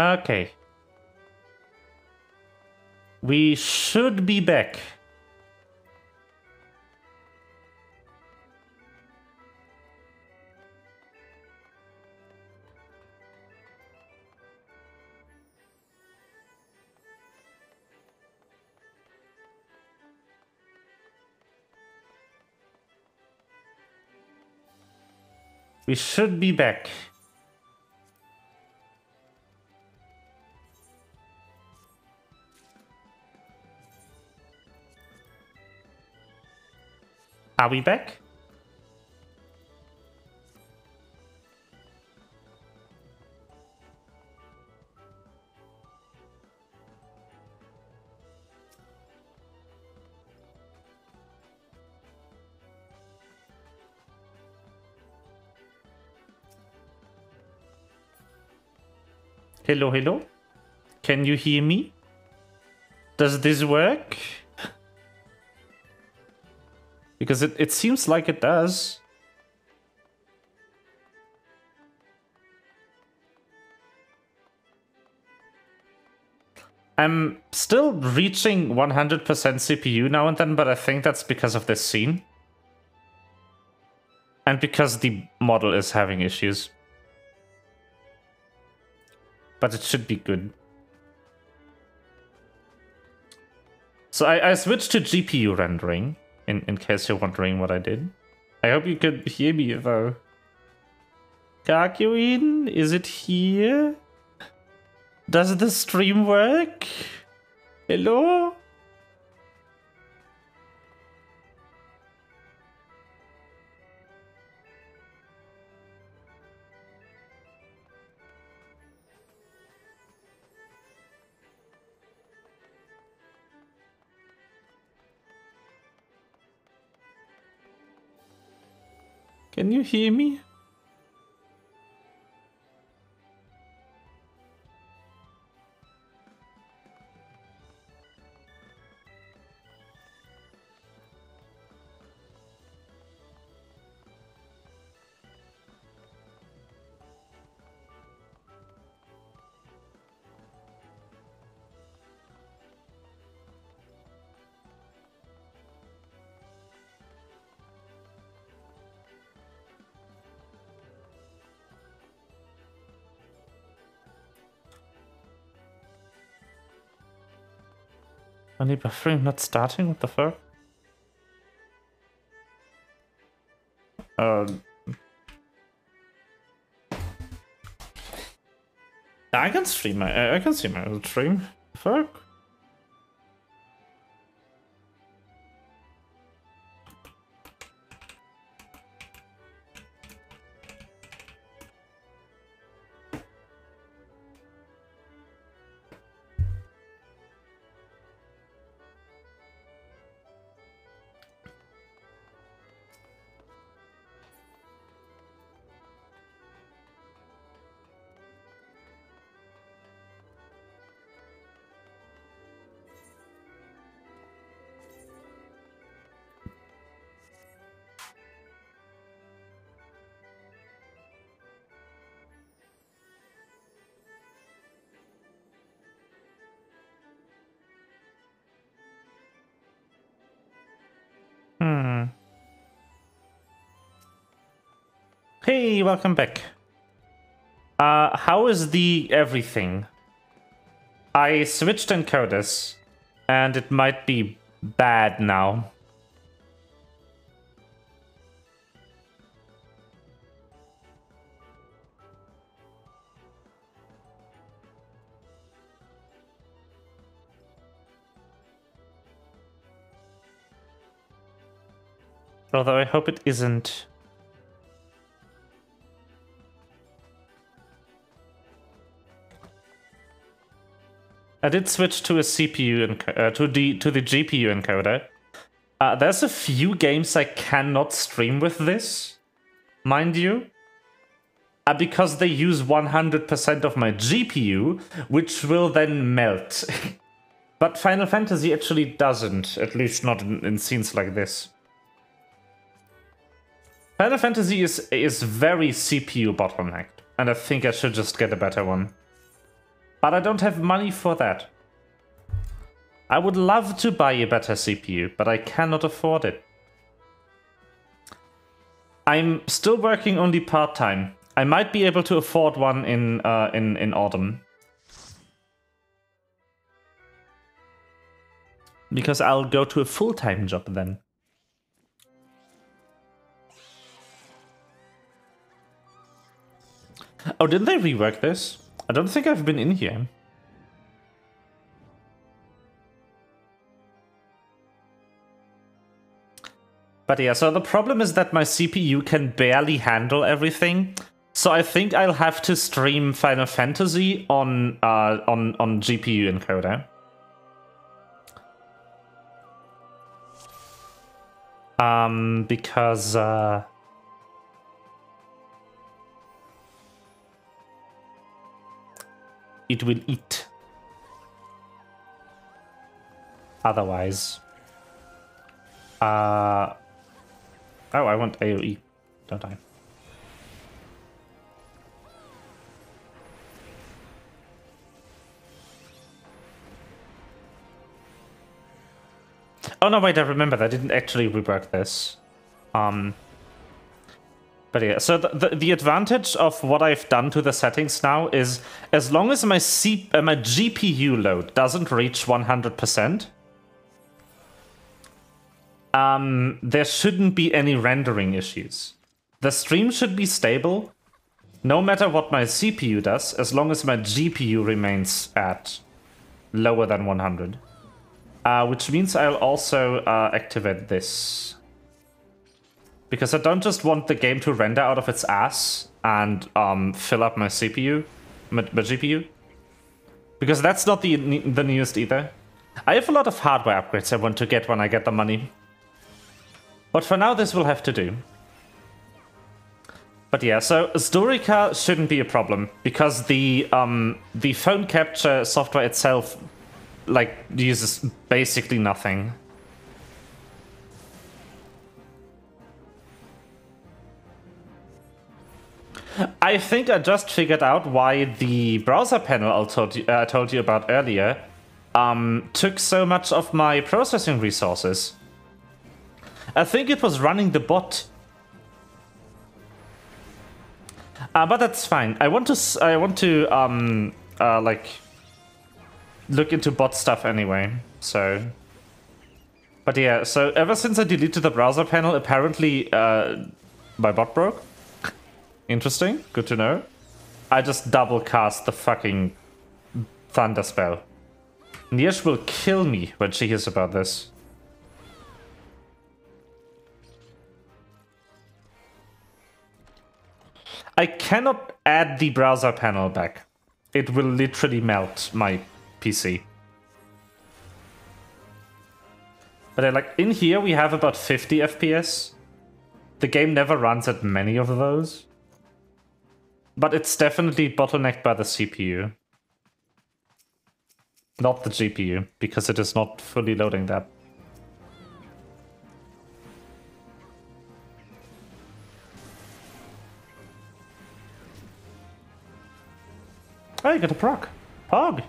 Okay. We should be back. We should be back. Are we back? Hello, hello? Can you hear me? Does this work? Because it seems like it does. I'm still reaching 100% CPU now and then, but I think that's because of this scene. And because the model is having issues. But it should be good. So I switched to GPU rendering, in case you're wondering what I did. I hope you could hear me though. Garguin, is it here? Does the stream work? Hello? Can you hear me? Only buffering not starting? What the fuck? I can stream I can see my old stream. Fuck. Hey, welcome back. How is the everything? I switched encoders, and it might be bad now. Although I hope it isn't. I did switch to a CPU to the GPU encoder. There's a few games I cannot stream with this, mind you, because they use 100% of my GPU, which will then melt. But Final Fantasy actually doesn't, at least not in scenes like this. Final Fantasy is very CPU bottlenecked, and I think I should just get a better one. But I don't have money for that. I would love to buy a better CPU, but I cannot afford it. I'm still working only part-time. I might be able to afford one in autumn. Because I'll go to a full-time job then. Oh, didn't they rework this? I don't think I've been in here. But yeah, so the problem is that my CPU can barely handle everything. So I think I'll have to stream Final Fantasy on GPU encoder. Because it will eat. Otherwise. Oh, I want AoE, don't I? Oh no, wait, I remember, I didn't actually rework this. But yeah, so the advantage of what I've done to the settings now is, as long as my GPU load doesn't reach 100%, there shouldn't be any rendering issues. The stream should be stable, no matter what my CPU does, as long as my GPU remains at lower than 100. Which means I'll also activate this. Because I don't just want the game to render out of its ass and fill up my CPU, my GPU. Because that's not the newest either. I have a lot of hardware upgrades I want to get when I get the money. But for now, this will have to do. But yeah, so Storica shouldn't be a problem, because the phone capture software itself, like, uses basically nothing. I think I just figured out why the browser panel I told you about earlier took so much of my processing resources. I think it was running the bot. But that's fine. I want to like look into bot stuff anyway. So, but yeah. So ever since I deleted the browser panel, apparently my bot broke. Interesting. Good to know. I just double cast the fucking thunder spell. Nirsch will kill me when she hears about this. I cannot add the browser panel back. It will literally melt my PC. But like in here we have about 50 FPS. The game never runs at many of those. But it's definitely bottlenecked by the CPU. Not the GPU, because it is not fully loading that. Oh, you got a proc. Pog.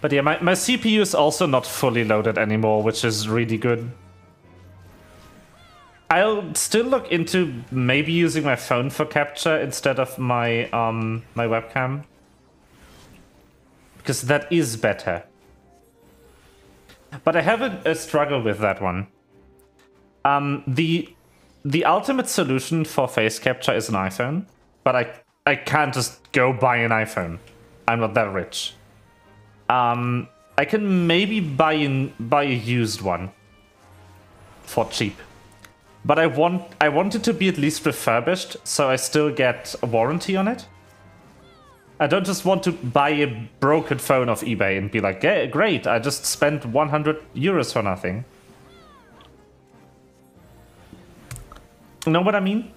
But yeah, my CPU is also not fully loaded anymore, which is really good. I'll still look into maybe using my phone for capture instead of my my webcam. Because that is better. But I have a struggle with that one. The ultimate solution for face capture is an iPhone, but I can't just go buy an iPhone. I'm not that rich. I can maybe buy a used one for cheap. But I want it to be at least refurbished, so I still get a warranty on it. I don't just want to buy a broken phone off eBay and be like, yeah, great, I just spent 100 euros for nothing. You know what I mean?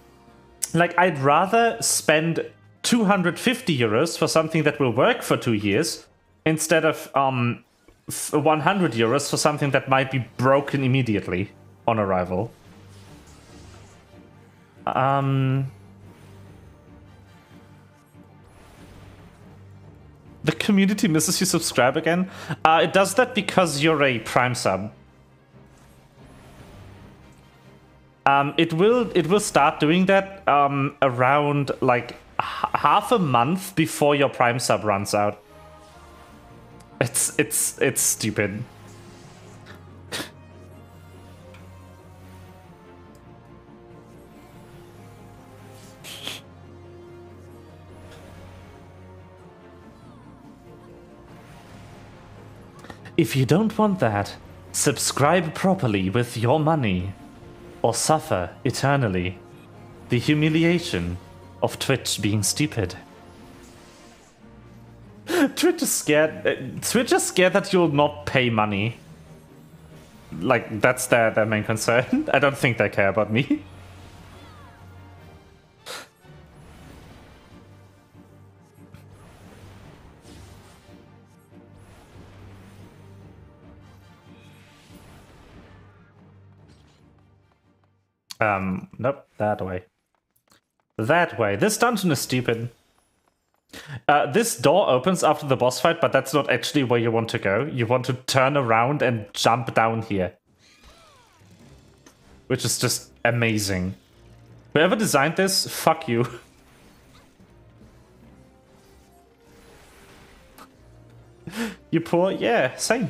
Like, I'd rather spend 250 euros for something that will work for 2 years instead of 100 euros for something that might be broken immediately on arrival. The community misses you subscribe again. It does that because you're a Prime sub. It will start doing that around like half a month before your Prime sub runs out. It's stupid. If you don't want that, subscribe properly with your money, or suffer eternally the humiliation of Twitch being stupid. Twitch is scared that you'll not pay money. Like, that's their main concern. I don't think they care about me. Nope, that way. That way. This dungeon is stupid. This door opens after the boss fight, but that's not actually where you want to go. You want to turn around and jump down here. Which is just amazing. Whoever designed this, fuck you. You poor, yeah, same.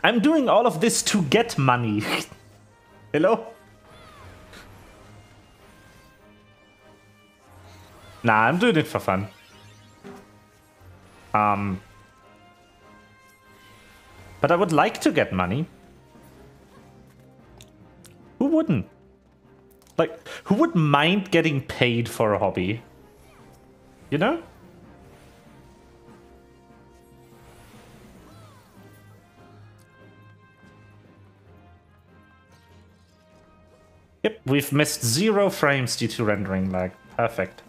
I'm doing all of this to get money. Hello? Nah, I'm doing it for fun. But I would like to get money. Who wouldn't? Like, who would mind getting paid for a hobby? You know? Yep, we've missed 0 frames due to rendering lag. Perfect.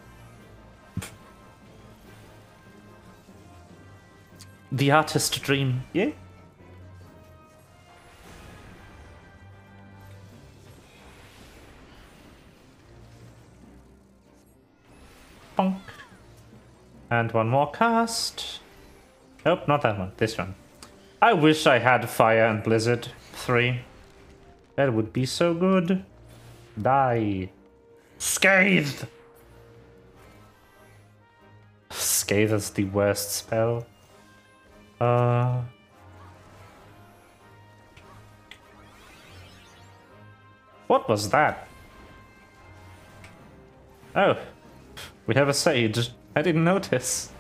The artist dream, yeah? Bonk. And one more cast. Nope, not that one, this one. I wish I had Fire and Blizzard 3. That would be so good. Die. Scathe! Scathe is the worst spell. What was that? Oh, we have a sage. I didn't notice.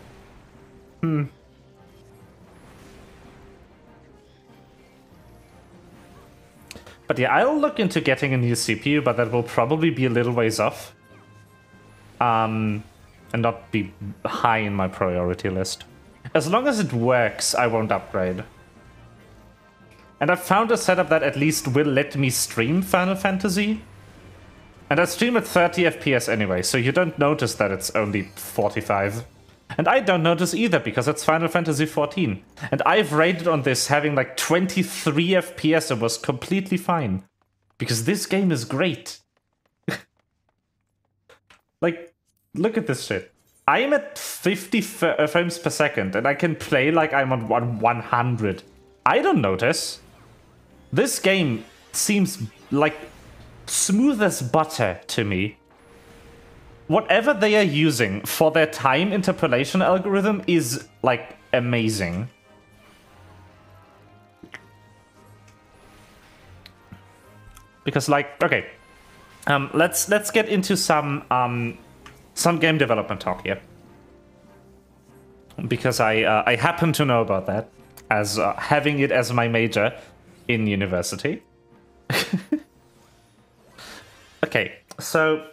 But yeah, I'll look into getting a new CPU, but that will probably be a little ways off. And not be high in my priority list. As long as it works, I won't upgrade. And I've found a setup that at least will let me stream Final Fantasy. And I stream at 30 FPS anyway, so you don't notice that it's only 45. And I don't notice either, because it's Final Fantasy XIV. And I've rated on this having like 23 FPS and was completely fine. Because this game is great. Like, look at this shit. I am at 50 frames per second, and I can play like I'm on 100. I don't notice. This game seems like smooth as butter to me. Whatever they are using for their time interpolation algorithm is, like, amazing. Because, like, okay, let's get into some game development talk here. Because I happen to know about that, as having it as my major in university. Okay, so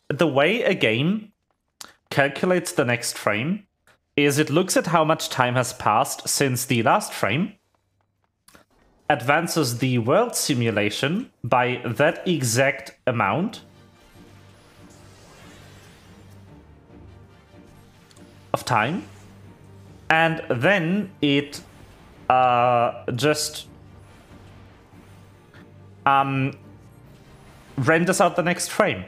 the way a game calculates the next frame is it looks at how much time has passed since the last frame, advances the world simulation by that exact amount of time, and then it just renders out the next frame.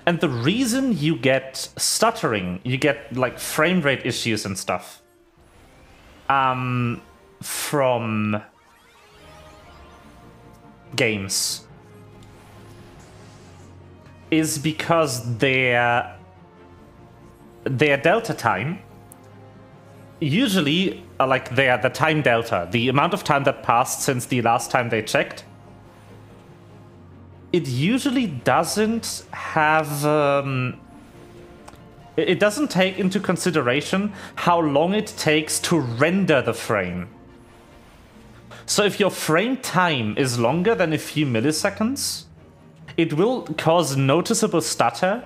And the reason you get stuttering, you get like frame rate issues and stuff, from games is because their delta time, usually like the time delta, the amount of time that passed since the last time they checked, it usually doesn't have it doesn't take into consideration how long it takes to render the frame. So if your frame time is longer than a few milliseconds, it will cause noticeable stutter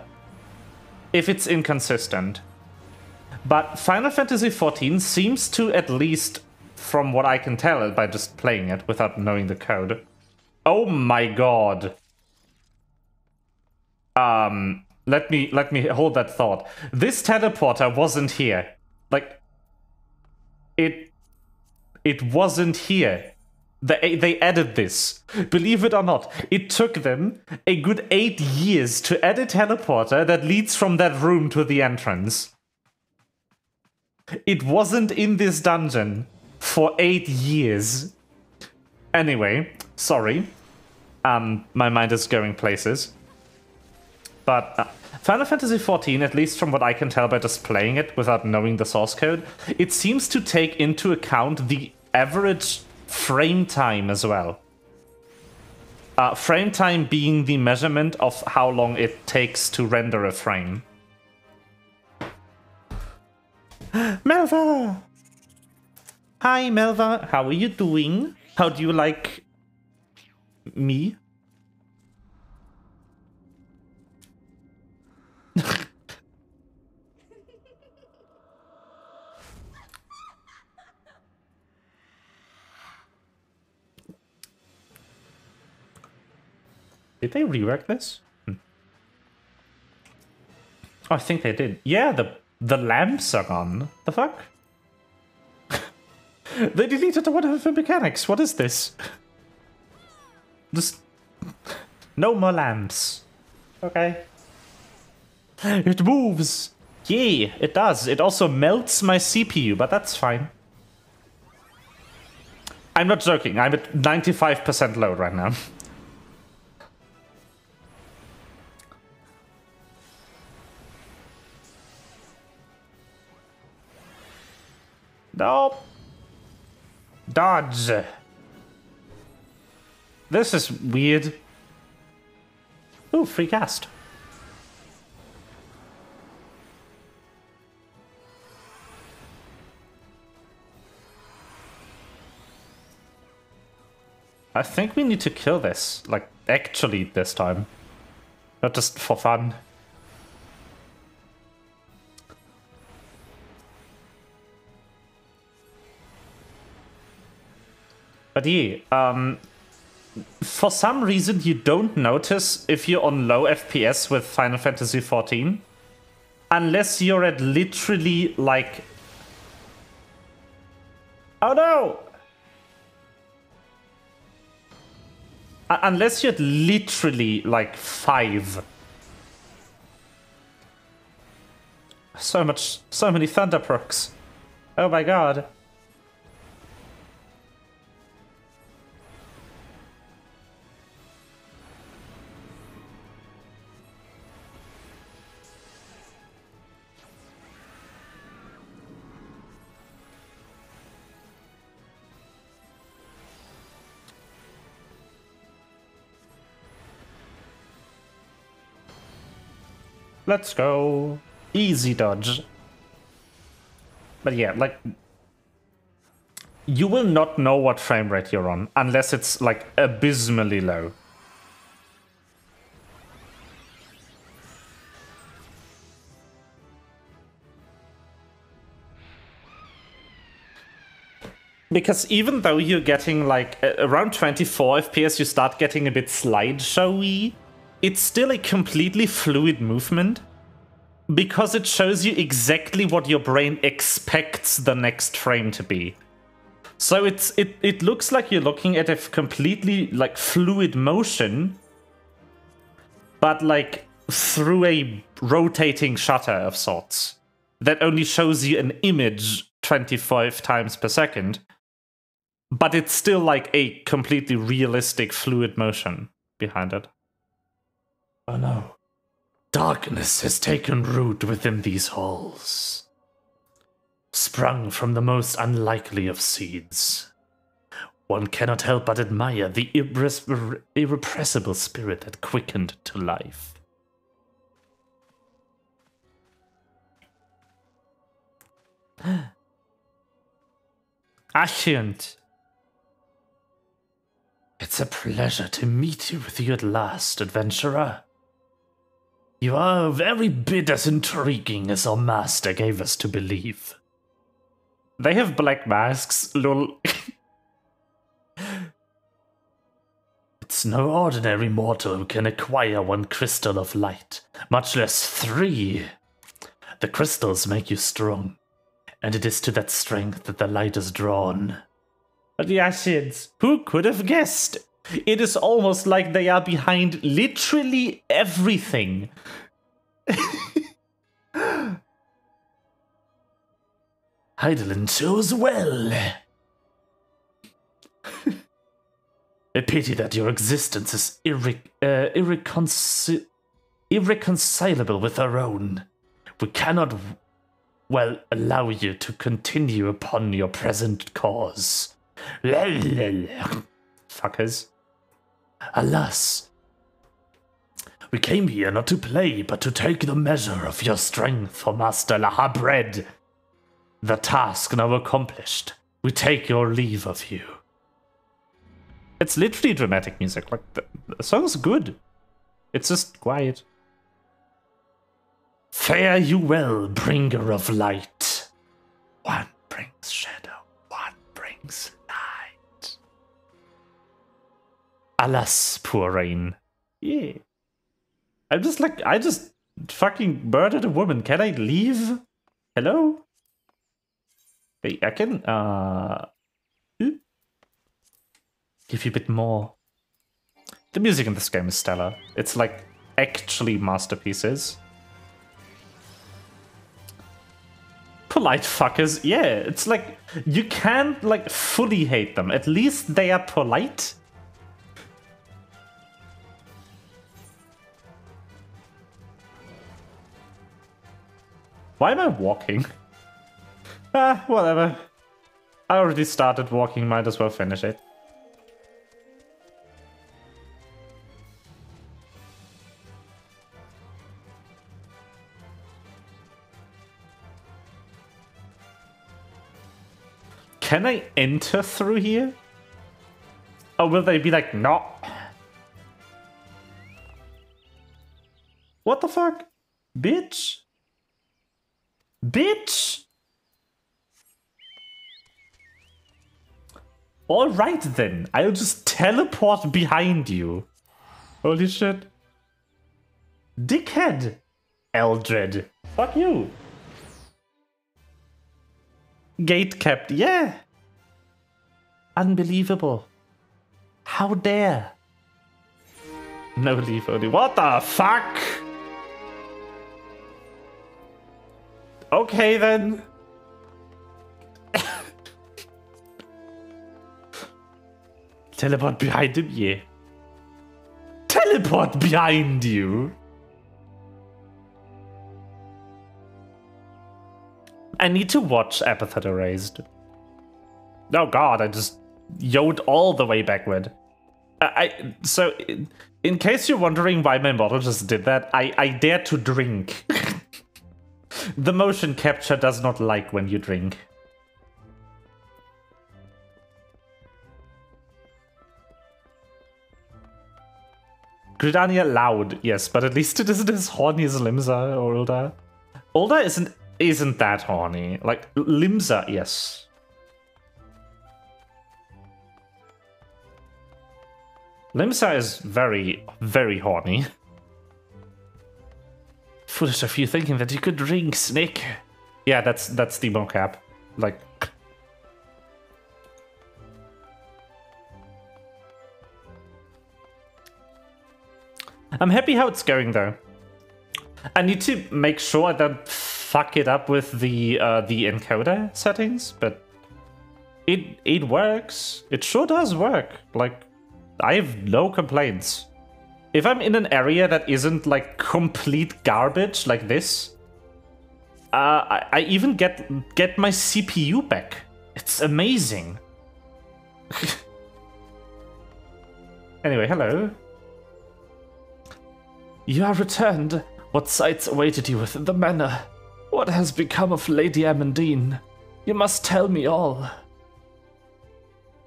if it's inconsistent. But Final Fantasy XIV seems to, at least from what I can tell by just playing it without knowing the code. Oh my god. Let me hold that thought. This teleporter wasn't here. Like, it wasn't here. They added this. Believe it or not, it took them a good 8 years to add a teleporter that leads from that room to the entrance. It wasn't in this dungeon for 8 years. Anyway, sorry. My mind is going places. But Final Fantasy XIV, at least from what I can tell by just playing it without knowing the source code, it seems to take into account the average frame time as well. Frame time being the measurement of how long it takes to render a frame. Melva! Hi, Melva. How are you doing? How do you like me? Did they rework this? Oh, I think they did. Yeah, the lamps are gone. The fuck? They deleted one of the mechanics. What is this? Just no more lamps. Okay. It moves. Yay, it does. It also melts my CPU, but that's fine. I'm not joking. I'm at 95% load right now. Nope. Dodge. This is weird. Ooh, free cast. I think we need to kill this, like, actually this time. Not just for fun. But yeah, for some reason you don't notice if you're on low FPS with Final Fantasy XIV, unless you're at literally like... Oh no! Unless you're at literally like 5. So many thunder perks. Oh my god. Let's go. Easy dodge. But yeah, like... You will not know what frame rate you're on, unless it's, like, abysmally low. Because even though you're getting, like, around 24 FPS, you start getting a bit slideshowy. It's still a completely fluid movement because it shows you exactly what your brain expects the next frame to be. So it looks like you're looking at a completely like fluid motion, but like through a rotating shutter of sorts that only shows you an image 25 times per second, but it's still like a completely realistic fluid motion behind it. Oh no. Darkness has taken root within these halls, sprung from the most unlikely of seeds. One cannot help but admire the irrepressible spirit that quickened to life. Aschient. It's a pleasure to meet you with you at last, adventurer. You are every bit as intriguing as our master gave us to believe. They have black masks, lol. It's no ordinary mortal who can acquire one crystal of light, much less 3. The crystals make you strong, and it is to that strength that the light is drawn. But the Ashids, who could have guessed? It is almost like they are behind literally everything. Heidelin chose well. A pity that your existence is irreconcilable with our own. We cannot, well, allow you to continue upon your present course. Fuckers. Alas, we came here not to play, but to take the measure of your strength for Master Lahabred. The task now accomplished, we take your leave of you. It's literally dramatic music, like, the song's good. It's just quiet. Fare you well, bringer of light. One brings shadow, one brings light. Alas, poor rain. Yeah. I just fucking murdered a woman. Can I leave? Hello? Hey, I can, give you a bit more. The music in this game is stellar. It's like actually masterpieces. Polite fuckers. Yeah, it's like you can't like fully hate them. At least they are polite. Why am I walking? Ah, whatever. I already started walking, might as well finish it. Can I enter through here? Or will they be like, no? What the fuck? Bitch? Bitch? Alright then, I'll just teleport behind you. Holy shit. Dickhead. Eldred. Fuck you. Gate kept, yeah. Unbelievable. How dare. No leave only. What the fuck? Okay then. Teleport behind him, yeah. Teleport behind you. I need to watch Epithet Erased. Oh god, I just yoded all the way backward. So, in case you're wondering why my model just did that, I dare to drink. The motion capture does not like when you drink. Gridania loud, yes, but at least it isn't as horny as Limsa or Ulda. Ulda isn't that horny. Like, Limsa, yes. Limsa is very, very horny. Foolish of you thinking that you could drink, Snake. Yeah, that's the mocap. Like... I'm happy how it's going though. I need to make sure I don't fuck it up with the encoder settings, but it works. It sure does work. Like, I have no complaints. If I'm in an area that isn't like complete garbage like this, I even get my CPU back. It's amazing. Anyway, hello. You are returned. What sights awaited you within the manor? What has become of Lady Amandine? You must tell me all.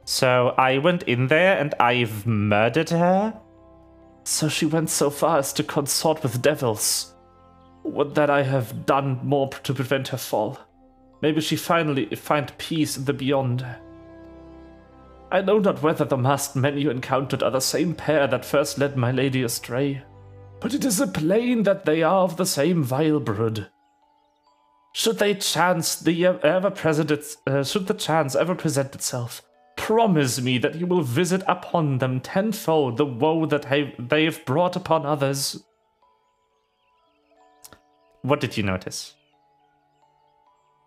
So I went in there and I've murdered her? So she went so far as to consort with devils. Would that I have done more to prevent her fall. Maybe she finally find peace in the beyond. I know not whether the masked men you encountered are the same pair that first led my lady astray, but it is plain that they are of the same vile brood. Should the chance ever present itself, promise me that you will visit upon them tenfold the woe that they have brought upon others. What did you notice?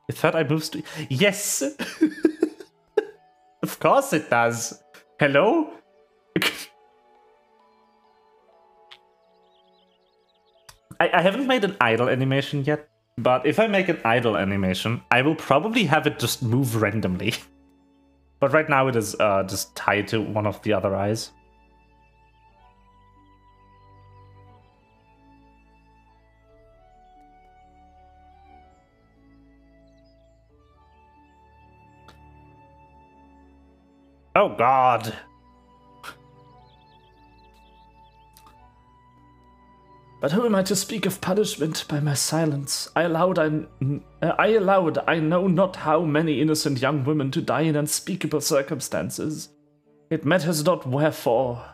You thought I moved? Yes! Of course it does. Hello? I haven't made an idle animation yet, but if I make an idle animation, I will probably have it just move randomly. But right now it is just tied to one of the other eyes. Oh God. But who am I to speak of punishment by my silence? I allowed I know not how many innocent young women to die in unspeakable circumstances. It matters not wherefore.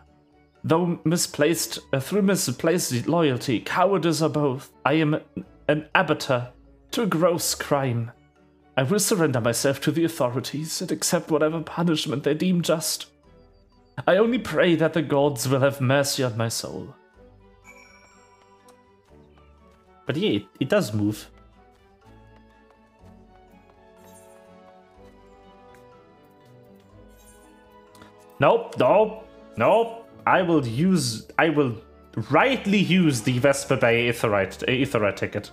Though misplaced, through misplaced loyalty, cowardice or both, I am an abettor to a gross crime. I will surrender myself to the authorities and accept whatever punishment they deem just. I only pray that the gods will have mercy on my soul. But yeah, it does move. Nope, nope, nope. I will rightly use the Vesper Bay Aetheryte ticket.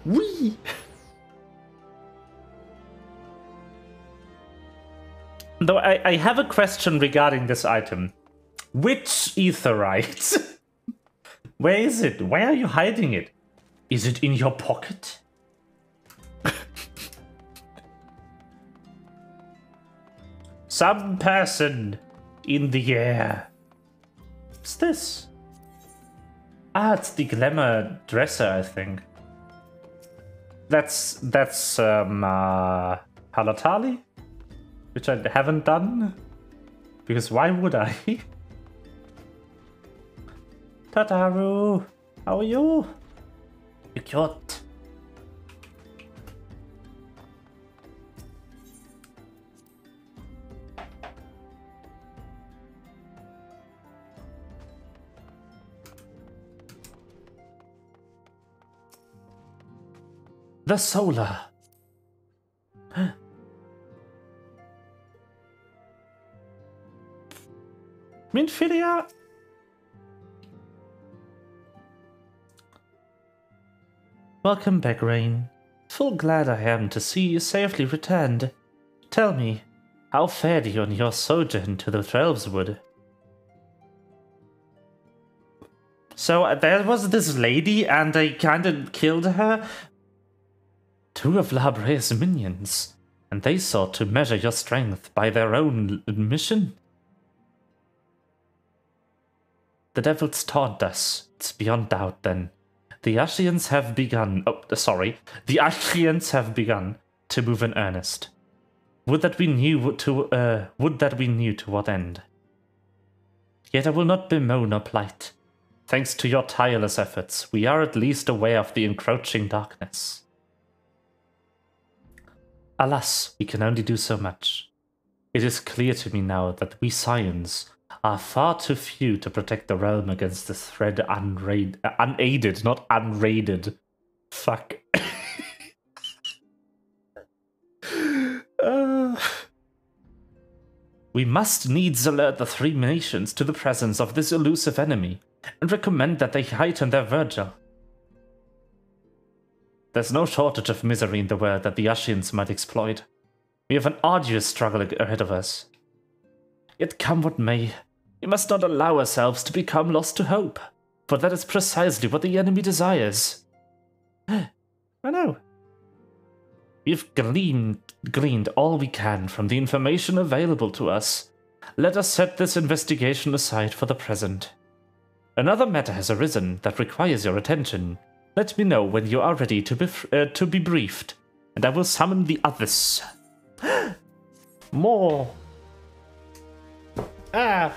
Whee! Though I have a question regarding this item. Which Aetheryte? Where is it? Where are you hiding it? Is it in your pocket? Some person in the air. What's this? Ah, it's the glamour dresser, I think. That's Halatali, which I haven't done, because why would I? Tataru, how are you? You're cute. The solar. Minfilia. Welcome back, Rain. Full glad I am to see you safely returned. Tell me, how fared you on your sojourn to the Elveswood? So there was this lady and I kinda killed her. Two of Labre's minions, and they sought to measure your strength by their own admission. The devils taunt us. It's beyond doubt, then. The Ashians have begun. The Ashians have begun to move in earnest. Would that we knew to what end. Yet I will not bemoan or plight. Thanks to your tireless efforts, we are at least aware of the encroaching darkness. Alas, we can only do so much. It is clear to me now that we Scions are far too few to protect the realm against the threat unaided, not unraided. Fuck. We must needs alert the three nations to the presence of this elusive enemy, and recommend that they heighten their vigil. There's no shortage of misery in the world that the Ashians might exploit. We have an arduous struggle ahead of us. Yet come what may, we must not allow ourselves to become lost to hope, for that is precisely what the enemy desires. I know. We've gleaned all we can from the information available to us. Let us set this investigation aside for the present. Another matter has arisen that requires your attention. Let me know when you are ready to be briefed, and I will summon the others. More. But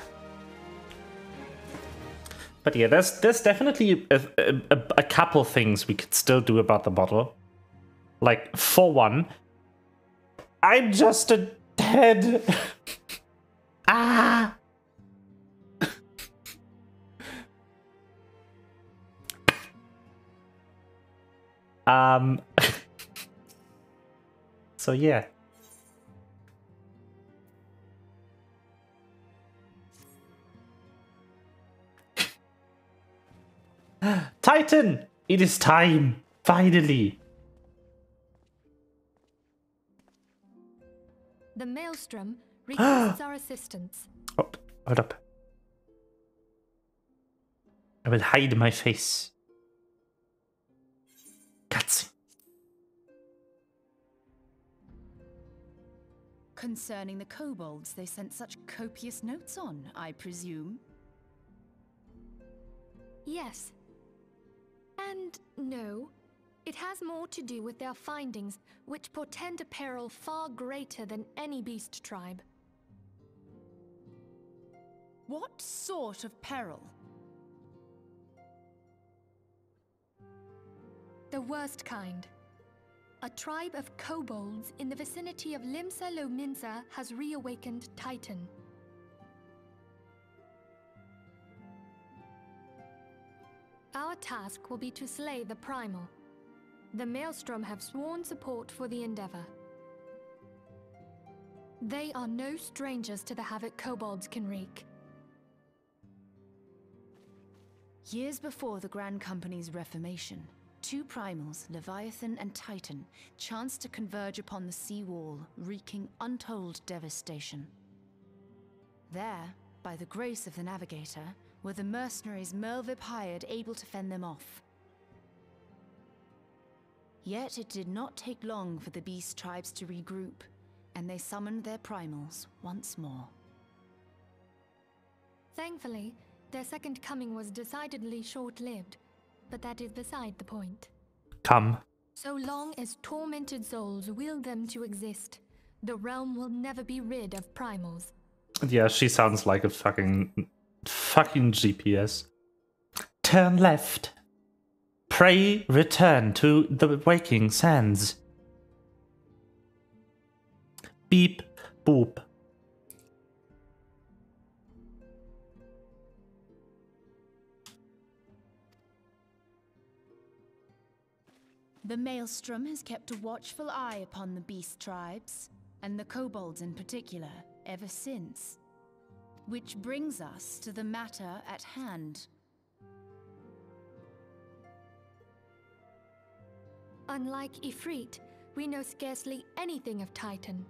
yeah, there's definitely a couple things we could still do about the bottle. Like, for one, I'm just a head. So yeah. Titan! It is time! Finally! The Maelstrom requests our assistance. Oh, hold up. I will hide my face. Cutscene. Concerning the kobolds they sent such copious notes on, I presume? Yes. And no. It has more to do with their findings, which portend a peril far greater than any beast tribe. What sort of peril? The worst kind. A tribe of kobolds in the vicinity of Limsa Lominsa has reawakened Titan. Our task will be to slay the Primal. The Maelstrom have sworn support for the endeavor. They are no strangers to the havoc kobolds can wreak. Years before the Grand Company's reformation, two primals, Leviathan and Titan, chanced to converge upon the sea wall, wreaking untold devastation. There, by the grace of the Navigator, were the mercenaries Merlvip hired able to fend them off. Yet it did not take long for the beast tribes to regroup, and they summoned their primals once more. Thankfully, their second coming was decidedly short-lived, but that is beside the point. Come. So long as tormented souls will them to exist, the realm will never be rid of primals. Yeah, she sounds like a fucking GPS. Turn left. Pray return to the waking sands. Beep, boop. The Maelstrom has kept a watchful eye upon the beast tribes, and the kobolds in particular, ever since. Which brings us to the matter at hand. Unlike Ifrit, we know scarcely anything of Titan.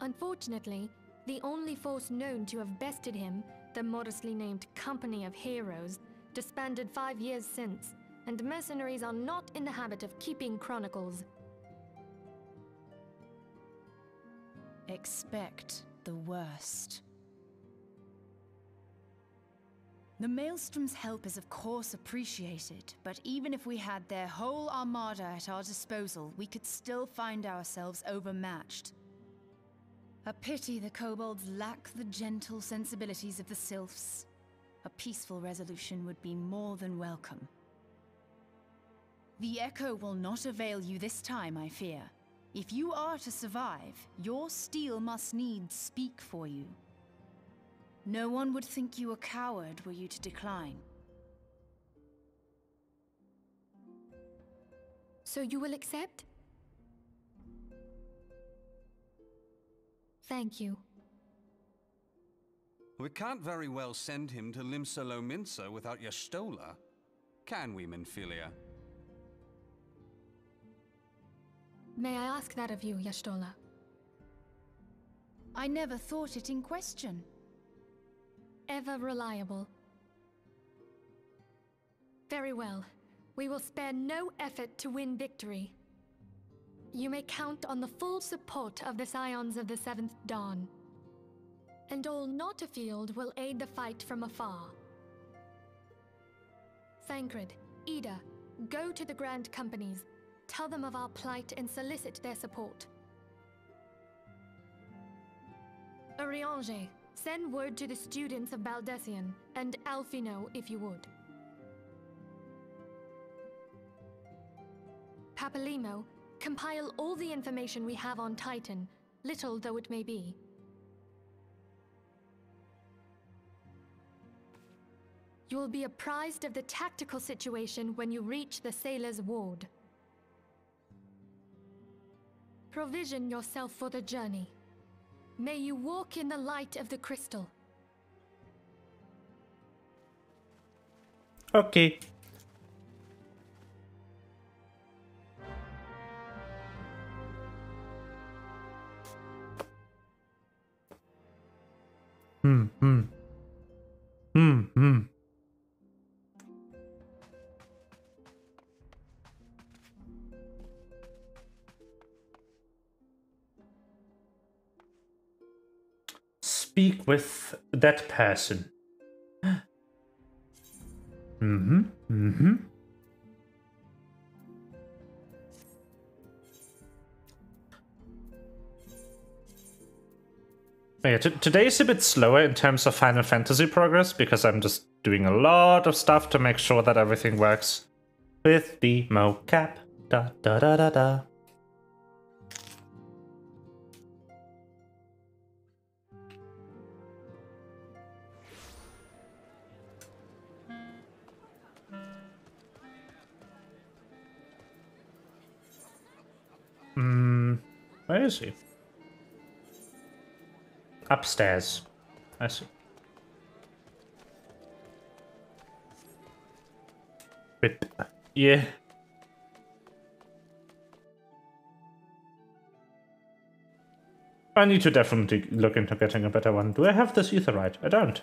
Unfortunately, the only force known to have bested him, the modestly named Company of Heroes, disbanded 5 years since, and mercenaries are not in the habit of keeping chronicles. Expect the worst. The Maelstrom's help is of course appreciated, but even if we had their whole armada at our disposal, we could still find ourselves overmatched. A pity the kobolds lack the gentle sensibilities of the sylphs. A peaceful resolution would be more than welcome. The echo will not avail you this time, I fear. If you are to survive, your steel must needs speak for you. No one would think you a coward were you to decline. So you will accept? Thank you. We can't very well send him to Limsalo Minsa without Yastola, can we, Minfilia? May I ask that of you, Yastola? I never thought it in question. Ever reliable. Very well. We will spare no effort to win victory. You may count on the full support of the Scions of the Seventh Dawn. And all not afield will aid the fight from afar. Thancred, Ida, go to the Grand Companies, tell them of our plight and solicit their support. Urianger, send word to the students of Baldessian, and Alfino if you would. Papalimo, compile all the information we have on Titan, little though it may be. You will be apprised of the tactical situation when you reach the Sailor's Ward. Provision yourself for the journey. May you walk in the light of the crystal. Okay. Speak with that person. Yeah, today is a bit slower in terms of Final Fantasy progress because I'm just doing a lot of stuff to make sure that everything works with the mocap. Da da da da da. Where is he? Upstairs. I see. Rip. Yeah. I need to definitely look into getting a better one. Do I have this etherite? I don't.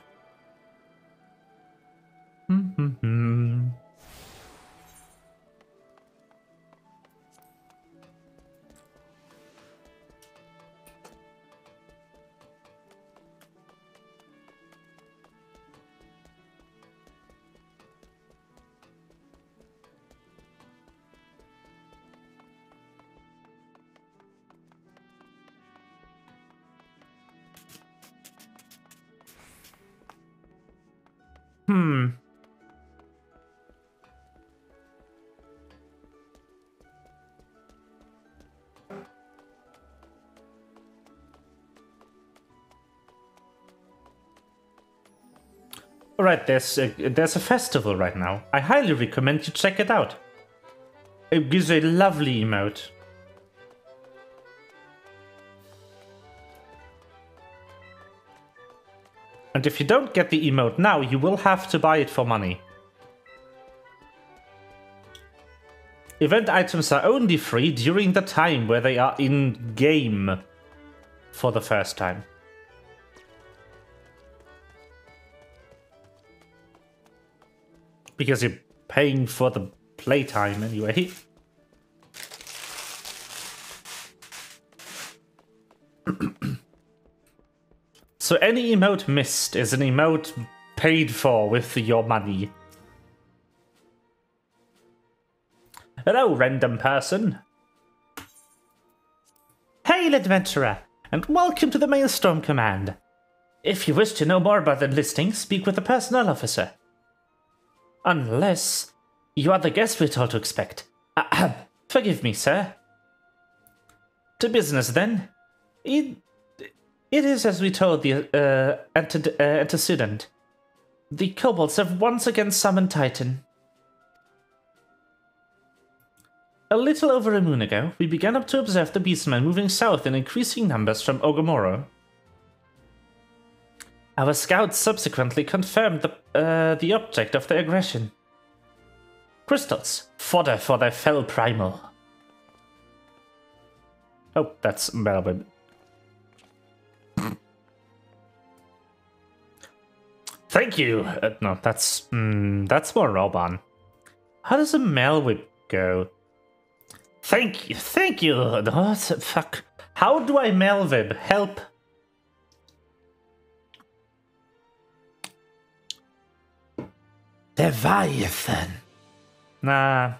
Alright, there's a festival right now. I highly recommend you check it out. It gives a lovely emote. And if you don't get the emote now, you will have to buy it for money. Event items are only free during the time where they are in-game for the first time. Because you're paying for the playtime anyway. So any emote missed is an emote paid for with your money. Hello, random person. Hail, adventurer, and welcome to the Maelstrom Command. If you wish to know more about the listing, speak with the personnel officer. Unless you are the guest we're told to expect. Forgive me, sir. To business, then. It is as we told the antecedent. The kobolds have once again summoned Titan. A little over a moon ago, we began to observe the beastmen moving south in increasing numbers from Ogomoro. Our scouts subsequently confirmed the object of their aggression. Crystals, fodder for their fell primal. Oh, that's Melvin. Thank you. No, that's more Roban. How does a Melwhip go? Thank you. What the fuck? How do I Melvib? Help. Leviathan. Nah,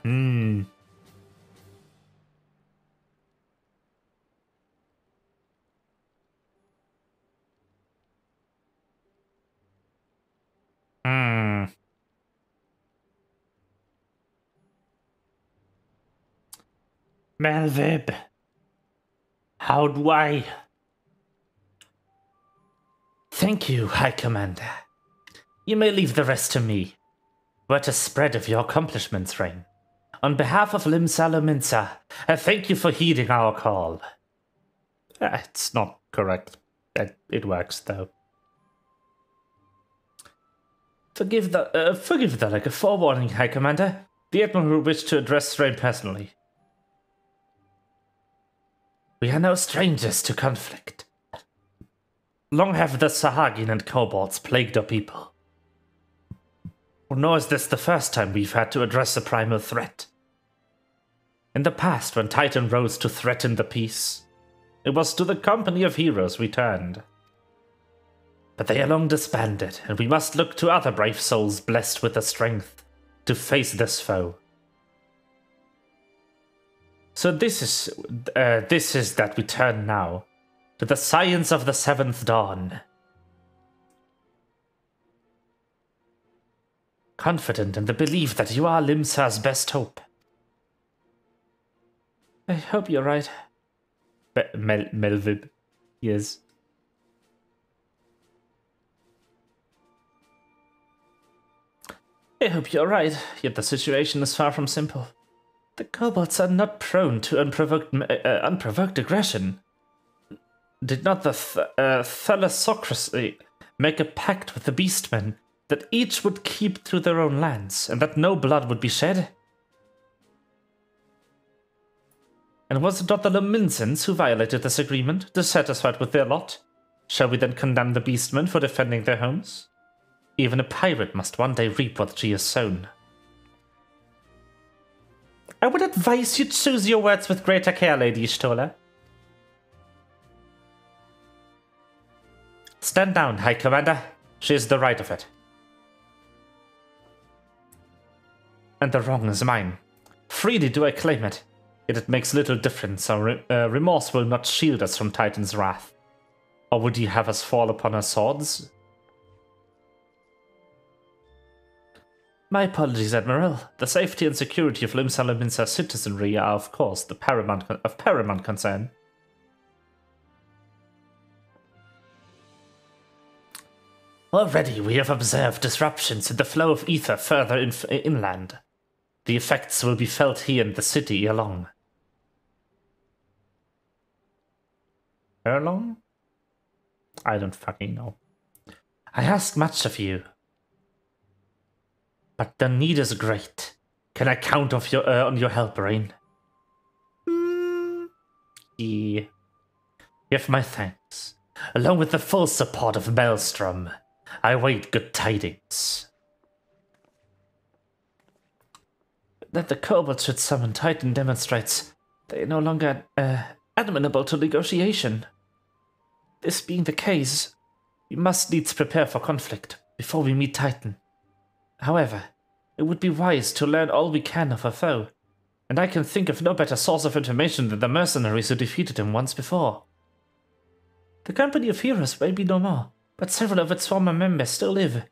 Melvib. How do I? Thank you, High Commander. You may leave the rest to me. What a spread of your accomplishments, Rain. On behalf of Limsa, I thank you for heeding our call. It's not correct. It works, though. Forgive the like a forewarning, High Commander. The Admiral wished to address Rain personally. We are no strangers to conflict. Long have the Sahagin and kobolds plagued our people. Nor is this the first time we've had to address a primal threat. In the past, when Titan rose to threaten the peace, it was to the company of heroes we turned. But they are long disbanded, and we must look to other brave souls blessed with the strength to face this foe. So this is that we turn now to the science of the Seventh Dawn. Confident in the belief that you are Limsa's best hope. I hope you're right. Melvib, yes. I hope you're right, yet the situation is far from simple. The kobolds are not prone to unprovoked aggression. Did not the Thalassocracy make a pact with the beastmen that each would keep to their own lands, and that no blood would be shed? And was it not the Lominsons who violated this agreement, dissatisfied with their lot? Shall we then condemn the beastmen for defending their homes? Even a pirate must one day reap what she has sown. I would advise you choose your words with greater care, Lady Stola. Stand down, High Commander. She is the right of it. And the wrong is mine. Freely do I claim it, yet it makes little difference. Our remorse will not shield us from Titan's wrath. Or would you have us fall upon our swords? My apologies, Admiral. The safety and security of Limsa citizenry are, of course, of paramount concern. Already we have observed disruptions in the flow of ether further inland. The effects will be felt here in the city ere long. Ere long? I don't fucking know. I ask much of you, but the need is great. Can I count on your help, Rain? Yeah. Give my thanks. Along with the full support of Maelstrom, I await good tidings. That the kobolds should summon Titan demonstrates they are no longer amenable to negotiation. This being the case, we must needs prepare for conflict before we meet Titan. However, it would be wise to learn all we can of our foe, and I can think of no better source of information than the mercenaries who defeated him once before. The company of heroes may be no more, but several of its former members still live.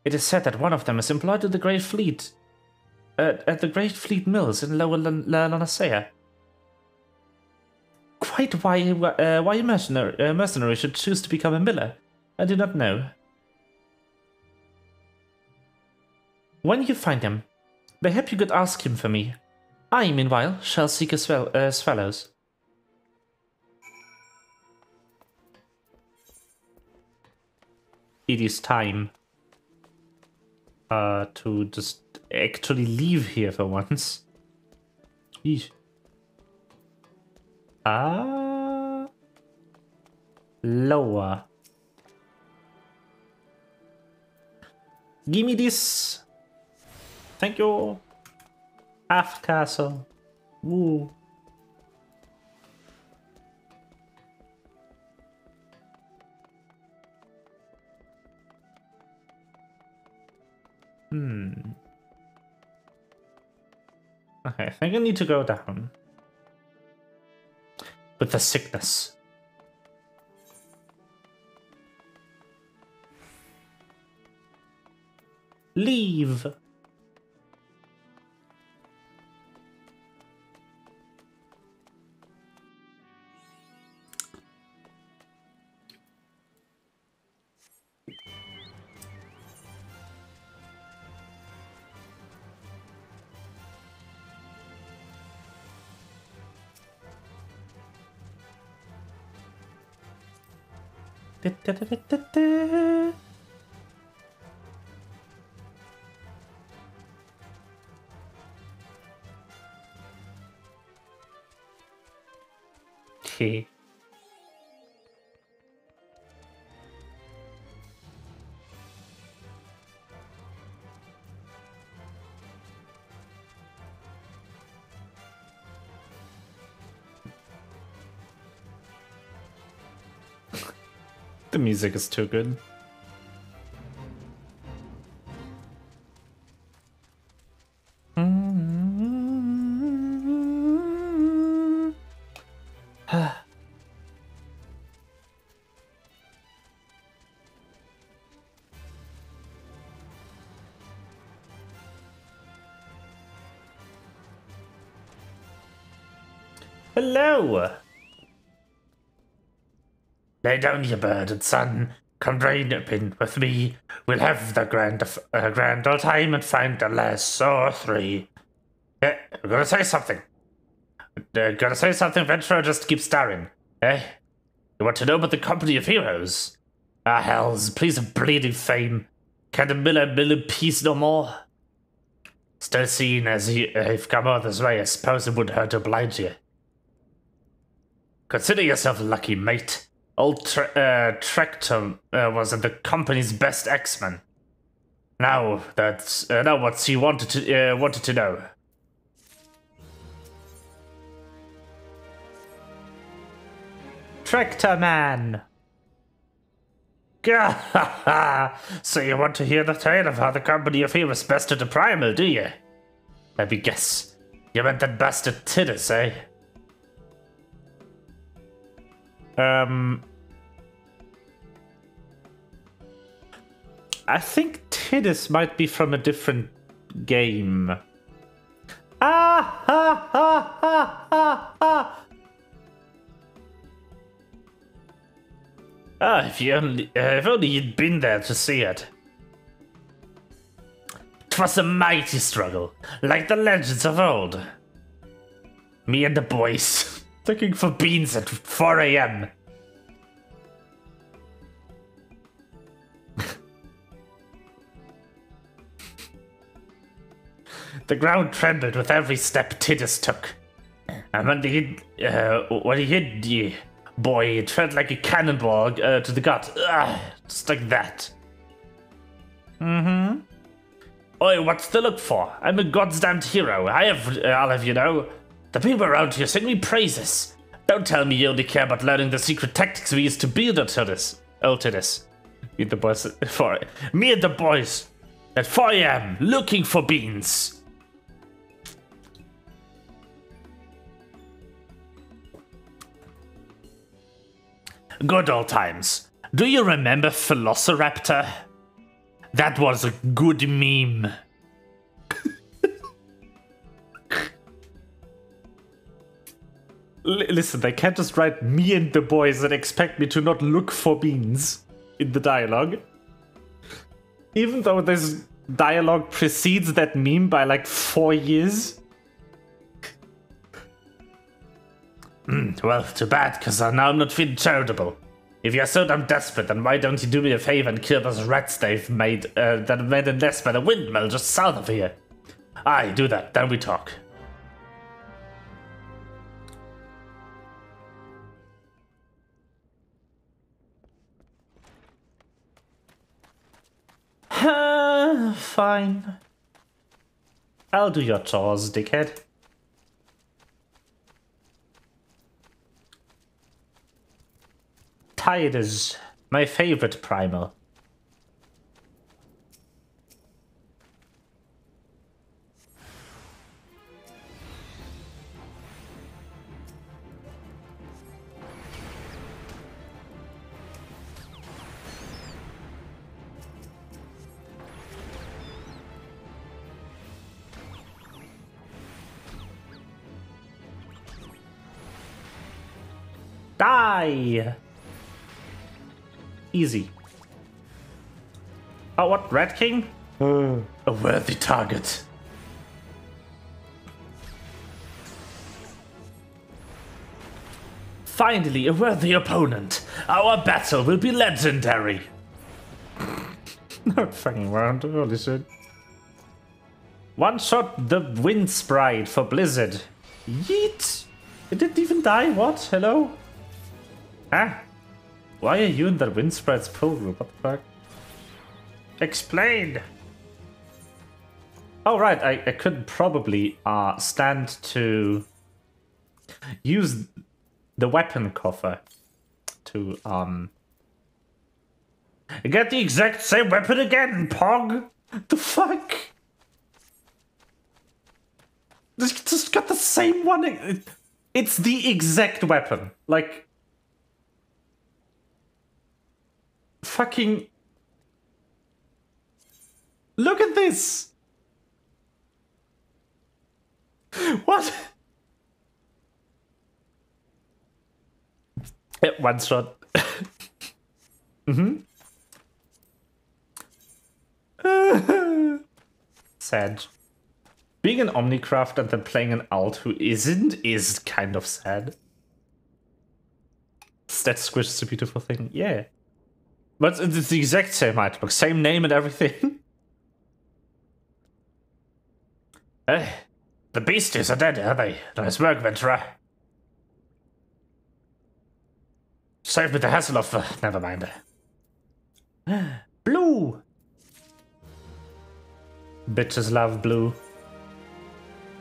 It is said that one of them is employed at the Great Fleet, Mills in Lower Lanacea. Quite why a mercenary should choose to become a miller, I do not know. When you find him, perhaps you could ask him for me. I, meanwhile, shall seek his fellows. It is time to just actually leave here for once. Eesh. Lower. Gimme this. Thank you. Half castle. Woo. Okay, I think I need to go down. With the sickness. Leave. Okay. The music is too good. Hello! Lay down your burden, son. Come drain a pin with me. We'll have the grand old time and find the lass or three. Yeah, I'm gonna say something. Gotta say something, Venturer, just keep staring. Eh? You want to know about the company of heroes? Ah, hells, please of bleeding fame. Can the miller mill in peace no more? Still seeing as you've come all this way, I suppose it wouldn't hurt to oblige you. Consider yourself lucky, mate. Old Tractor was the company's best X-Men. Now that's what he wanted to know. Tractor Man. So you want to hear the tale of how the company of heroes bested the primal, do you? Let me guess. You meant that bastard Tidus, eh? I think Tidus might be from a different game. Ah ha ha ha ha ha! Ah, if only you'd been there to see it. 'Twas a mighty struggle, like the legends of old. Me and the boys, looking for beans at 4 AM. The ground trembled with every step Tidus took. And when he hit the boy, it felt like a cannonball to the gut. Just like that. Mm-hmm. Oi, what's to look for? I'm a goddamned hero. I'll have you know. The people around here sing me praises. Don't tell me you only care about learning the secret tactics we used to build Tidus. Me and the boys at 4 AM looking for beans. Good old times. Do you remember Velociraptor? That was a good meme. Listen, they can't just write me and the boys and expect me to not look for beans in the dialogue. Even though this dialogue precedes that meme by like 4 years. Well, too bad, because now I'm not feeling charitable. If you're so damn desperate, then why don't you do me a favor and kill those rats they've made, that made a nest by the windmill just south of here? Aye, do that, then we talk. Fine. I'll do your chores, dickhead. Tiders, my favorite primal. Die! Easy. Oh, what? Red King? A worthy target. Finally, a worthy opponent. Our battle will be legendary. Not fucking around, holy shit. One shot the wind sprite for Blizzard. Yeet! It didn't even die, what? Hello? Huh? Why are you in that wind sprite's pull group? What the fuck? Explain! Oh right, I could probably stand to use the weapon coffer to get the exact same weapon again, Pog! The fuck? Just got the same one. It's the exact weapon. Like, fucking look at this. What? Yeah, one shot. Sad. Being an Omnicraft and then playing an alt who isn't is kind of sad. That Squish is a beautiful thing. Yeah. But it's the exact same item, same name and everything. Hey, the beasties are dead, are they? Nice work, Ventura. Save me the hassle of... never mind. Blue! Bitches love blue.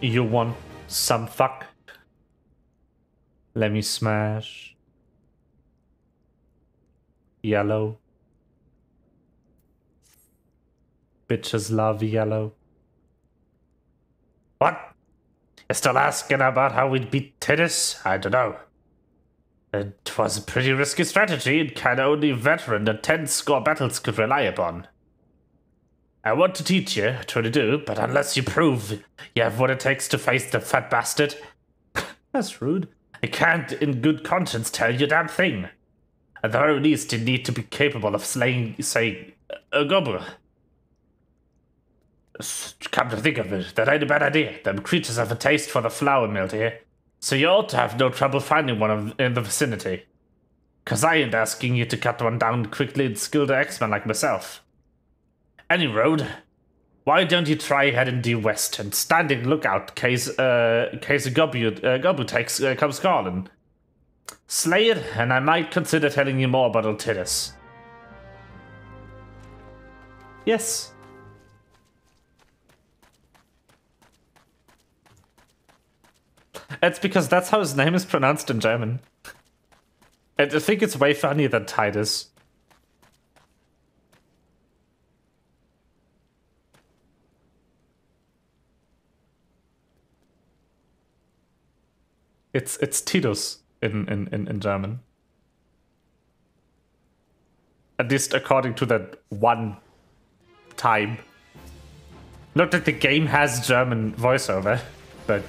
You want some fuck? Let me smash. Yellow. Bitches love yellow. What? You're still asking about how we'd beat Tidus? I don't know. It was a pretty risky strategy and kinda only a veteran that 10-score battles could rely upon. I want to teach you, I truly do, but unless you prove you have what it takes to face the fat bastard... That's rude. I can't in good conscience tell you a damn thing. At the very least, you need to be capable of slaying, say, a goblin. Come to think of it, that ain't a bad idea. Them creatures have a taste for the flour mill here. So you ought to have no trouble finding one in the vicinity. 'Cause I ain't asking you to cut one down quickly and skilled X-Men like myself. Any road, why don't you try heading due west and standing lookout case a Gobu comes calling. Slay it, and I might consider telling you more about Tidus. Yes. It's because that's how his name is pronounced in German. I think it's way funnier than Tidus. It's Tidus in German. At least according to that one time. Not that the game has German voiceover, but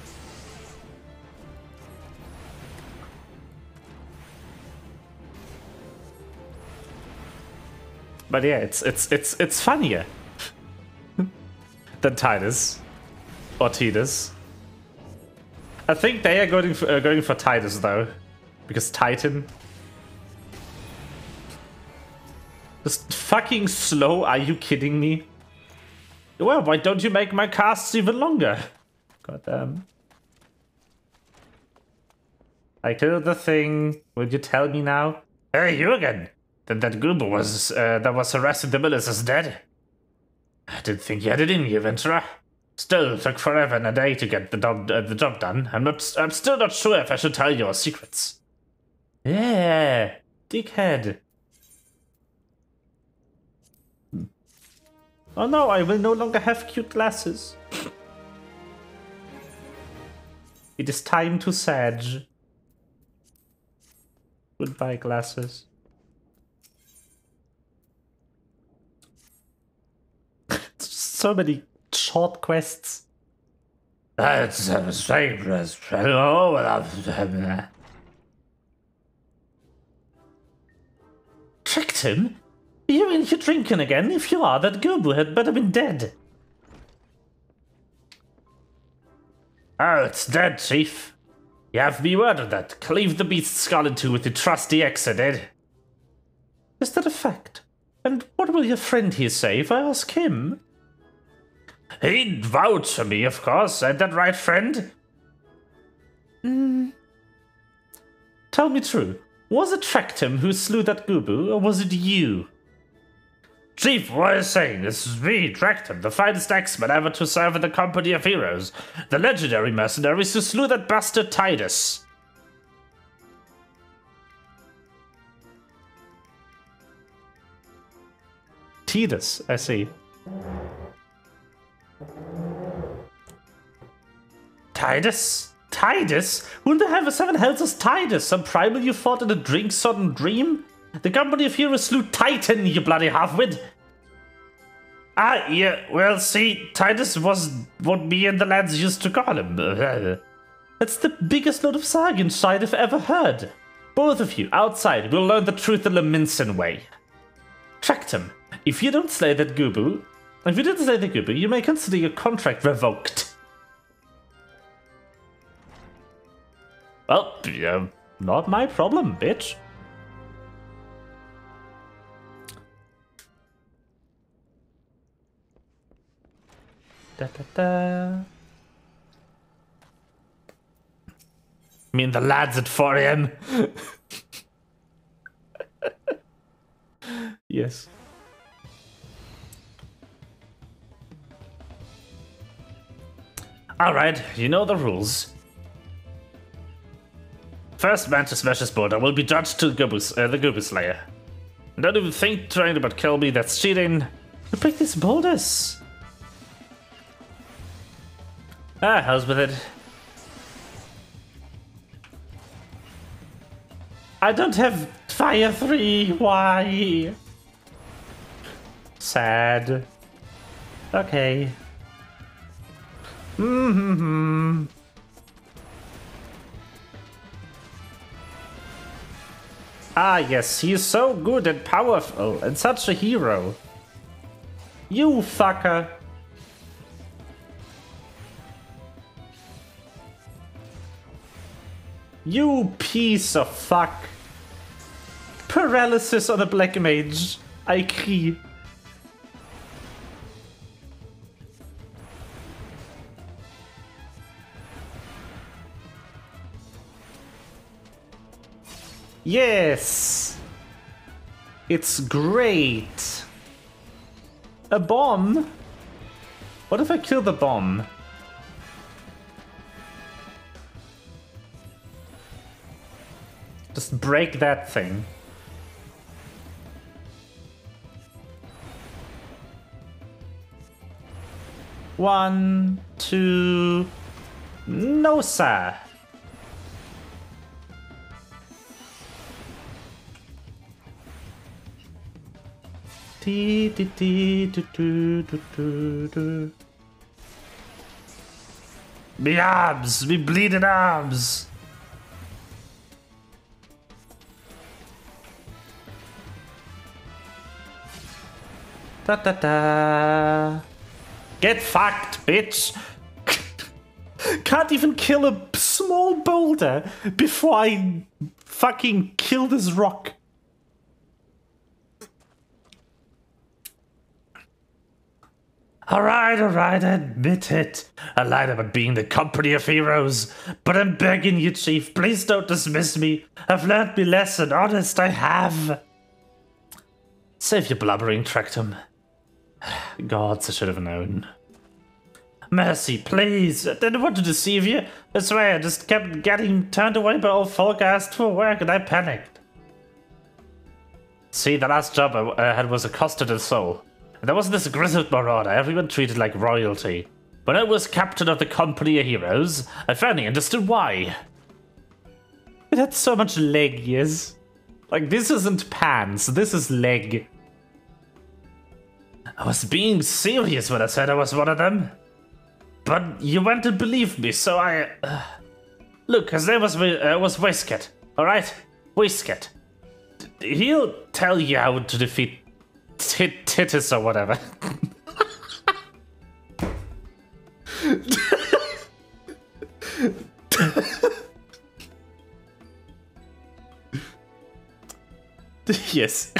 But yeah, it's funnier than Titus or Titus. I think they are going for Titus though, because Titan. Just fucking slow. Are you kidding me? Well, why don't you make my casts even longer? Goddamn. I killed the thing. Will you tell me now? Hey, you again. Then that goober that was arrested the Millers is dead. I didn't think you had it in you, Ventura. Still took forever and a day to get the job done. I'm still not sure if I should tell your secrets. Yeah, dickhead. Oh no, I will no longer have cute glasses. It is time to sag. Goodbye, glasses. So many short quests. That's a strange. Tricked him? You in here drinking again? If you are, that Gobu had better been dead. Oh, it's dead, Chief. You have me word of that. Cleave the beast's skull in two with the trusty axe, dead. Is that a fact? And what will your friend here say if I ask him? He'd vouch for me, of course. Ain't that right, friend? Tell me true. Was it Tractum who slew that Gubu, or was it you? Chief, what are you saying? This is me, Tractum, the finest axeman ever to serve in the company of heroes. The legendary mercenaries who slew that bastard Titus. Titus, I see. Titus? Titus? Who in the heaven seven hells is Titus? Some primal you fought in a drink-sodden dream? The company of heroes slew Titan, you bloody half-wit! Ah, yeah, well, see, Titus was what me and the lads used to call him. That's the biggest load of Sargenscheid I've ever heard. Both of you, outside, will learn the truth the Leminson way. Tracked him. If you don't slay that Gubu, if you didn't slay the Gubu, you may consider your contract revoked. Well, not my problem, bitch. Da, da, da. Me and the lads at 4 AM. Yes. Alright, you know the rules. First man to smash his border will be judged to the Gobu Slayer. Don't even think trying to kill me, that's cheating. You break these boulders. Ah, how's with it? I don't have Fire 3, why? Sad. Okay. Ah, yes, he is so good and powerful and such a hero. You fucker. You piece of fuck. Paralysis on a black mage. I crie. Yes! It's great! A bomb? What if I kill the bomb? Just break that thing. One, two... No, sir! Me arms! Me bleeding arms! Da da da. Get fucked, bitch! Can't even kill a small boulder before I fucking kill this rock. Alright, I admit it. I lied about being the company of heroes. But I'm begging you, Chief, please don't dismiss me. I've learned my lesson, honest, I have. Save your blubbering, Trectum. Gods, I should have known. Mercy, please. I didn't want to deceive you. I swear, I just kept getting turned away by all folk I asked for work and I panicked. See, the last job I had was accosted as soul. And there was this grizzled marauder everyone treated like royalty. When I was captain of the company of heroes, I finally understood why. It had so much leg, yes. Like, this isn't pants, this is leg. I was being serious when I said I was one of them. But you went and believed me, so I... Look, his name was Whisket, alright? Whisket. He'll tell you how to defeat Titus or whatever. Yes.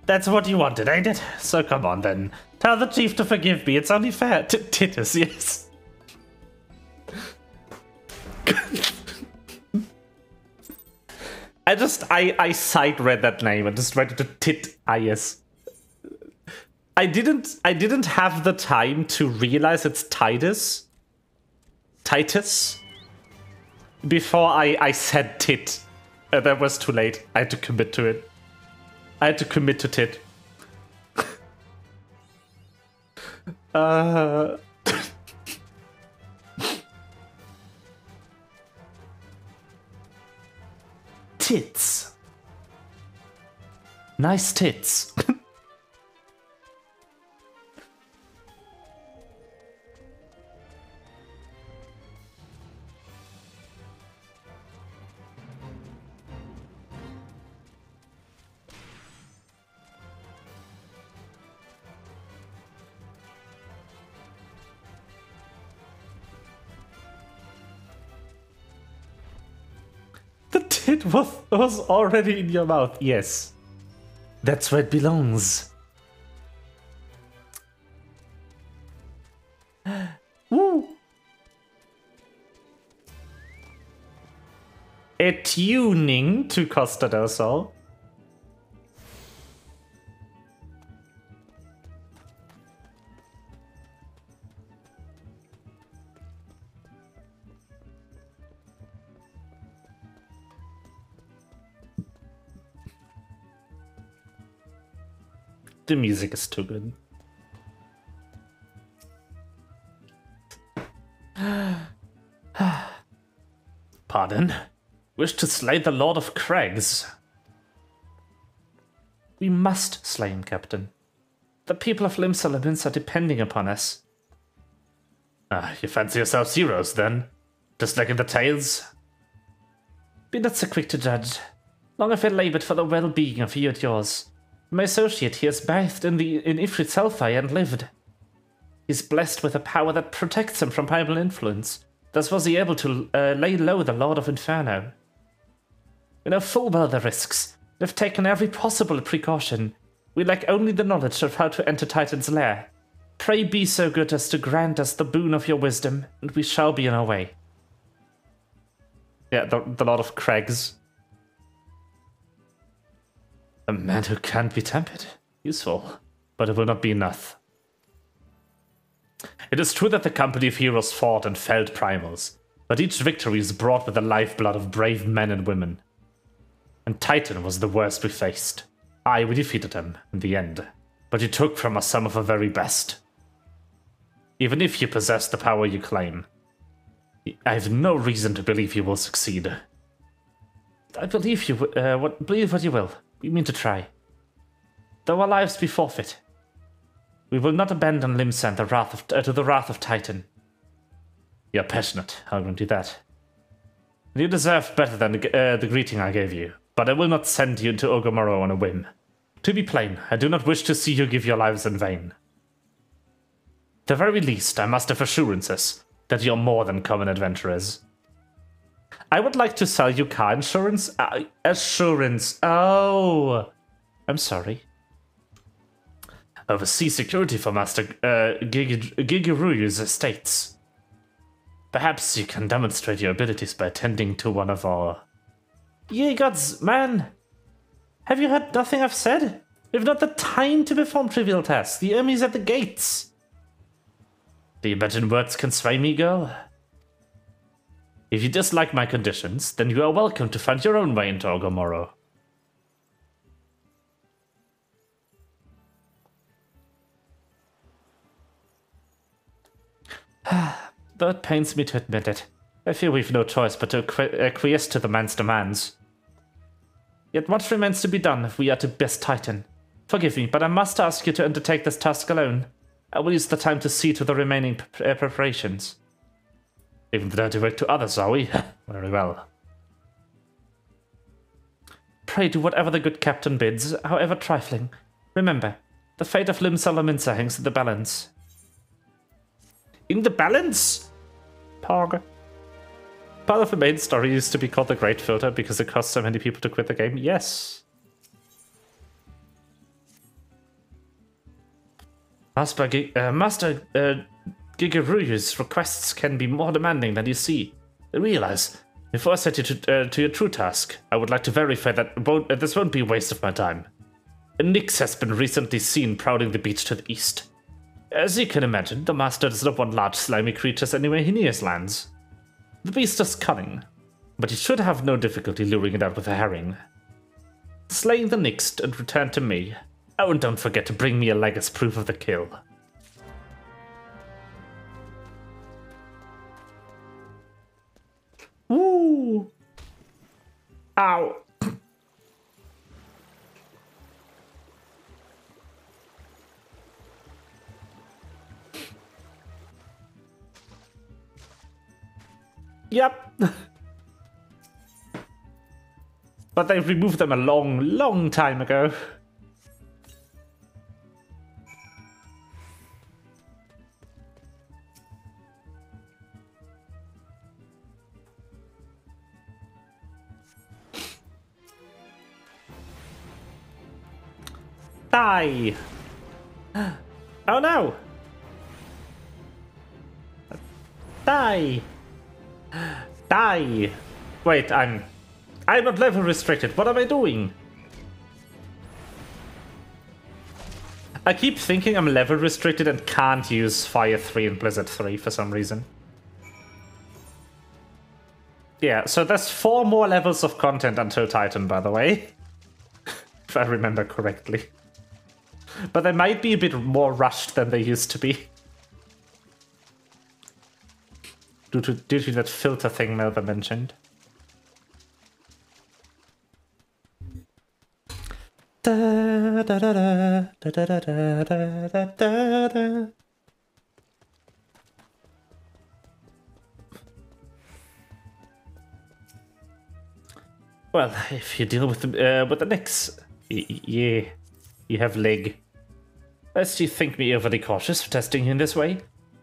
That's what you wanted, ain't it? So come on then. Tell the chief to forgive me, it's only fair. Titus, yes. I sight read that name and just went to Titus. I didn't have the time to realize it's Titus before I said tit. That was too late. I had to commit to it. I had to commit to tit. Tits. Nice tits. The tit was already in your mouth, yes. That's where it belongs. Woo! A tuning to Costa del Sol. The music is too good. Pardon? Wish to slay the Lord of Crags? We must slay him, Captain. The people of Limsa are depending upon us. You fancy yourselves heroes, then? Just like in the tales? Be not so quick to judge. Long have I labored for the well-being of you and yours. My associate here is bathed in Ifrit's hellfire and lived. He's blessed with a power that protects him from primal influence. Thus was he able to lay low the Lord of Inferno. We know full well the risks. We've taken every possible precaution. We lack only the knowledge of how to enter Titan's lair. Pray be so good as to grant us the boon of your wisdom, and we shall be on our way. Yeah, the Lord of Crags. A man who can't be tempered. Useful, but it will not be enough. It is true that the company of heroes fought and felled primals, but each victory is brought with the lifeblood of brave men and women. And Titan was the worst we faced. Aye, we defeated him, in the end, but he took from us some of our very best. Even if you possess the power you claim, I have no reason to believe you will succeed. I believe you, believe what you will. We mean to try. Though our lives be forfeit, we will not abandon Limsa to the wrath of Titan. You're passionate, I'll grant you that. You deserve better than the greeting I gave you, but I will not send you into Ogomoro on a whim. To be plain, I do not wish to see you give your lives in vain. At the very least, I must have assurances that you're more than common adventurers. I would like to sell you car insurance. Assurance. Oh, I'm sorry. Oversee security for Master Gigiruyu's estates. Perhaps you can demonstrate your abilities by attending to one of our... Ye gods, man! Have you heard nothing I've said? We've not the time to perform trivial tasks. The enemy's at the gates. Do you imagine words can sway me, girl? If you dislike my conditions, then you are welcome to find your own way into Ogomoro. Though it pains me to admit it, I fear we've no choice but to acquiesce to the man's demands. Yet much remains to be done if we are to best Titan. Forgive me, but I must ask you to undertake this task alone. I will use the time to see to the remaining preparations. Leaving the dirty work to others, are we? Very well. Pray do whatever the good captain bids, however trifling. Remember, the fate of Limsa hangs in the balance. In the balance? Pog. Part of the main story used to be called the Great Filter because it cost so many people to quit the game. Yes. Master Gigiruyu's requests can be more demanding than you see. Realize, before I set you to your true task, I would like to verify that this won't be a waste of my time. A Nyx has been recently seen prowling the beach to the east. As you can imagine, the Master does not want large slimy creatures anywhere near his lands. The beast is cunning, but you should have no difficulty luring it out with a herring. Slay the Nyx and return to me. Oh, and don't forget to bring me a leg as proof of the kill. Woo! Ow! Yep. But they removed them a long time ago. Die! Oh no! Die! Die! Wait, I'm not level restricted. What am I doing? I keep thinking I'm level restricted and can't use Fire 3 and Blizzard 3 for some reason. Yeah, so there's 4 more levels of content until Titan, by the way. If I remember correctly. But they might be a bit more rushed than they used to be. Due to that filter thing Melba mentioned. Da, da, da, da, da, da, da, da, da, da. Well, if you deal with the Nyx, yeah, you have leg. Lest you think me overly cautious for testing you in this way,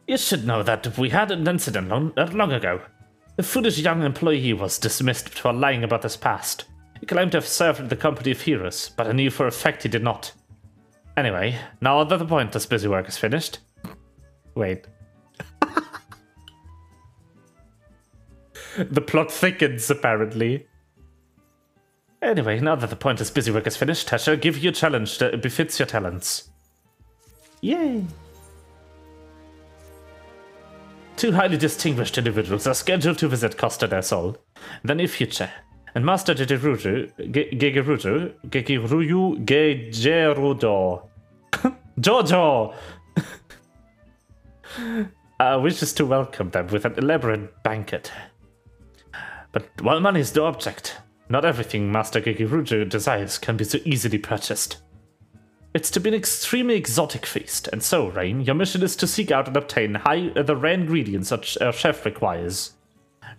you should know that we had an incident not long ago. The foolish young employee was dismissed for lying about his past. He claimed to have served in the company of heroes, but I knew for a fact he did not. Anyway, now that the pointless busy work is finished... Wait. The plot thickens, apparently. Anyway, now that the pointless busy work is finished, I shall give you a challenge that befits your talents. Yay! 2 highly distinguished individuals are scheduled to visit Costa del Sol in the near future, and Master Gigeruyu Gegerudo Jojo wishes to welcome them with an elaborate banquet. But while money is no object, not everything Master Gigeruyu desires can be so easily purchased. It's to be an extremely exotic feast, and so, Rain, your mission is to seek out and obtain the rare ingredients our chef requires.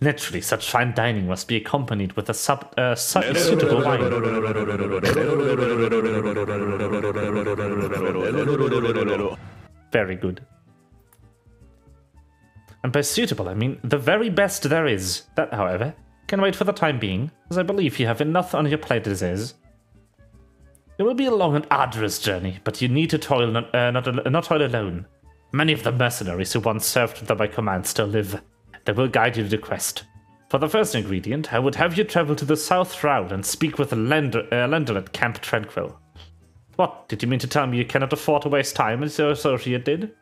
Naturally, such fine dining must be accompanied with a suitable wine. Very good. And by suitable, I mean the very best there is. That, however, can wait for the time being, as I believe you have enough on your plate as is. It will be a long and arduous journey, but you need to toil not toil alone. Many of the mercenaries who once served under my command still live. They will guide you to the quest. For the first ingredient, I would have you travel to the South Shroud and speak with a lender at Camp Tranquil. What, did you mean to tell me you cannot afford to waste time as your associate did?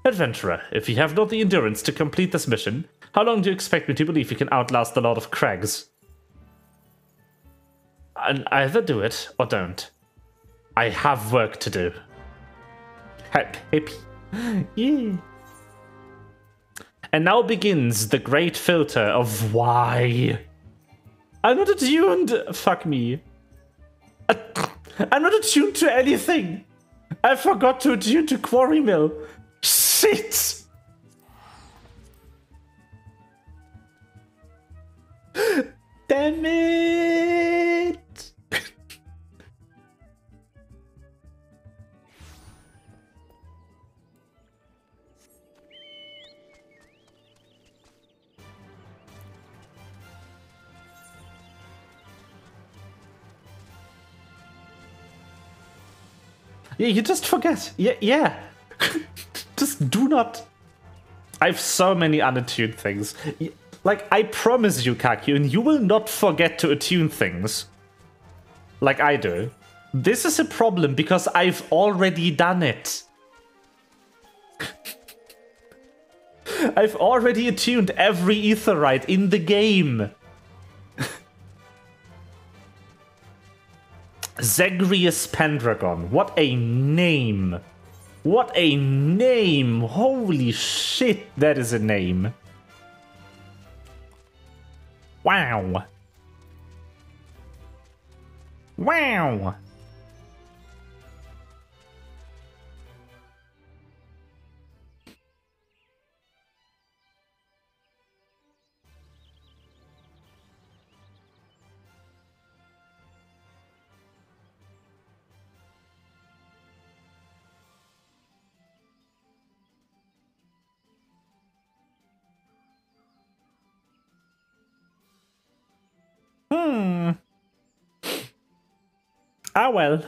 Adventurer, if you have not the endurance to complete this mission, how long do you expect me to believe you can outlast the Lord of Crags? And either do it or don't. I have work to do. Happy. Yeah. And now begins the great filter of why. I'm not attuned. Fuck me. I'm not attuned to anything. I forgot to attune to Quarry Mill. Shit. Damn it. Yeah, you just forget. Yeah. Just do not. I have so many unattuned things. Like, I promise you, Kakyoin, you will not forget to attune things. Like I do. This is a problem because I've already done it. I've already attuned every aetheryte in the game. Zagreus Pendragon. What a name. What a name. Holy shit, that is a name. Wow. Wow. Ah, well.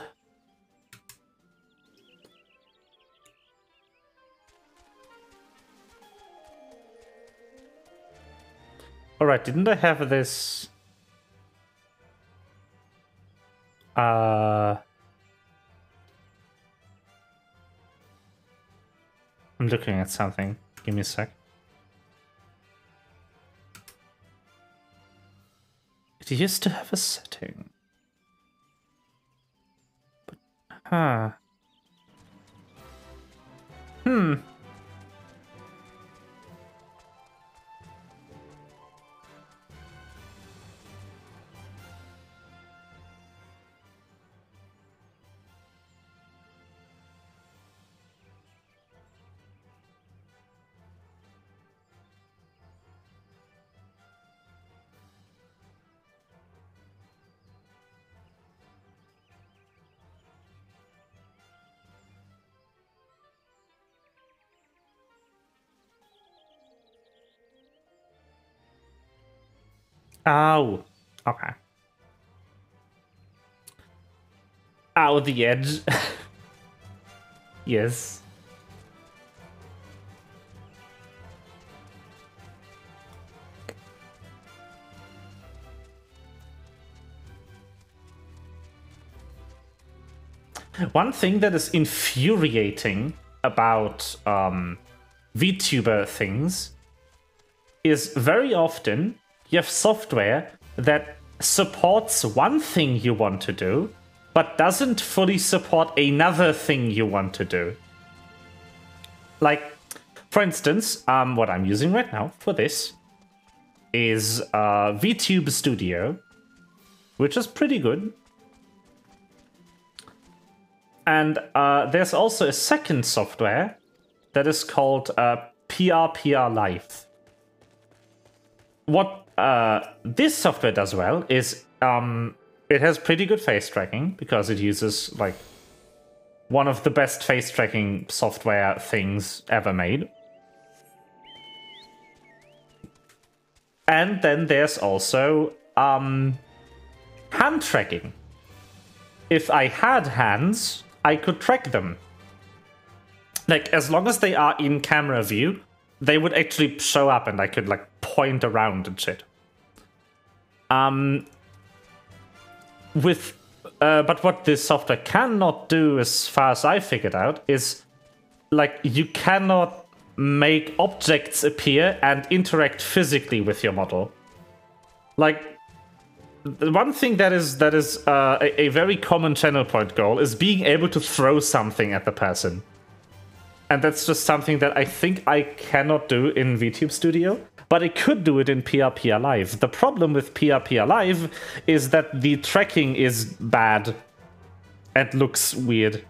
Alright, didn't I have this? I'm looking at something. Give me a sec. It used to have a setting. But, huh. Ow. Okay. Ow, the edge. Yes. One thing that is infuriating about VTuber things is very often you have software that supports one thing you want to do, but doesn't fully support another thing you want to do. Like, for instance, what I'm using right now for this is VTube Studio, which is pretty good. And there's also a second software that is called PRPR Live, what this software does well is it has pretty good face tracking because it uses like one of the best face tracking software things ever made. And then there's also hand tracking. If I had hands, I could track them. Like, as long as they are in camera view, they would actually show up and I could, like, point around and shit. But what this software cannot do, as far as I figured out, is, like, you cannot make objects appear and interact physically with your model. Like, the one thing that is a very common channel point goal is being able to throw something at the person. And that's just something that I think I cannot do in VTube Studio, but I could do it in PRP Alive. The problem with PRP Alive is that the tracking is bad and looks weird.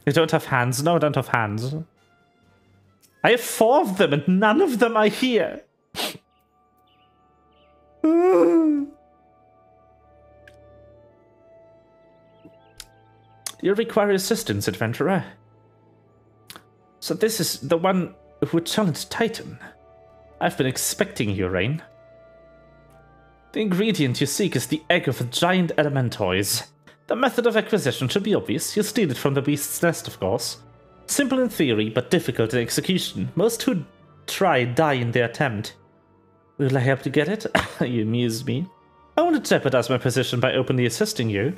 You don't have hands? No, I don't have hands. I have 4 of them and none of them are here. You require assistance, adventurer. So this is the one who challenged Titan. I've been expecting you, Rain. The ingredient you seek is the egg of a giant elementoise. The method of acquisition should be obvious. You steal it from the beast's nest, of course. Simple in theory, but difficult in execution. Most who try die in their attempt. Will I help you get it? You amuse me. I won't jeopardize my position by openly assisting you.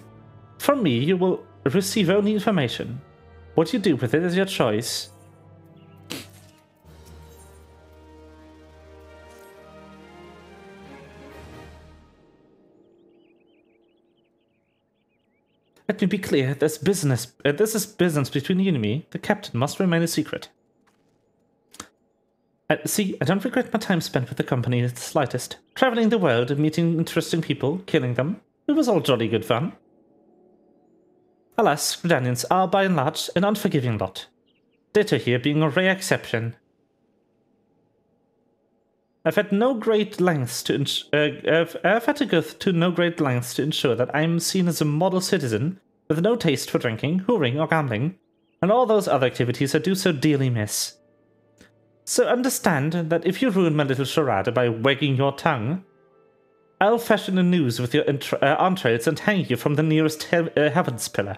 From me, you will receive only information. What you do with it is your choice. Let me be clear, this is business between you and me. The captain must remain a secret. See, I don't regret my time spent with the company in the slightest. Traveling the world, meeting interesting people, killing them. It was all jolly good fun. Alas, Redanians are by and large an unforgiving lot. Ditto here being a rare exception. I've had to go to no great lengths to ensure that I'm seen as a model citizen with no taste for drinking, whoring, or gambling, and all those other activities I do so dearly miss. So understand that if you ruin my little charade by wagging your tongue, I'll fashion a noose with your entrails and hang you from the nearest heavens pillar.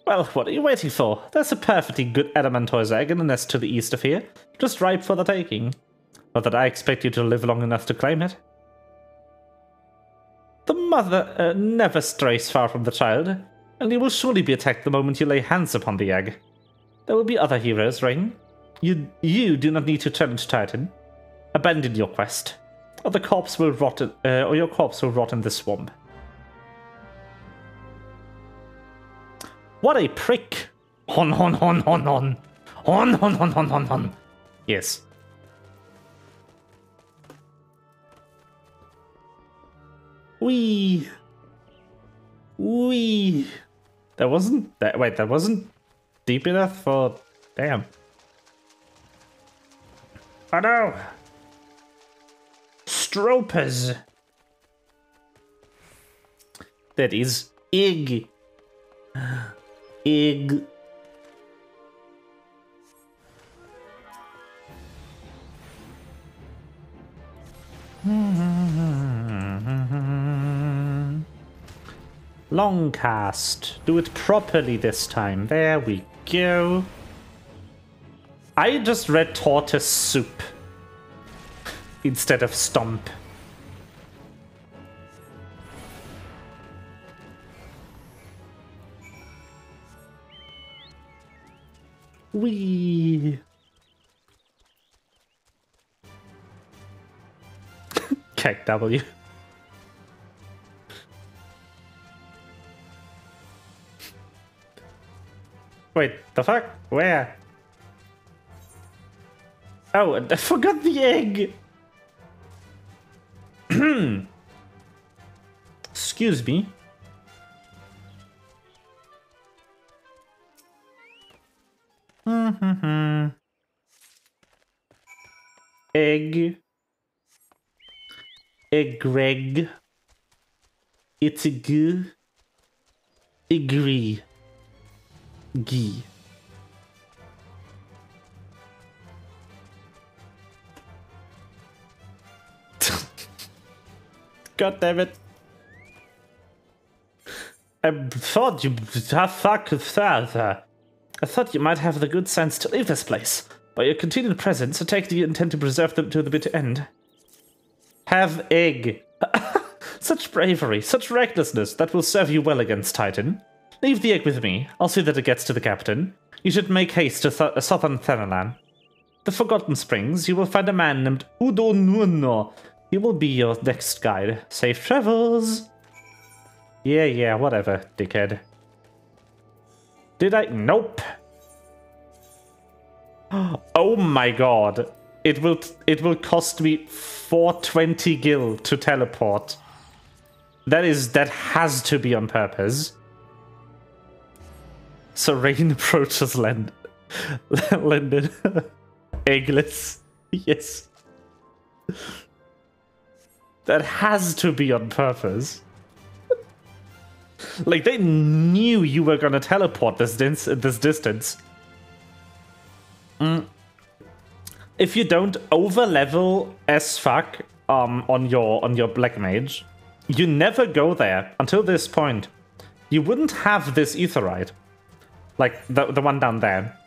Well, what are you waiting for? There's a perfectly good elementoise egg in the nest to the east of here, just ripe for the taking. Not that I expect you to live long enough to claim it. The mother never strays far from the child, and you will surely be attacked the moment you lay hands upon the egg. There will be other heroes, Rain. You do not need to challenge Titan. Abandon your quest, or your corpse will rot in the swamp. What a prick! On. Yes. Wee. That wasn't deep enough for... Damn. Oh no! Stropers! That is egg. Egg. Long cast. Do it properly this time. There we go. I just read tortoise soup instead of stomp. Wee. Keg W. Wait, the fuck? Where? Oh, I forgot the egg! Excuse me. egg, egg, it's a g, agree, g. God damn it. I thought you might have the good sense to leave this place. By your continued presence, I take the intent to preserve them to the bitter end. Have egg. Such bravery, such recklessness, that will serve you well against Titan. Leave the egg with me. I'll see that it gets to the captain. You should make haste to southern Thanalan. The Forgotten Springs, you will find a man named Udo Nuno. He will be your next guide. Safe travels. Yeah, whatever, dickhead. Did I? Nope. Oh my god. It will cost me 420 gil to teleport. That has to be on purpose. So Rain approaches Landon. Eggless. Yes. That has to be on purpose. Like, they knew you were gonna teleport this distance. If you don't overlevel as fuck on your Black Mage, you never go there until this point. You wouldn't have this Aetheryte. Like, the one down there.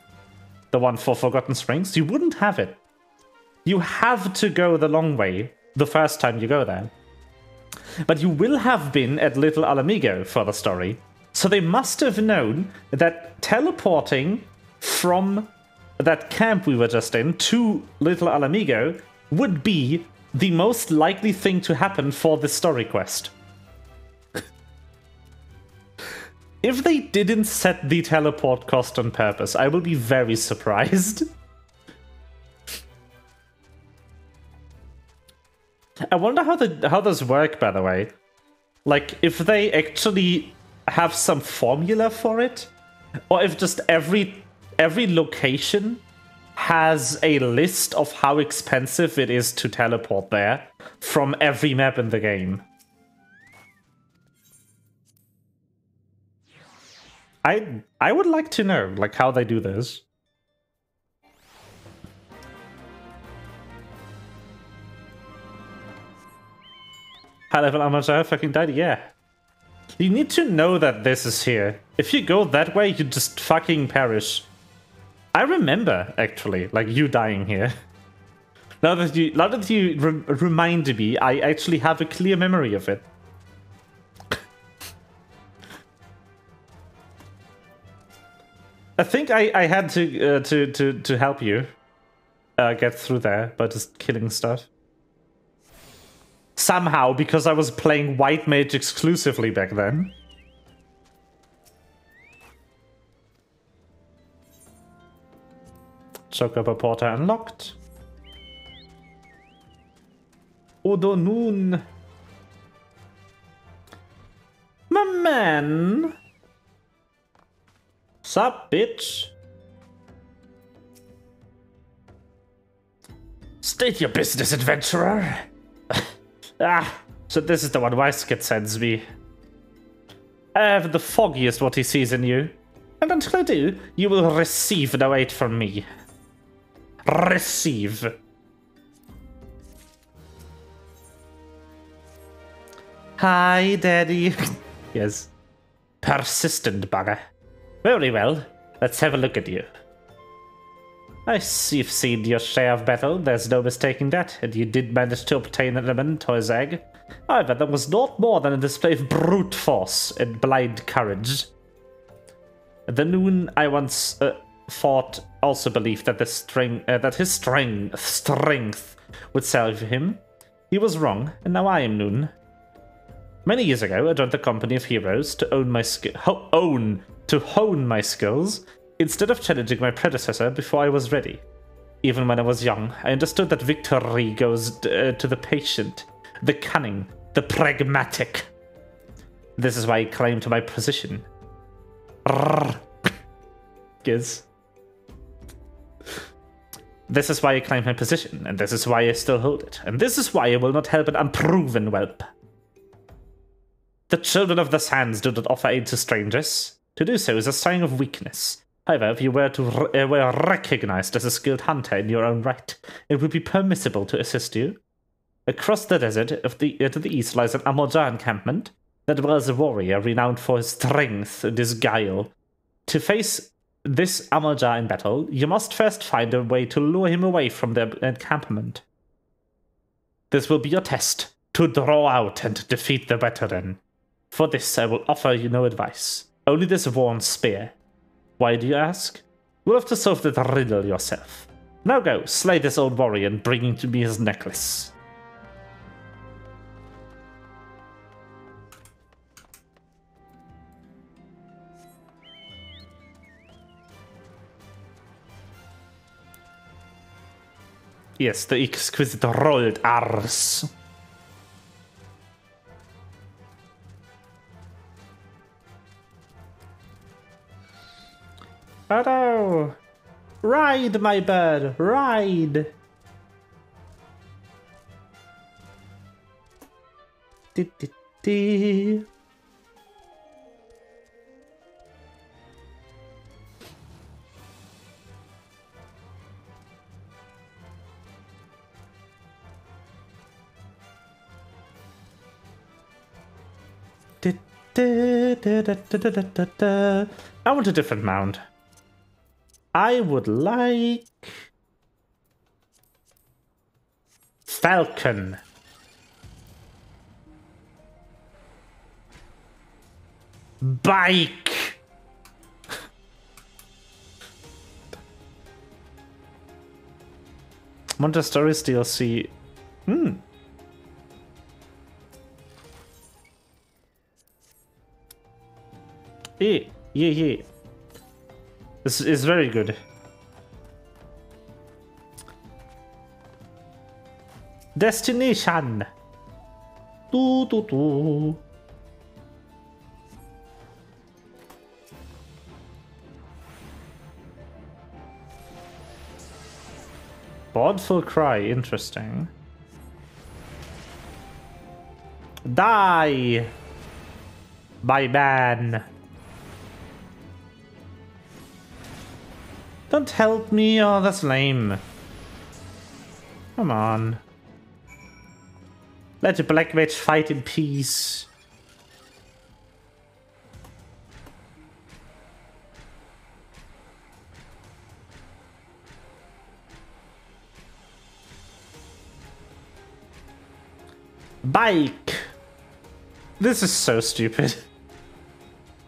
The one for Forgotten Springs. You wouldn't have it. You have to go the long way the first time you go there. But you will have been at Little Alamigo for the story. So they must have known that teleporting from that camp we were just in to Little Alamigo would be the most likely thing to happen for the story quest. If they didn't set the teleport cost on purpose, I will be very surprised. I wonder how those work, by the way. Like, if they actually have some formula for it, or if just every location has a list of how expensive it is to teleport there from every map in the game. I would like to know, like, how they do this. High level amateur fucking died? Yeah. You need to know that this is here. If you go that way, you just fucking perish. I remember, actually, like, you dying here. Now that you remind me, I actually have a clear memory of it. I think I had to help you get through there by just killing stuff. Somehow, because I was playing White Mage exclusively back then. Chocobo Porter unlocked. Odonoon. My man. Sup, bitch? State your business, adventurer. So this is the one Weiskett sends me. I have the foggiest what he sees in you. And until I do, you will receive no aid from me. Receive. Hi, Daddy. Yes. Persistent bugger. Very well. Let's have a look at you. I see you've seen your share of battle, there's no mistaking that, and you did manage to obtain an Elementor's egg. However, that was not more than a display of brute force and blind courage. The Noon I once fought also believed that his strength would save him. He was wrong, and now I am Noon. Many years ago, I joined the company of heroes to hone my skills, instead of challenging my predecessor before I was ready. Even when I was young, I understood that victory goes to the patient, the cunning, the pragmatic. This is why I claimed my position. Giz. This is why I claimed my position, and this is why I still hold it, and this is why I will not help an unproven whelp. The children of the sands do not offer aid to strangers. To do so is a sign of weakness. However, if you were recognized as a skilled hunter in your own right, it would be permissible to assist you. Across the desert to the east lies an Amorja encampment that dwells a warrior renowned for his strength and his guile. To face this Amorja in battle, you must first find a way to lure him away from the encampment. This will be your test, to draw out and defeat the veteran. For this, I will offer you no advice, only this worn spear. Why do you ask? You'll have to solve the riddle yourself. Now go, slay this old warrior and bring him to me his necklace. Yes, the exquisite rolled R's. Oh no! Ride, my bird, ride! Dee. I want a different mount. I would like... Falcon. Bike. Montessori's DLC. Yeah. This is very good. Destination. Do. Bodful cry, interesting. Die, my man. Don't help me, oh, that's lame. Come on. Let the Black Mage fight in peace. Bike! This is so stupid.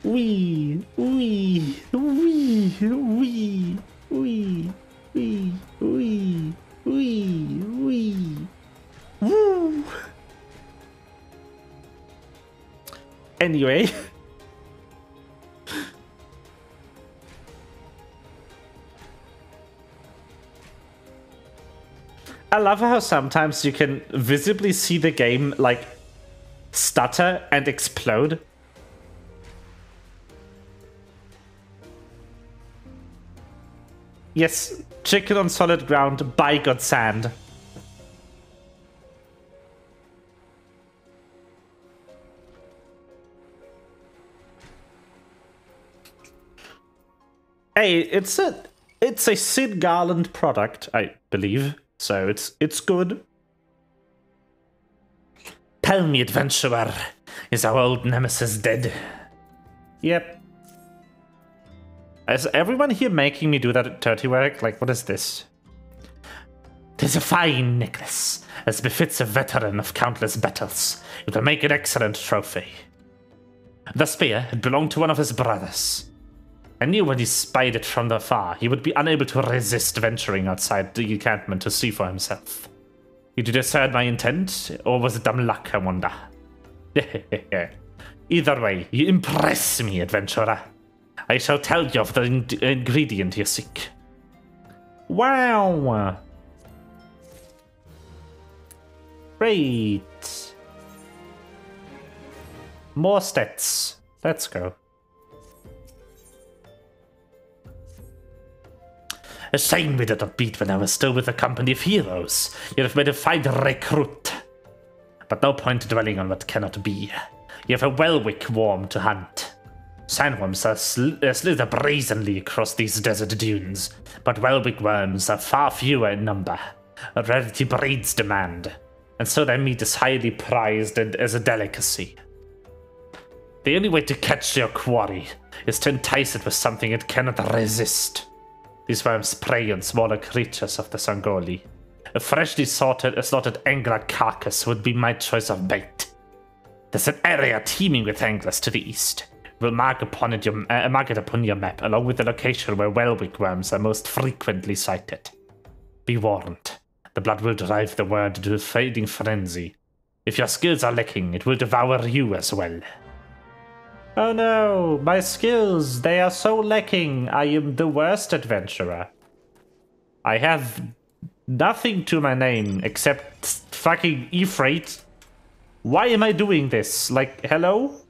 Wee. Woo! Anyway. I love how sometimes you can visibly see the game, like, stutter and explode. Yes, chicken on solid ground, bike on sand. Hey, it's a Sid Garland product, I believe. So it's good. Tell me, adventurer, is our old nemesis dead? Yep. Is everyone here making me do that dirty work? Like, what is this? 'Tis a fine necklace, as befits a veteran of countless battles. It will make an excellent trophy. The spear had belonged to one of his brothers. I knew when he spied it from afar, he would be unable to resist venturing outside the encampment to see for himself. Did you discern my intent, or was it dumb luck, I wonder? Either way, you impress me, adventurer. I shall tell you of the ingredient you seek. Wow! Great! More stats. Let's go. A shame we did not beat when I was still with a company of heroes. You'd have made a fine recruit. But no point dwelling on what cannot be. You have a Welwick worm to hunt. Sandworms are slither brazenly across these desert dunes, but Welwick worms are far fewer in number. Rarity breeds demand, and so their meat is highly prized and as a delicacy. The only way to catch your quarry is to entice it with something it cannot resist. These worms prey on smaller creatures of the Sangoli. A freshly slaughtered angler carcass would be my choice of bait. There's an area teeming with anglers to the east. We'll mark it upon your map, along with the location where Welwick worms are most frequently sighted. Be warned, the blood will drive the word into a fading frenzy. If your skills are lacking, it will devour you as well. Oh no, my skills, they are so lacking. I am the worst adventurer. I have nothing to my name except fucking E-Freight. Why am I doing this? Like, hello?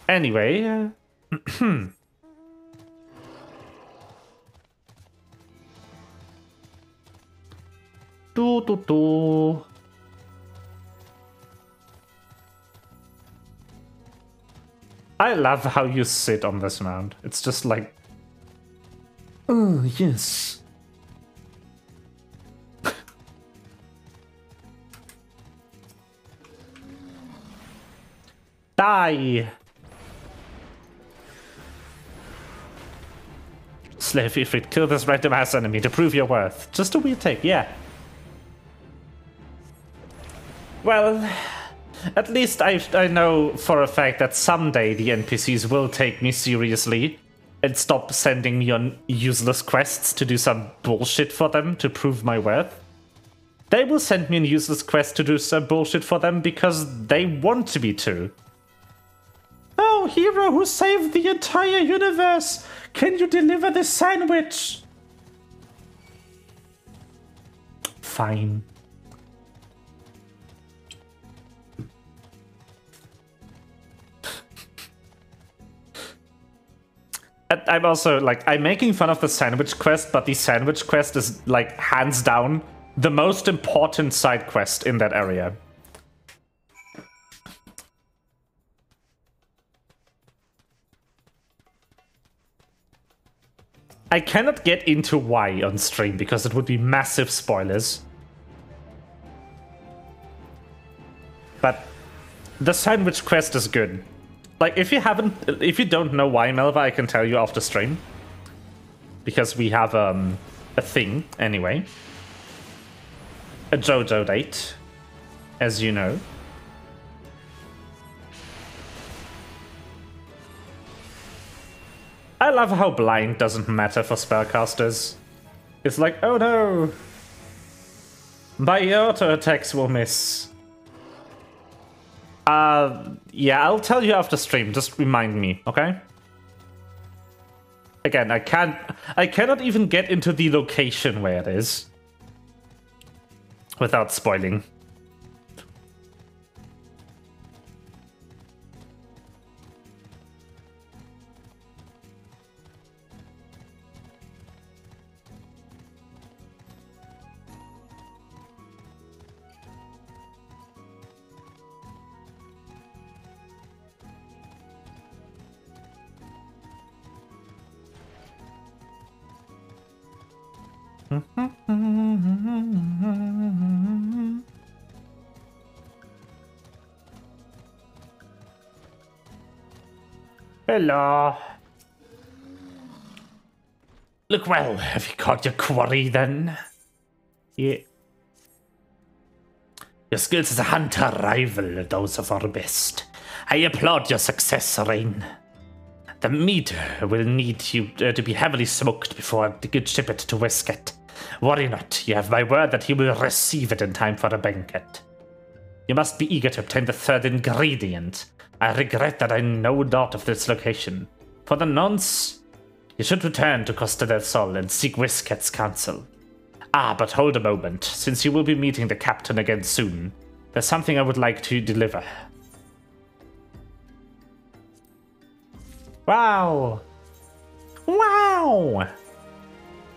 Anyway, I love how you sit on this mound. It's just like, oh yes. Die. Slave Ifrit, kill this random ass enemy to prove your worth. Just a weird take, yeah. Well, at least I know for a fact that someday the NPCs will take me seriously and stop sending me on useless quests to do some bullshit for them to prove my worth. They will send me on useless quests to do some bullshit for them because they want me to. Oh, hero who saved the entire universe! Can you deliver this sandwich? Fine. I'm also, like, I'm making fun of the sandwich quest, but the sandwich quest is, like, hands down the most important side quest in that area. I cannot get into why on stream because it would be massive spoilers. But the sandwich quest is good. Like, if you don't know why, Melva, I can tell you after stream. Because we have a thing, anyway. A JoJo date, as you know. I love how blind doesn't matter for spellcasters. It's like, oh no, my auto attacks will miss. Yeah, I'll tell you after stream, just remind me, okay? Again, I cannot even get into the location where it is without spoiling. Hello. Look well, have you caught your quarry then? Yeah. Your skills as a hunter rival those of our best. I applaud your success, Rain. The meat will need you to be heavily smoked before I could ship it to Wisket. Worry not, you have my word that he will receive it in time for a banquet. You must be eager to obtain the third ingredient. I regret that I know naught of this location. For the nonce, you should return to Costa del Sol and seek Wisket's counsel. Ah, but hold a moment, since you will be meeting the captain again soon. There's something I would like to deliver. Wow. Wow.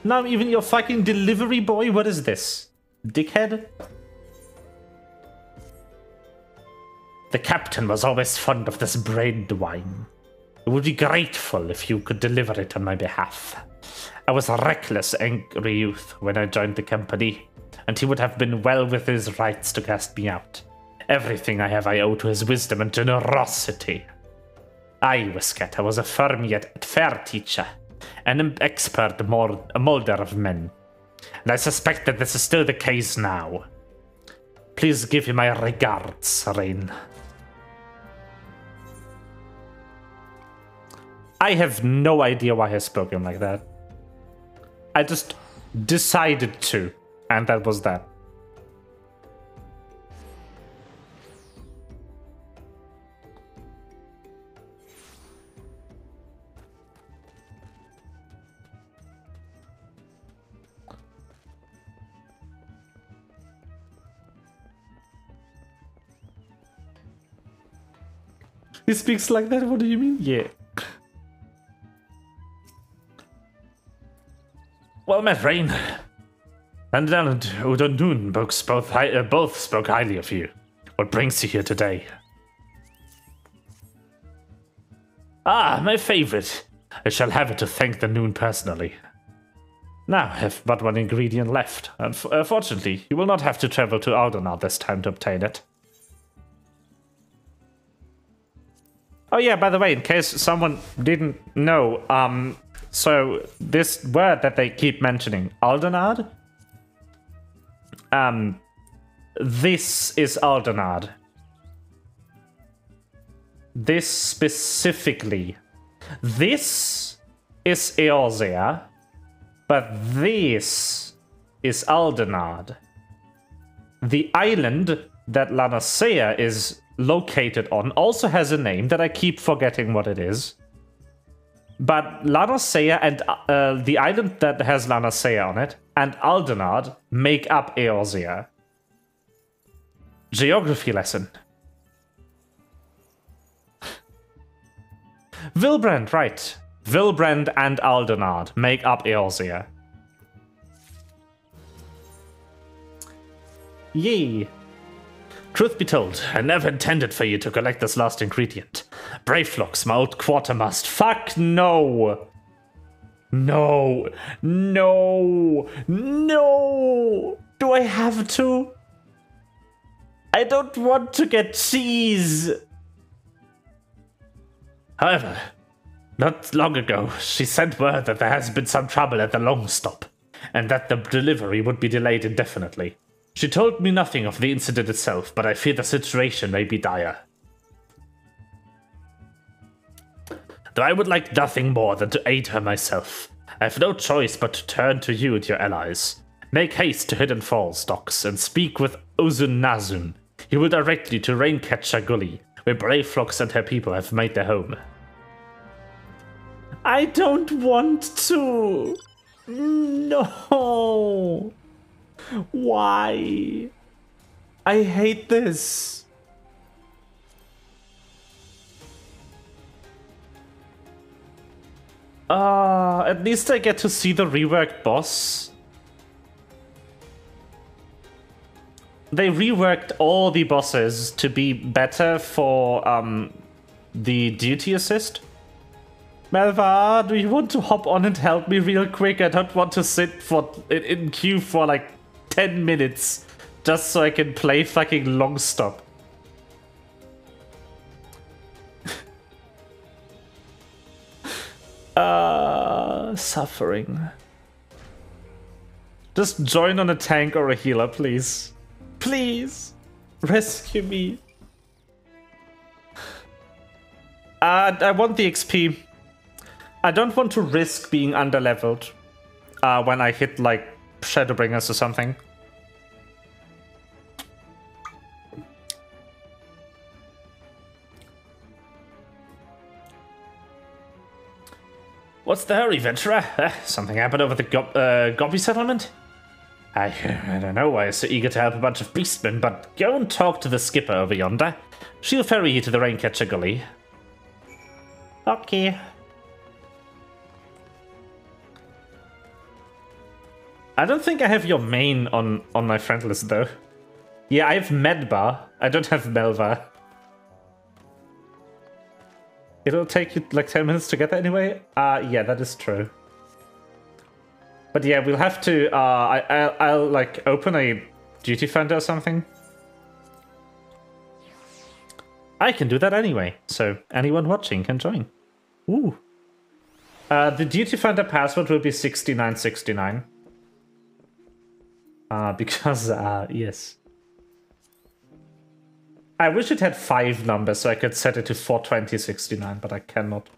Now even your fucking delivery boy, what is this? Dickhead? The captain was always fond of this braid wine. I would be grateful if you could deliver it on my behalf. I was a reckless, angry youth when I joined the company, and he would have been well within his rights to cast me out. Everything I have I owe to his wisdom and generosity. I, Whisket, I was a firm yet fair teacher, an expert molder of men, and I suspect that this is still the case now. Please give him my regards, Rain. I have no idea why I spoke him like that. I just decided to, and that was that. He speaks like that? What do you mean? Yeah. Well met, Rain. And Udundun both spoke highly of you. What brings you here today? Ah, my favorite. I shall have it to thank the Noon personally. Now, I have but one ingredient left. Unfortunately, you will not have to travel to Aldenar this time to obtain it. Oh yeah, by the way, in case someone didn't know, so this word that they keep mentioning, Aldenard, this is Aldenard. This specifically. This is Eorzea, but this is Aldenard. The island that Lanacea is located on also has a name that I keep forgetting what it is. But Lanacea and the island that has Lanacea on it and Aldenard make up Eorzea. Geography lesson. Vilbrand, right. Vilbrand and Aldenard make up Eorzea. Yay. Truth be told, I never intended for you to collect this last ingredient. Braveflocks, my old quartermaster. Fuck no! No! No! No! Do I have to? I don't want to get cheese! However, not long ago, she sent word that there has been some trouble at the Long Stop, and that the delivery would be delayed indefinitely. She told me nothing of the incident itself, but I fear the situation may be dire. Though I would like nothing more than to aid her myself, I have no choice but to turn to you and your allies. Make haste to Hidden Falls docks and speak with Uzun Nazun. He will direct you to Raincatcher Gully, where Braveflocks and her people have made their home. I don't want to. No. Why? I hate this. At least I get to see the reworked boss. They reworked all the bosses to be better for the duty assist. Melva, do you want to hop on and help me real quick? I don't want to sit in queue for like 10 minutes just so I can play fucking Long Stop. Suffering. Just join on a tank or a healer, please. Please! Rescue me. I want the XP. I don't want to risk being underleveled when I hit like Shadowbringers or something. What's the hurry, Venturer? Something happened over the Gobby settlement? I don't know why you're so eager to help a bunch of beastmen, but go and talk to the skipper over yonder. She'll ferry you to the Raincatcher Gully. Okay. I don't think I have your main on my friend list though. Yeah, I have Medba. I don't have Melva. It'll take you like 10 minutes to get there anyway. Yeah, that is true. But yeah, we'll have to. I'll like open a duty finder or something. I can do that anyway, so anyone watching can join. Ooh. The duty finder password will be 6969. Because yes. I wish it had 5 numbers so I could set it to 42069, but I cannot.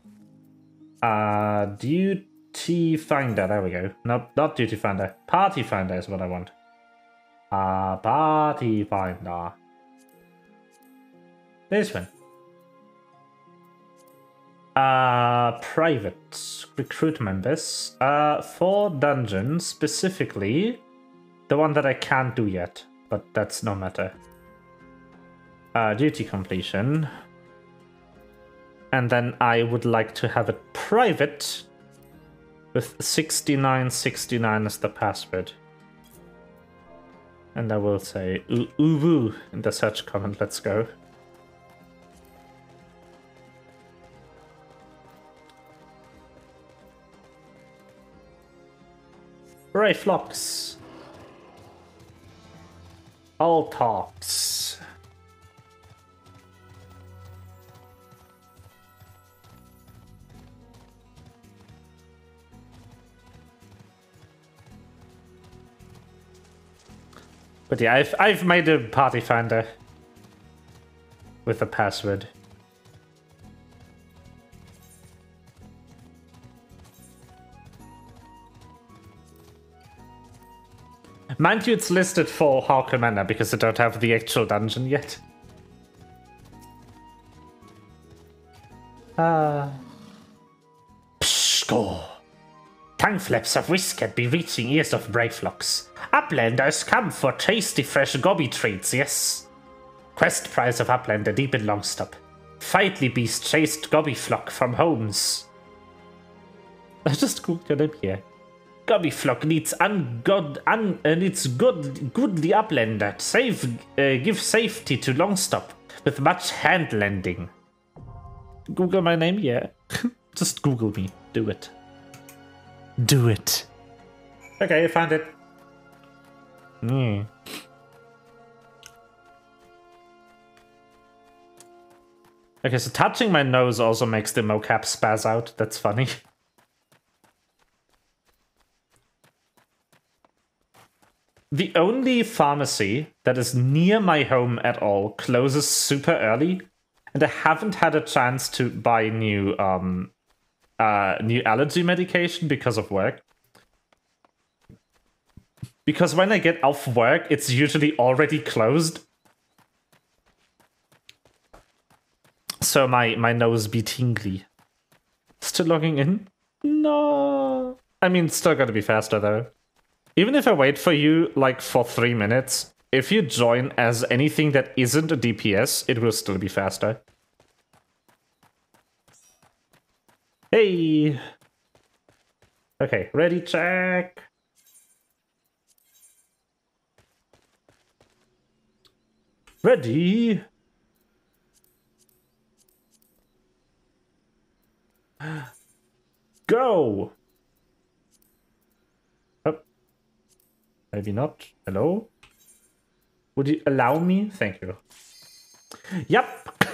Duty finder, there we go. No, not duty finder. Party finder is what I want. Party finder. This one. Private. Recruit members. For dungeons, specifically. The one that I can't do yet, but that's no matter. Duty completion. And then I would like to have it private with 6969 as the password. And I will say uwu in the search comment. Let's go. Ray Flocks. All talks. But yeah, I've made a party finder with a password. Mind you, it's listed for Hawker Manor because I don't have the actual dungeon yet. Pshko. Tongue flaps of whisket be reaching ears of brave flocks. Uplanders come for tasty fresh gobby treats, yes. Quest prize of Uplander deep in Longstop. Fightly beast chased gobby flock from homes. I just googled your name here. Gobby flock needs needs goodly uplander. Give safety to Longstop with much hand lending. Google my name, yeah. Just Google me. Do it. Do it. Okay, I found it. Okay, so touching my nose also makes the mocap spaz out. That's funny. The only pharmacy that is near my home at all closes super early, and I haven't had a chance to buy new allergy medication because of work. Because when I get off work, it's usually already closed. So my nose be tingly. Still logging in? No. I mean, it's still gonna be faster though. Even if I wait for you, like, for 3 minutes, if you join as anything that isn't a DPS, it will still be faster. Hey! Okay, ready, check! Ready! Go! Maybe not. Hello? Would you allow me? Thank you. Yep.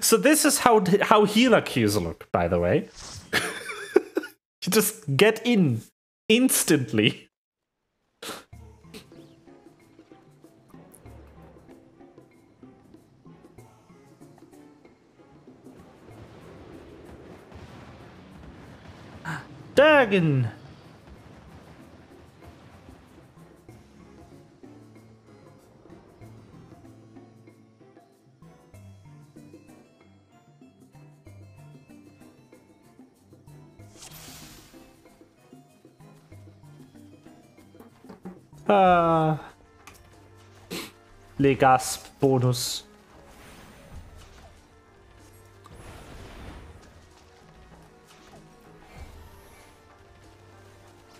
So this is how healer queues look, by the way. You just get in instantly. Dragon. Legasp Bonus.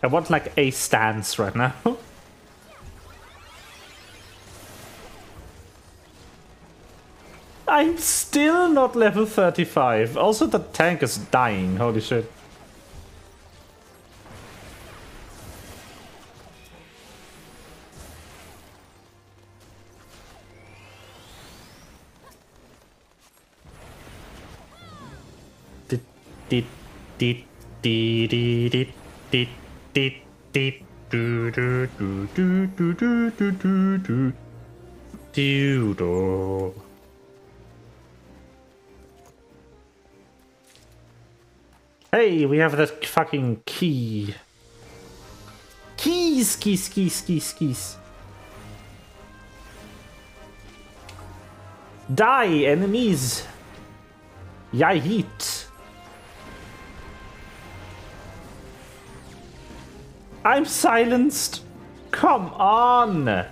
I want like a stance right now. I'm still not level 35. Also, the tank is dying. Holy shit. Hey, we have that fucking key. Keys. Die, enemies. Yeet. I'm silenced. Come on.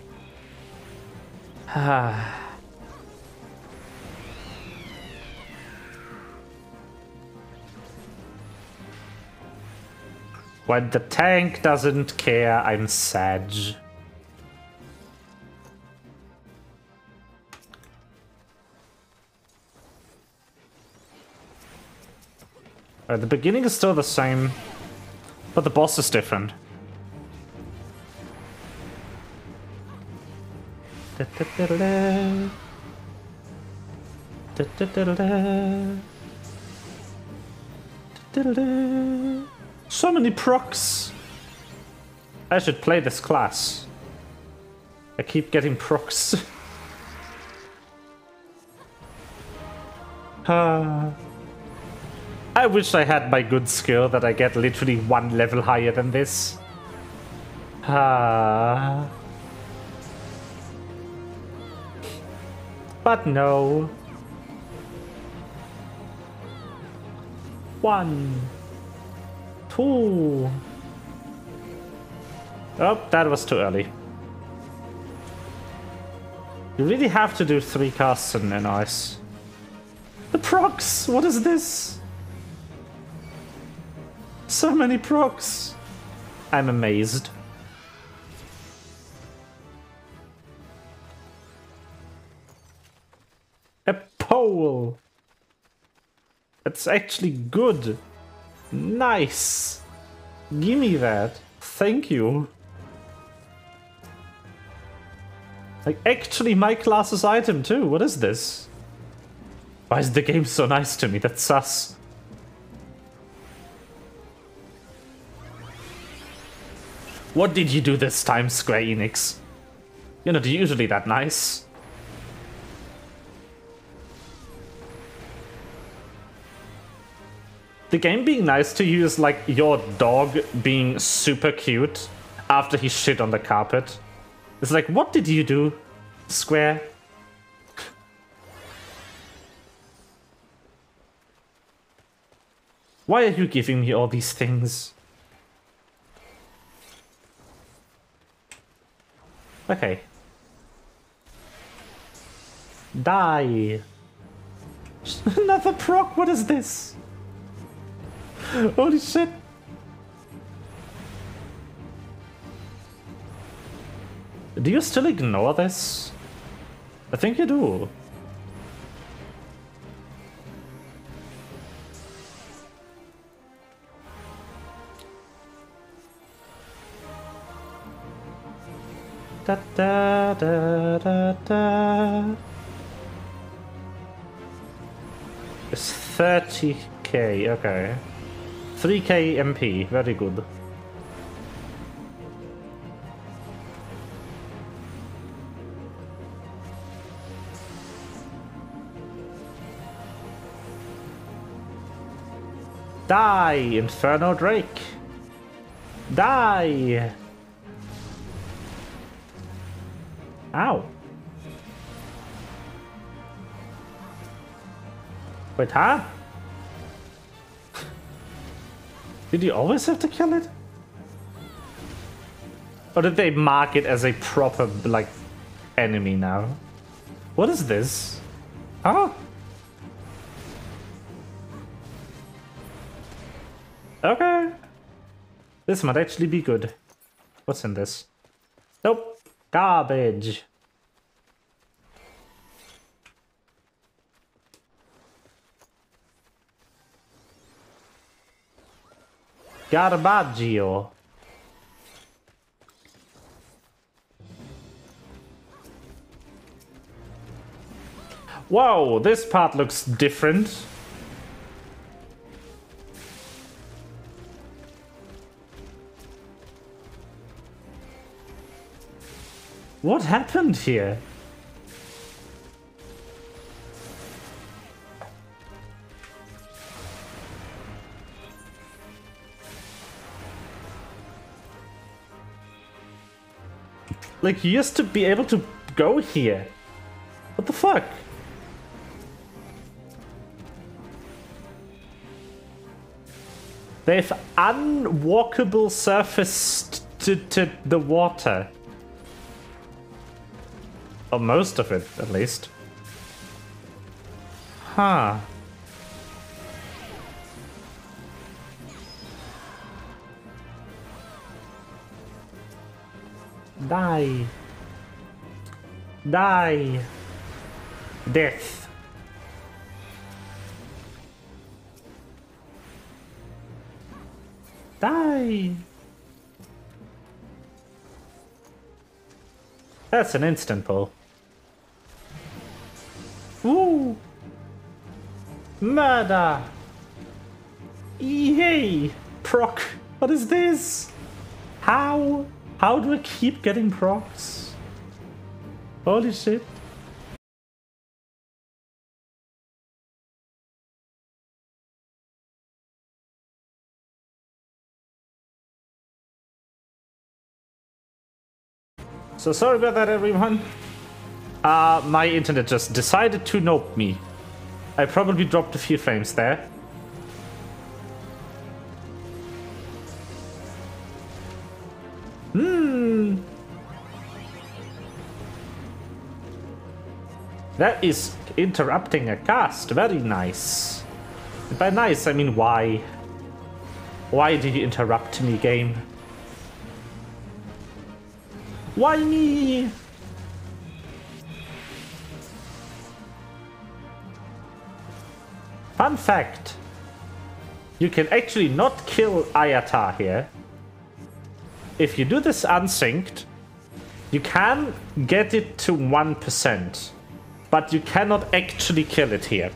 When the tank doesn't care, I'm sad. The beginning is still the same, but the boss is different. So many procs. I should play this class. I keep getting procs. I wish I had my good skill that I get literally one level higher than this. But no. 1, 2. Oh, that was too early. You really have to do 3 casts in ice. The procs! What is this? So many procs! I'm amazed. A pole! That's actually good. Nice! Gimme that. Thank you. Like, actually my class's item too. What is this? Why is the game so nice to me? That's sus. What did you do this time, Square Enix? You're not usually that nice. The game being nice to you is like your dog being super cute after he shit on the carpet. It's like, what did you do, Square? Why are you giving me all these things? Okay. Die. Another proc, what is this? Holy shit. Do you still ignore this? I think you do. Da da da da da. It's 30k, okay. 3k MP, very good. Die, Inferno Drake! Die! Ow. Wait, huh? Did you always have to kill it? Or did they mark it as a proper, like, enemy now? What is this? Oh. Okay. This might actually be good. What's in this? Nope. Garbage. Garbaggio. Whoa, this part looks different. What happened here? Like, you used to be able to go here. What the fuck? They've unwalkable surfaced to the water. Or most of it, at least. Huh. Die. Die. Death. Die. That's an instant pull. Woo! Murder! Yay! Proc! What is this? How? How do I keep getting procs? Holy shit. So sorry about that, everyone. My internet just decided to nope me. I probably dropped a few frames there. That is interrupting a cast. Very nice. By nice, I mean why? Why did you interrupt me, game? Why me? Fun fact. You can actually not kill Ayata here. If you do this unsynced, you can get it to 1%. But you cannot actually kill it here.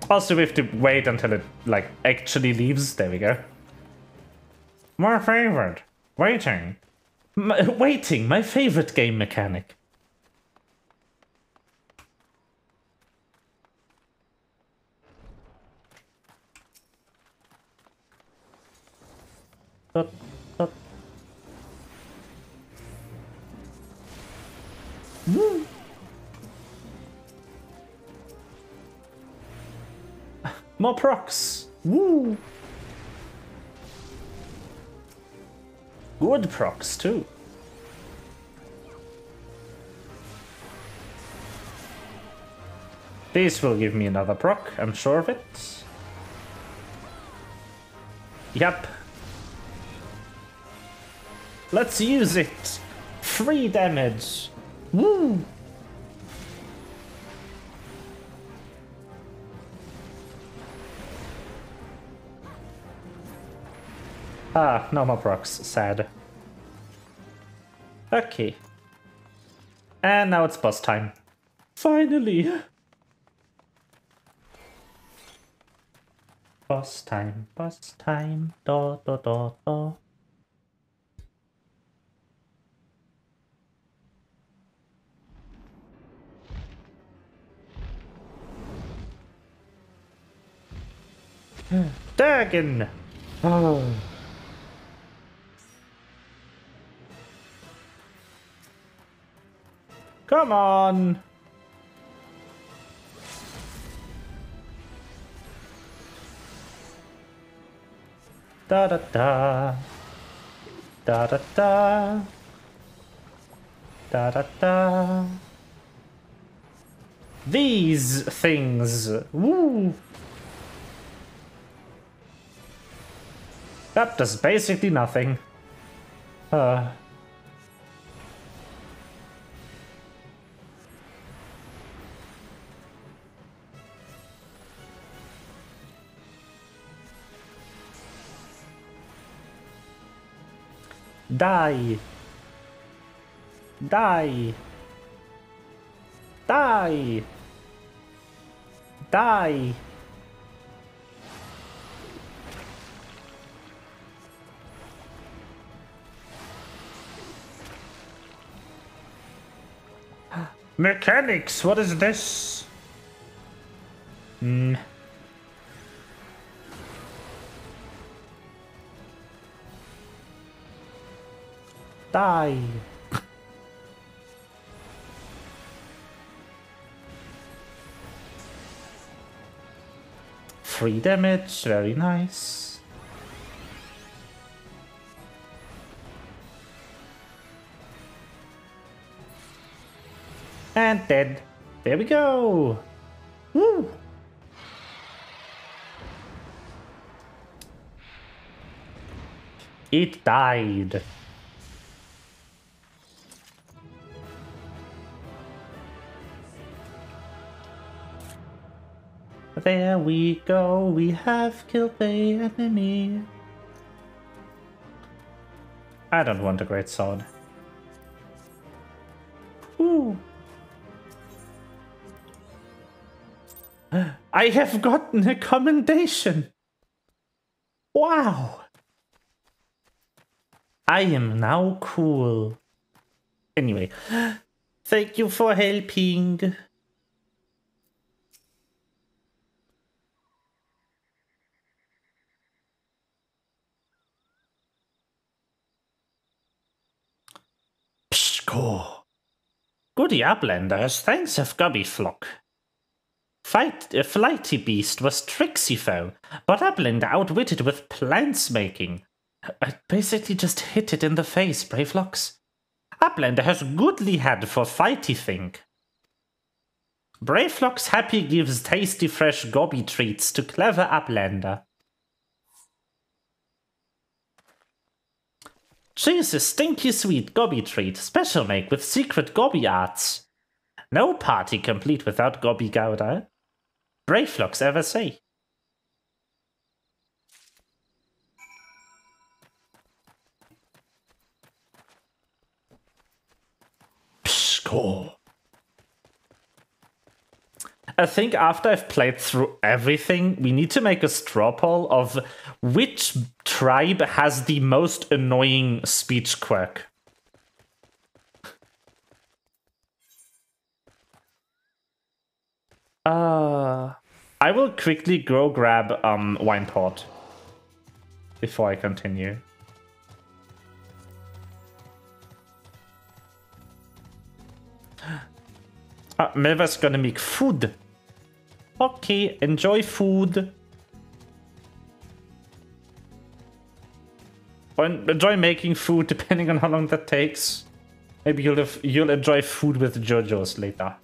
Also, we have to wait until it, like, actually leaves. There we go. More favorite. Waiting. Waiting, my favorite game mechanic. Woo. More procs. Woo. Good procs too. This will give me another proc, I'm sure of it. Yep. Let's use it. Free damage. Woo! Ah, no more procs. Sad. Okay. And now it's boss time. Finally! Boss time, boss time. Do, do, do, do. Dragon! Oh. Come on! Da da da. Da da da. Da da da. These things. Woo! That does basically nothing. Die! Die! Die! Die! Mechanics, what is this? Die. 3 damage, very nice. And dead. There we go. Woo! It died. There we go, we have killed the enemy. I don't want a great sword. Ooh. I have gotten a commendation. Wow. I am now cool. Anyway, thank you for helping. Pshko. Goody Uplanders, thanks of Gobby Flock. Flighty Beast was tricksy foe, but Uplander outwitted with plants making. I basically just hit it in the face, Braveflocks. Uplander has goodly head for fighty thing. Braveflocks happy gives tasty fresh gobby treats to clever Uplander. Choose a stinky sweet gobby treat, special make with secret gobby arts. No party complete without gobby gouda. Braveflocks ever say. Pshko. I think after I've played through everything, we need to make a straw poll of which tribe has the most annoying speech quirk. I will quickly go grab wine port before I continue. Melva's gonna make food. Okay, enjoy food. Or enjoy making food, depending on how long that takes. Maybe you'll enjoy food with JoJo's later.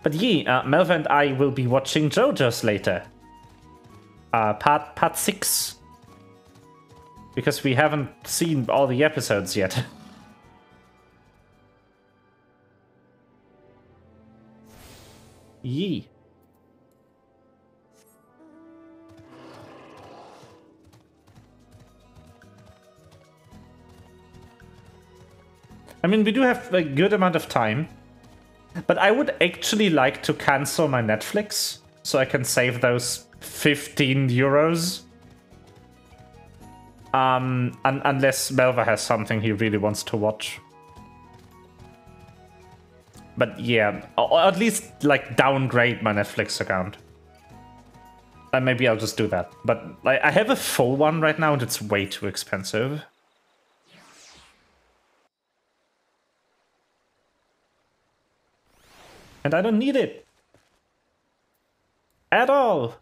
But yeah, Melva and I will be watching JoJo's later. Part 6. Because we haven't seen all the episodes yet. Yee. I mean, we do have a good amount of time. But I would actually like to cancel my Netflix so I can save those 15 euros. Unless Melva has something he really wants to watch. But yeah, or at least like downgrade my Netflix account. And maybe I'll just do that. But I have a full one right now and it's way too expensive. And I don't need it. At all.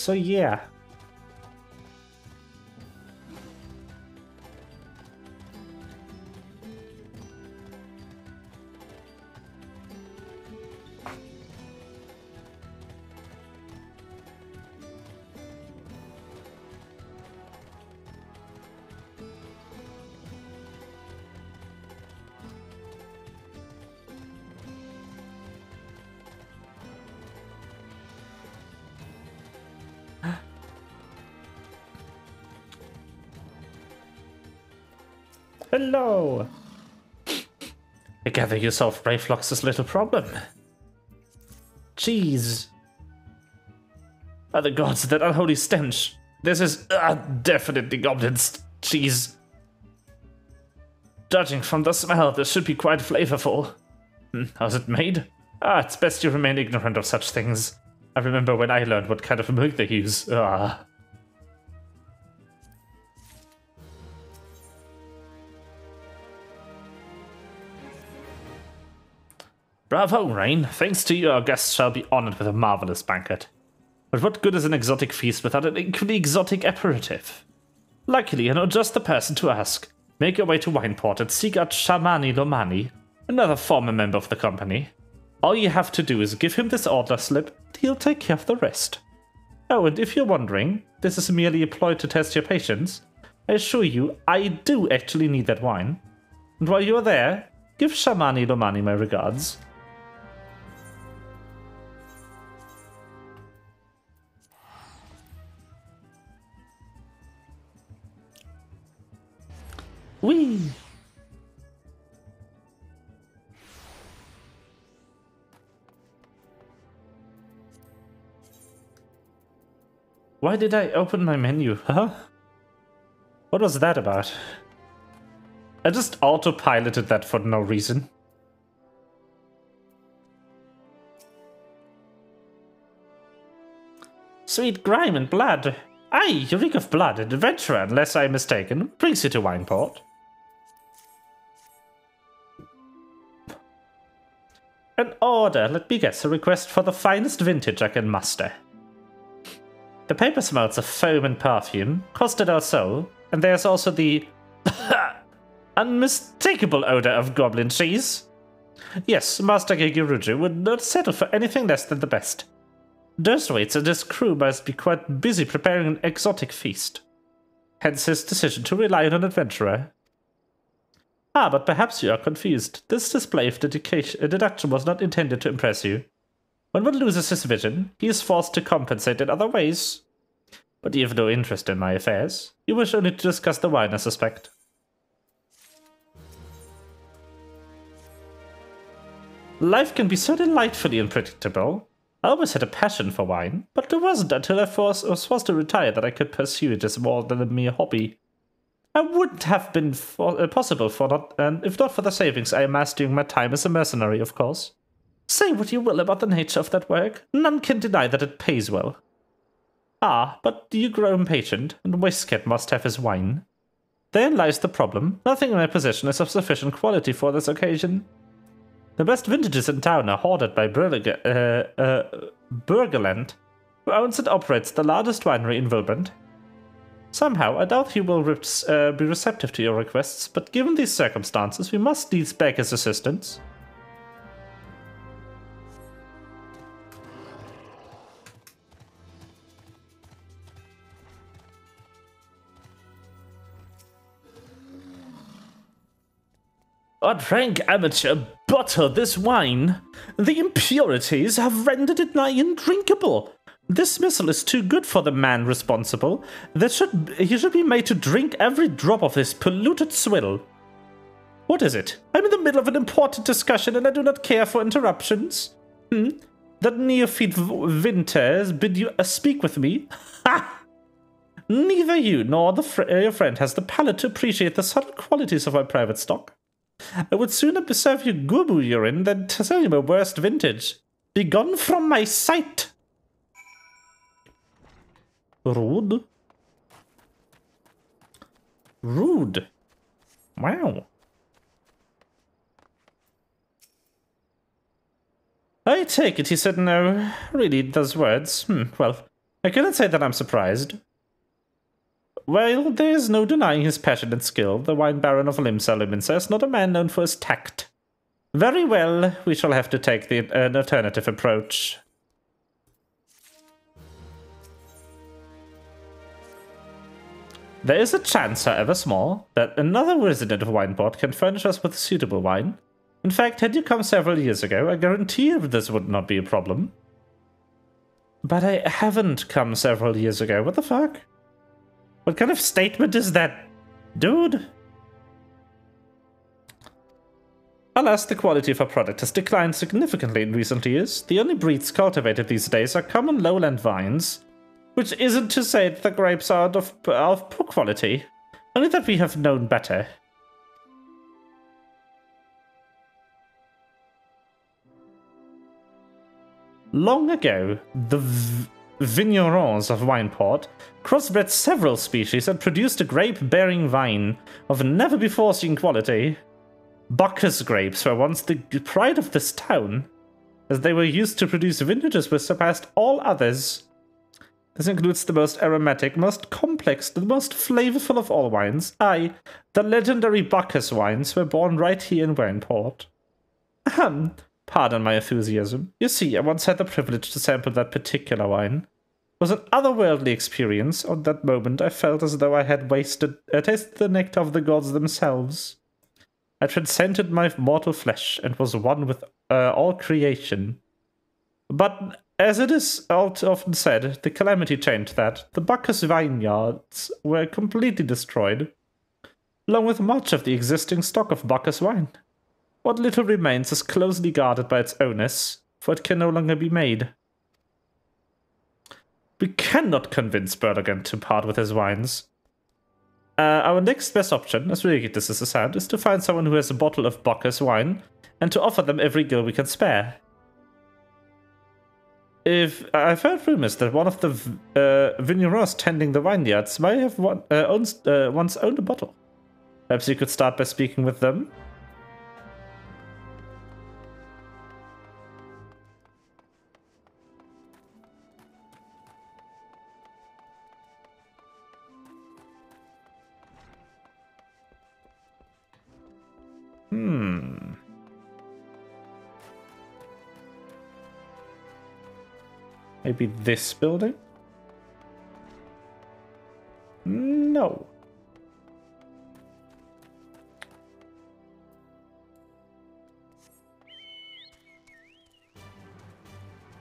So yeah. Hello! I gather you solved Brayflox's little problem. Jeez. By the gods, that unholy stench. This is definitely goblins. Jeez. Judging from the smell, this should be quite flavorful. How's it made? It's best you remain ignorant of such things. I remember when I learned what kind of milk they use. Bravo, Rain. Thanks to you, our guests shall be honored with a marvelous banquet. But what good is an exotic feast without an equally exotic aperitif? Luckily, I know just the person to ask. Make your way to Wineport and seek out Shamani Lomani, another former member of the company. All you have to do is give him this order slip, and he'll take care of the rest. Oh, and if you're wondering, this is merely a ploy to test your patience. I assure you, I do actually need that wine. And while you're there, give Shamani Lomani my regards. Whee! Why did I open my menu, huh? What was that about? I just autopiloted that for no reason. Sweet grime and blood. Aye, you reek of blood and adventure, unless I'm mistaken. Brings you to Wineport. An order, let me guess, a request for the finest vintage I can muster. The paper smells of foam and perfume, costed our soul, and there's also the unmistakable odor of goblin cheese. Yes, Master Gigiruju would not settle for anything less than the best. Durstwaite and his crew must be quite busy preparing an exotic feast. Hence his decision to rely on an adventurer. Ah, but perhaps you are confused. This display of deduction was not intended to impress you. When one loses his vision, he is forced to compensate in other ways. But you have no interest in my affairs. You wish only to discuss the wine, I suspect. Life can be so delightfully unpredictable. I always had a passion for wine, but it wasn't until I was forced to retire that I could pursue it as more than a mere hobby. I wouldn't have been possible if not for the savings I amassed during my time as a mercenary, of course. Say what you will about the nature of that work, none can deny that it pays well. Ah, but you grow impatient, and Waistcat must have his wine. Therein lies the problem. Nothing in my possession is of sufficient quality for this occasion. The best vintages in town are hoarded by Burgerland, who owns and operates the largest winery in Wilbrand. Somehow, I doubt he will be receptive to your requests, but given these circumstances, we must needs beg his assistance. What rank amateur buttered this wine? The impurities have rendered it nigh undrinkable. This missile is too good for the man responsible. He should be made to drink every drop of this polluted swill. What is it? I'm in the middle of an important discussion and I do not care for interruptions. That neophyte Winters bid you speak with me? Ha! Neither you nor your friend has the palate to appreciate the subtle qualities of my private stock. I would sooner serve you gubu urine than to sell you my worst vintage. Begone from my sight! Rude. Rude. Wow. I take it he said no. Really, those words. Well, I couldn't say that I'm surprised. Well, there is no denying his passion and skill. The wine baron of Limsa is not a man known for his tact. Very well, we shall have to take an alternative approach. There is a chance, however small, that another resident of Wineport can furnish us with suitable wine. In fact, had you come several years ago, I guarantee this would not be a problem. But I haven't come several years ago. What the fuck? What kind of statement is that, dude? Alas, the quality of our product has declined significantly in recent years. The only breeds cultivated these days are common lowland vines, which isn't to say that the grapes are of poor quality, only that we have known better. Long ago, the vignerons of Wineport crossbred several species and produced a grape-bearing vine of never-before-seen quality. Bacchus grapes were once the pride of this town, as they were used to produce vintages which surpassed all others. This includes the most aromatic, most complex, the most flavorful of all wines. Aye, the legendary Bacchus wines were born right here in Wineport. Ahem. Pardon my enthusiasm. You see, I once had the privilege to sample that particular wine. It was an otherworldly experience. On that moment, I felt as though I had tasted the nectar of the gods themselves. I transcended my mortal flesh and was one with all creation. But, as it is often said, the calamity changed that. The Bacchus vineyards were completely destroyed, along with much of the existing stock of Bacchus wine. What little remains is closely guarded by its owners, for it can no longer be made. We cannot convince Berligan to part with his wines. Our next best option, as ridiculous as it sounds, is to find someone who has a bottle of Bacchus wine, and to offer them every gil we can spare. I've heard rumors that one of the vignerons tending the vineyards might have once owned a bottle. Perhaps you could start by speaking with them? Maybe this building? No.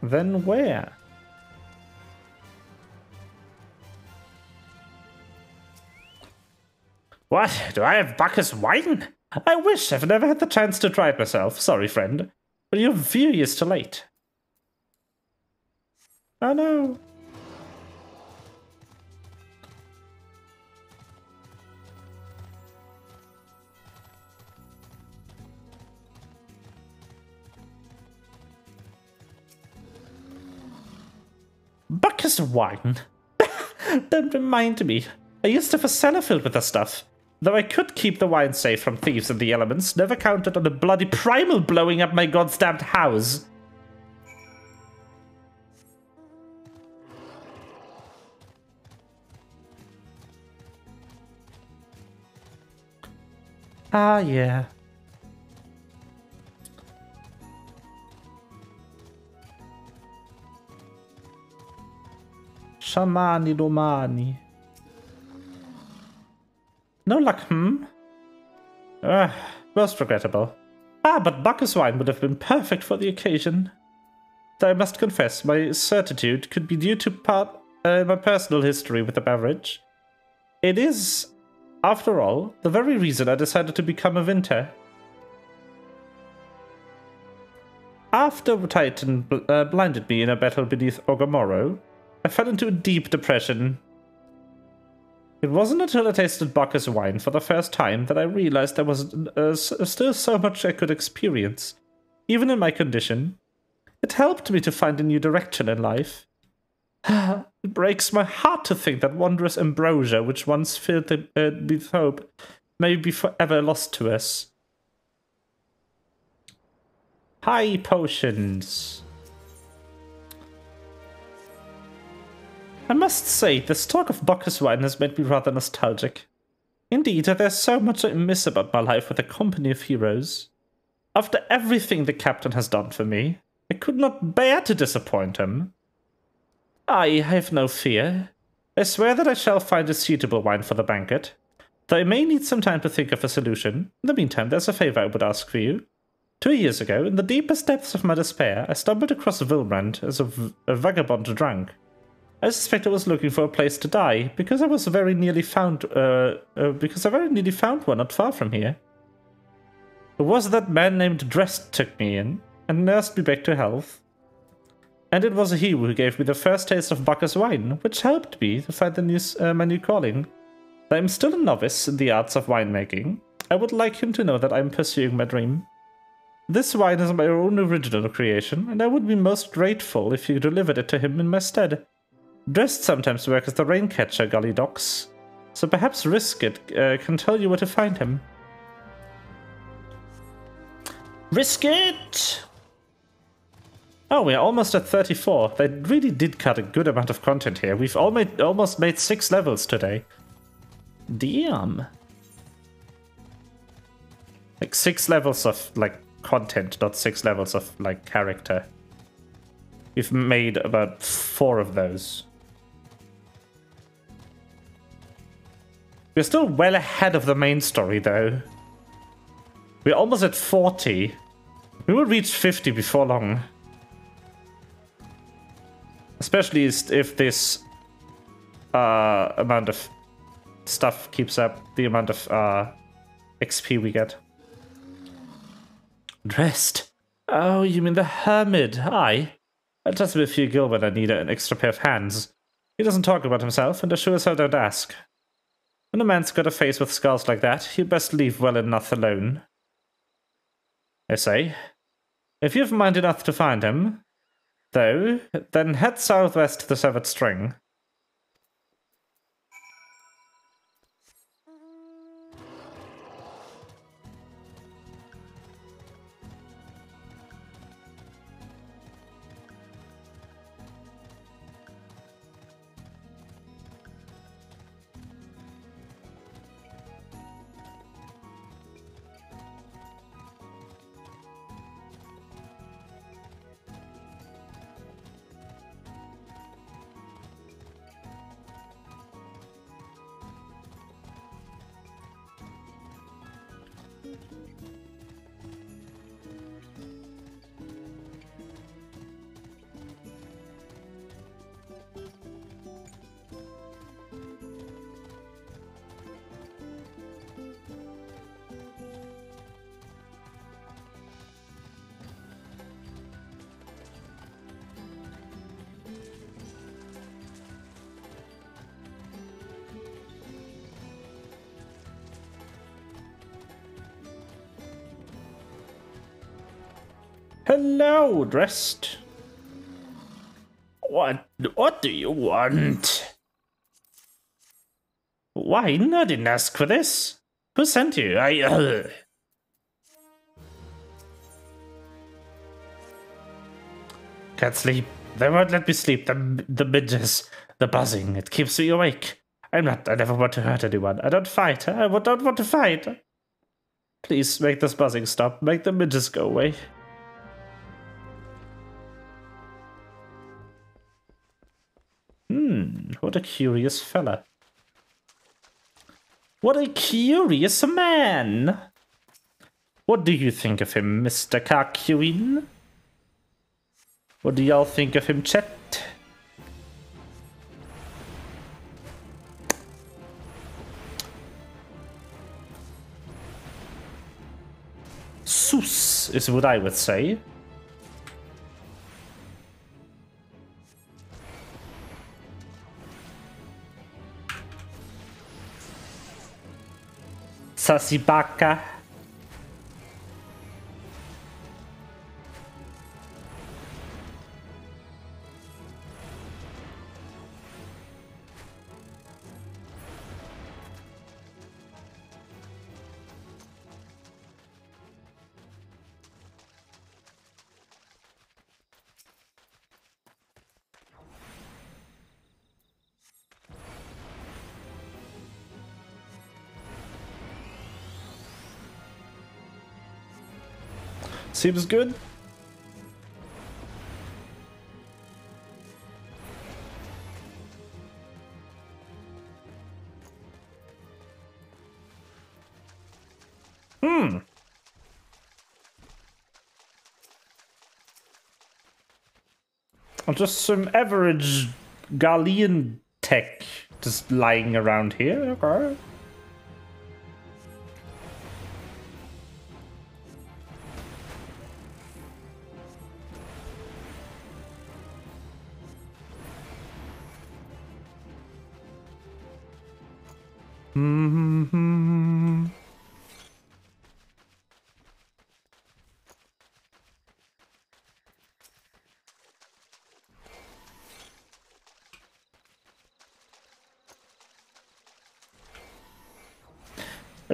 Then where? What? Do I have Bacchus wine? I wish I've never had the chance to try it myself. Sorry, friend. But you're a few years too late. Oh no. Bacchus wine? Don't remind me. I used to have a cellar filled with the stuff. Though I could keep the wine safe from thieves and the elements, never counted on a bloody primal blowing up my goddamned house. Ah, yeah. Shamani domani. No luck, most regrettable. But Bacchus wine would have been perfect for the occasion. Though I must confess, my certitude could be due to my personal history with the beverage. It is, after all, the very reason I decided to become a Vinter. After Titan blinded me in a battle beneath Ogomoro, I fell into a deep depression. It wasn't until I tasted Bacchus wine for the first time that I realized there was still so much I could experience, even in my condition. It helped me to find a new direction in life. It breaks my heart to think that wondrous ambrosia, which once filled me with hope, may be forever lost to us. High potions. I must say, this talk of Bacchus wine has made me rather nostalgic. Indeed, there's so much I miss about my life with a company of heroes. After everything the captain has done for me, I could not bear to disappoint him. I have no fear. I swear that I shall find a suitable wine for the banquet, though I may need some time to think of a solution. In the meantime, there's a favor I would ask for you. 2 years ago, in the deepest depths of my despair, I stumbled across Vilbrand as a vagabond drunk. I suspect I was looking for a place to die, because I very nearly found one not far from here. It was that man named Drest took me in, and nursed me back to health. And it was he who gave me the first taste of Bacchus wine, which helped me to find my new calling. Though I'm still a novice in the arts of winemaking, I would like him to know that I'm pursuing my dream. This wine is my own original creation, and I would be most grateful if you delivered it to him in my stead. Drest sometimes works as the rain-catcher gully docks, so perhaps Riskit can tell you where to find him. Riskit! Oh, we're almost at 34. They really did cut a good amount of content here. We've almost made 6 levels today. Damn. Like 6 levels of content, not 6 levels of character. We've made about 4 of those. We're still well ahead of the main story though. We're almost at 40. We will reach 50 before long. Especially if this amount of stuff keeps up the amount of XP we get. Dressed? Oh, you mean the hermit? Aye. I'll trust him with a few gil when I need an extra pair of hands. He doesn't talk about himself, and assures I don't ask. When a man's got a face with scars like that, he'd best leave well enough alone. I say. If you've mind enough to find him, though, then head southwest to the Severed String. Hello, Dressed. What do you want? Why? I didn't ask for this. Who sent you? Can't sleep. They won't let me sleep. The midges, the buzzing, it keeps me awake. I never want to hurt anyone. I don't fight. I don't want to fight. Please make this buzzing stop. Make the midges go away. What a curious fella. What a curious man! What do you think of him, Mr. Karkuin? What do y'all think of him, chat? Sus is what I would say. Sasibaka. Seems good. Just some average Galleon tech just lying around here, okay.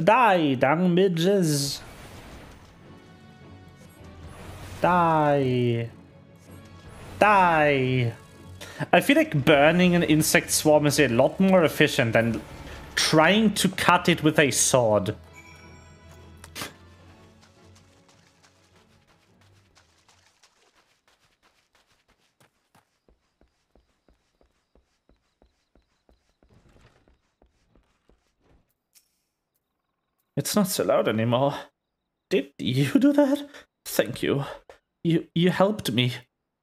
Die, dung midges. Die. Die. I feel like burning an insect swarm is a lot more efficient than trying to cut it with a sword. It's not so loud anymore. Did you do that? Thank you. You helped me,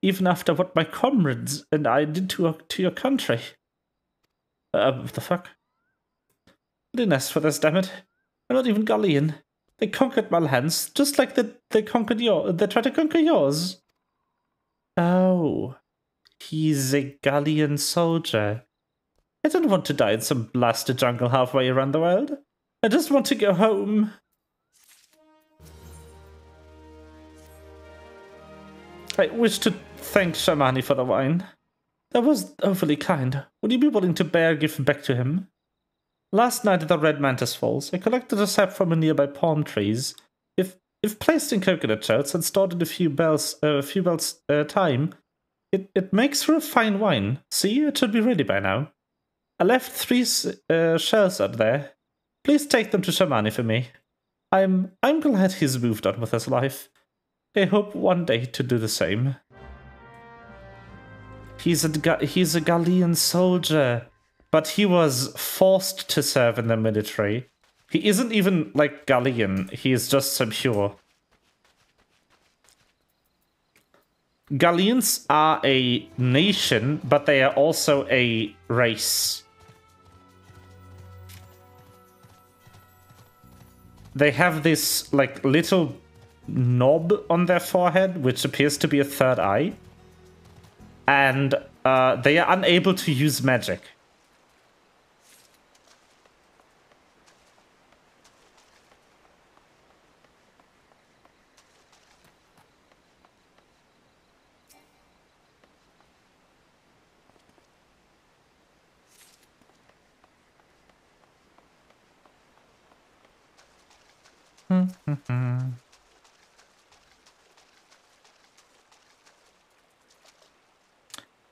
even after what my comrades and I did to your country. What the fuck? I didn't ask for this, damn it. I'm not even Galleon. They conquered my lands, just like they conquered they tried to conquer yours. Oh, he's a Galleon soldier. I don't want to die in some blasted jungle halfway around the world. I just want to go home. I wish to thank Shamani for the wine. That was overly kind. Would you be willing to bear a gift back to him? Last night at the Red Mantis Falls, I collected a sap from nearby palm trees. If placed in coconut shells and stored in a few bells time, it makes for a fine wine. See, it should be ready by now. I left 3 shells out there. Please take them to Shamani for me. I'm glad he's moved on with his life. I hope one day to do the same. He's a Galleon soldier, but he was forced to serve in the military. He isn't even like Galleon, he is just so pure. Galleons are a nation, but they are also a race. They have this, like, little knob on their forehead, which appears to be a third eye. And they are unable to use magic.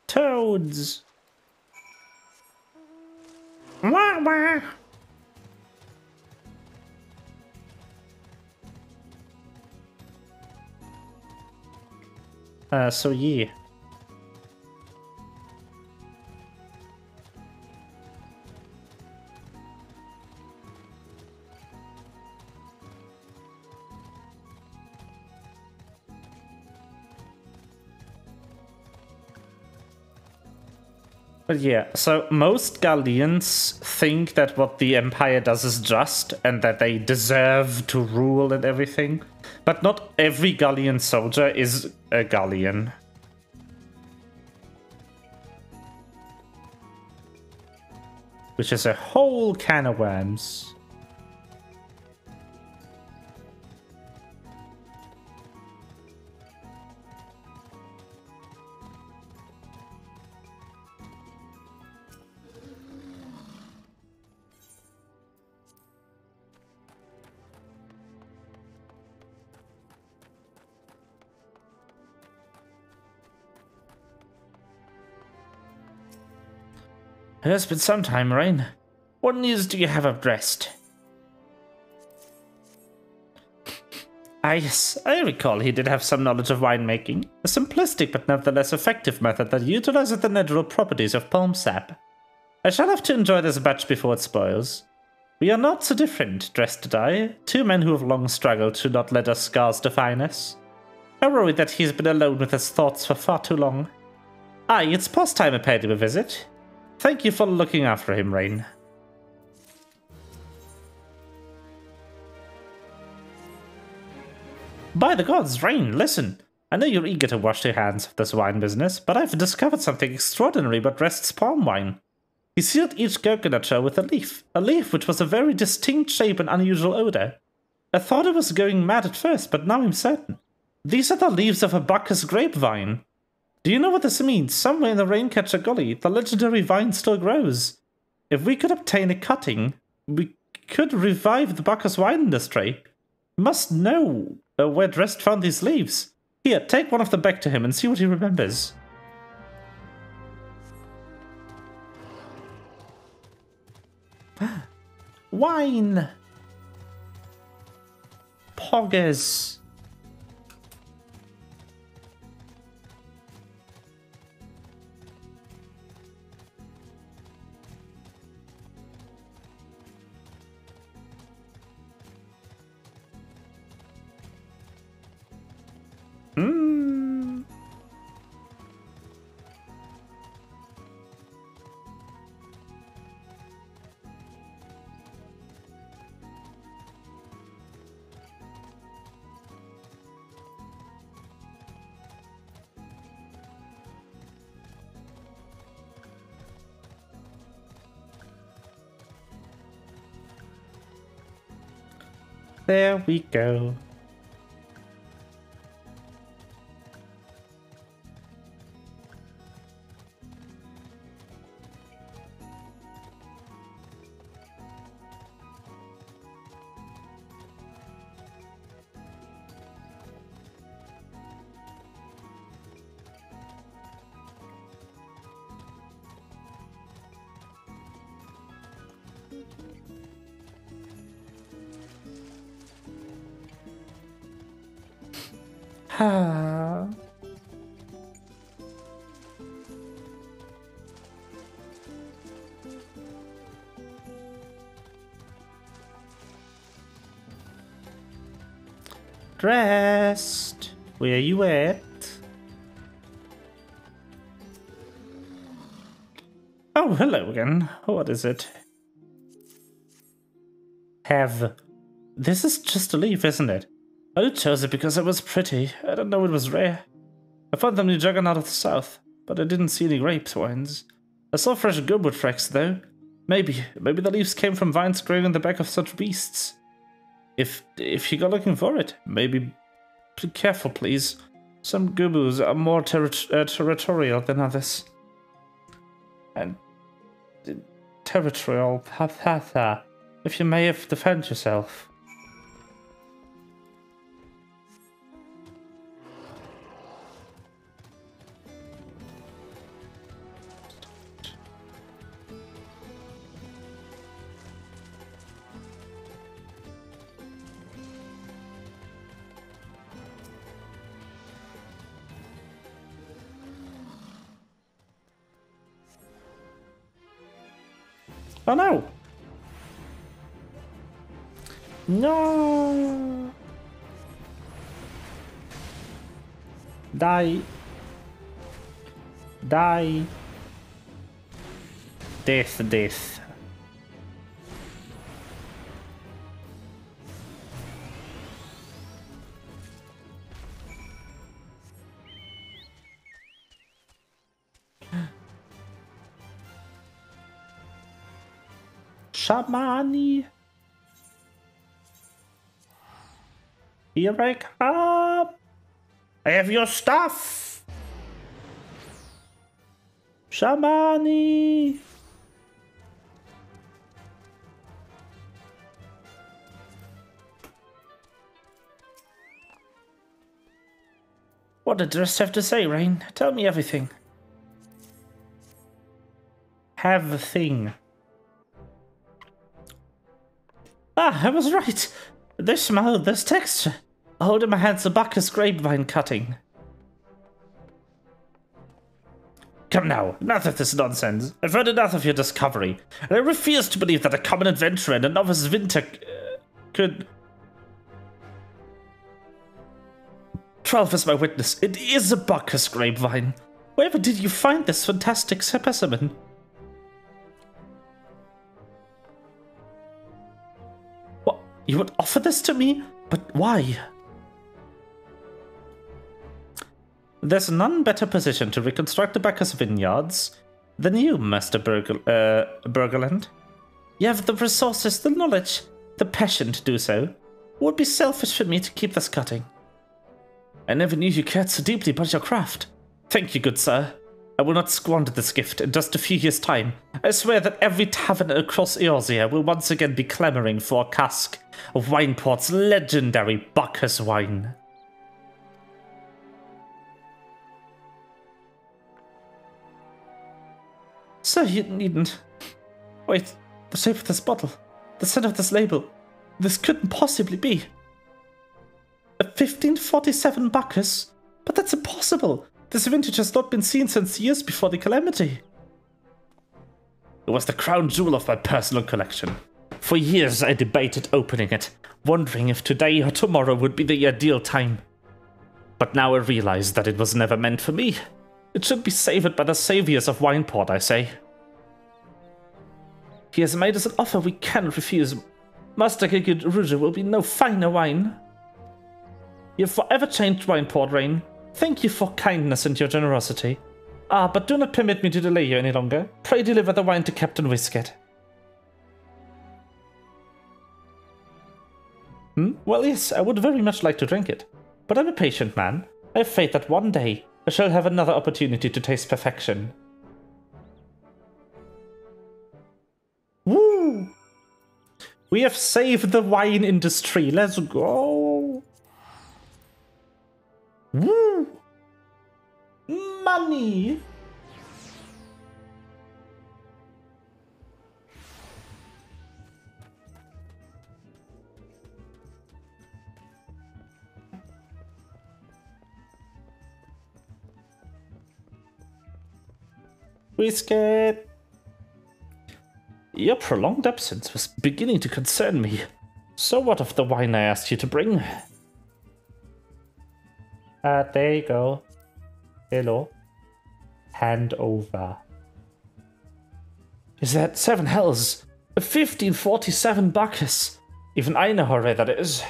Toads. Wah, wah. So yeah. But yeah, so most Galleons think that what the Empire does is just, and that they deserve to rule and everything. But not every Galleon soldier is a Galleon. Which is a whole can of worms. It has been some time, Rain. What news do you have of Drest? Ah, yes, I recall he did have some knowledge of winemaking. A simplistic but nevertheless effective method that utilizes the natural properties of palm sap. I shall have to enjoy this batch before it spoils. We are not so different, Dressed and I, two men who have long struggled to not let our scars define us. I worry that he has been alone with his thoughts for far too long. Aye, it's past time I paid him a visit. Thank you for looking after him, Rain. By the gods, Rain, listen. I know you're eager to wash your hands of this wine business, but I've discovered something extraordinary about Rest's palm wine. He sealed each coconut shell with a leaf which was a very distinct shape and unusual odor. I thought I was going mad at first, but now I'm certain. These are the leaves of a Bacchus grapevine. Do you know what this means? Somewhere in the Raincatcher Gully, the legendary vine still grows. If we could obtain a cutting, we could revive the Bacchus wine industry. We must know where Drest found these leaves. Here, take one of them back to him and see what he remembers. Wine! Poggers! There we go. Dressed. Where you at? Oh, hello again. What is it? Have. This is just a leaf, isn't it? I chose it because it was pretty. I didn't know it was rare. I found them in the juggernaut of the south, but I didn't see any grapes wines. I saw fresh goodwood tracks, though. Maybe the leaves came from vines growing on the back of such beasts. If you go looking for it, maybe be careful, please. Some gubus are more territorial than others. And territorial, if you may have defend yourself. Oh no! No! Die! Die! Death. Shamani! Here I come! I have your stuff! Shamani! What did Dress have to say, Rain? Tell me everything. Have a thing. Ah, I was right. This smell, this texture. I hold in my hands a Bacchus grapevine cutting. Come now, enough of this nonsense. I've heard enough of your discovery, and I refuse to believe that a common adventurer and a novice Winter could... 12 is my witness. It is a Bacchus grapevine. Wherever did you find this fantastic specimen? What? You would offer this to me? But why? There's none better positioned to reconstruct the Bacchus vineyards than you, Master Bergerland. You have the resources, the knowledge, the passion to do so. It would be selfish for me to keep this cutting. I never knew you cared so deeply about your craft. Thank you, good sir. I will not squander this gift in just a few years' time. I swear that every tavern across Eorzea will once again be clamoring for a cask of Wineport's legendary Bacchus wine. Sir, you needn't. Wait, the shape of this bottle, the scent of this label. This couldn't possibly be. A 1547 Bacchus? But that's impossible. This vintage has not been seen since years before the calamity. It was the crown jewel of my personal collection. For years I debated opening it, wondering if today or tomorrow would be the ideal time. But now I realize that it was never meant for me. It should be savored by the saviors of Wineport, I say. He has made us an offer we cannot refuse. Master Gigud Rouge will be no finer wine. You have forever changed Wineport, Rain. Thank you for kindness and your generosity. But do not permit me to delay you any longer. Pray deliver the wine to Captain Whisket. Well, yes, I would very much like to drink it. But I'm a patient man. I have faith that one day I shall have another opportunity to taste perfection. Woo! We have saved the wine industry. Let's go. Woo! Money! Whisket! Your prolonged absence was beginning to concern me. So what of the wine I asked you to bring? There you go. Hello. Hand over. Is that 7 hells? A 1547 Bacchus. Even I know how rare that is.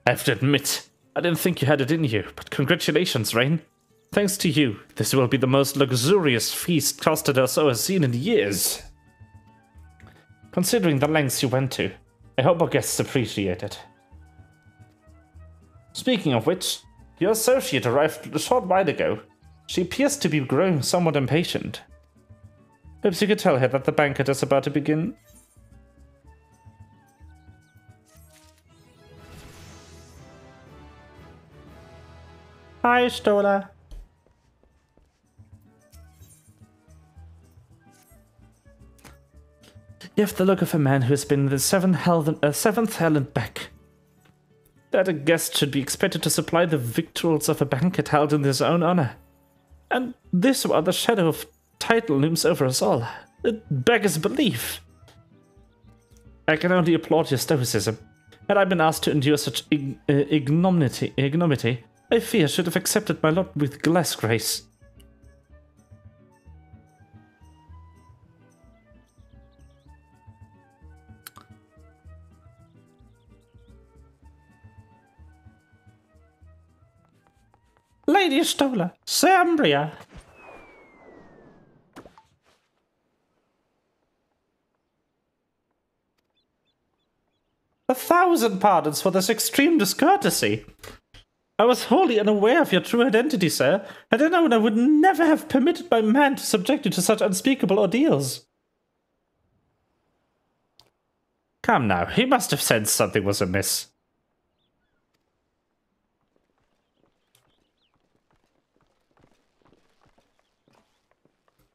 I have to admit, I didn't think you had it in you, but congratulations, Rain. Thanks to you, this will be the most luxurious feast Costa del Sol has seen in years. Considering the lengths you went to, I hope our guests appreciate it. Speaking of which, your associate arrived a short while ago. She appears to be growing somewhat impatient. Perhaps you could tell her that the banquet is about to begin. Hi, Stola. You have the look of a man who has been the seventh hell and back. That a guest should be expected to supply the victuals of a banquet held in his own honor. And this while the shadow of title looms over us all. It beggars belief. I can only applaud your stoicism. Had I been asked to endure such ignominy, I fear should have accepted my lot with less grace. Lady Stola, Sambria. A 1,000 pardons for this extreme discourtesy. I was wholly unaware of your true identity, sir. Had I known, I would never have permitted my man to subject you to such unspeakable ordeals. Come now, he must have sensed something was amiss.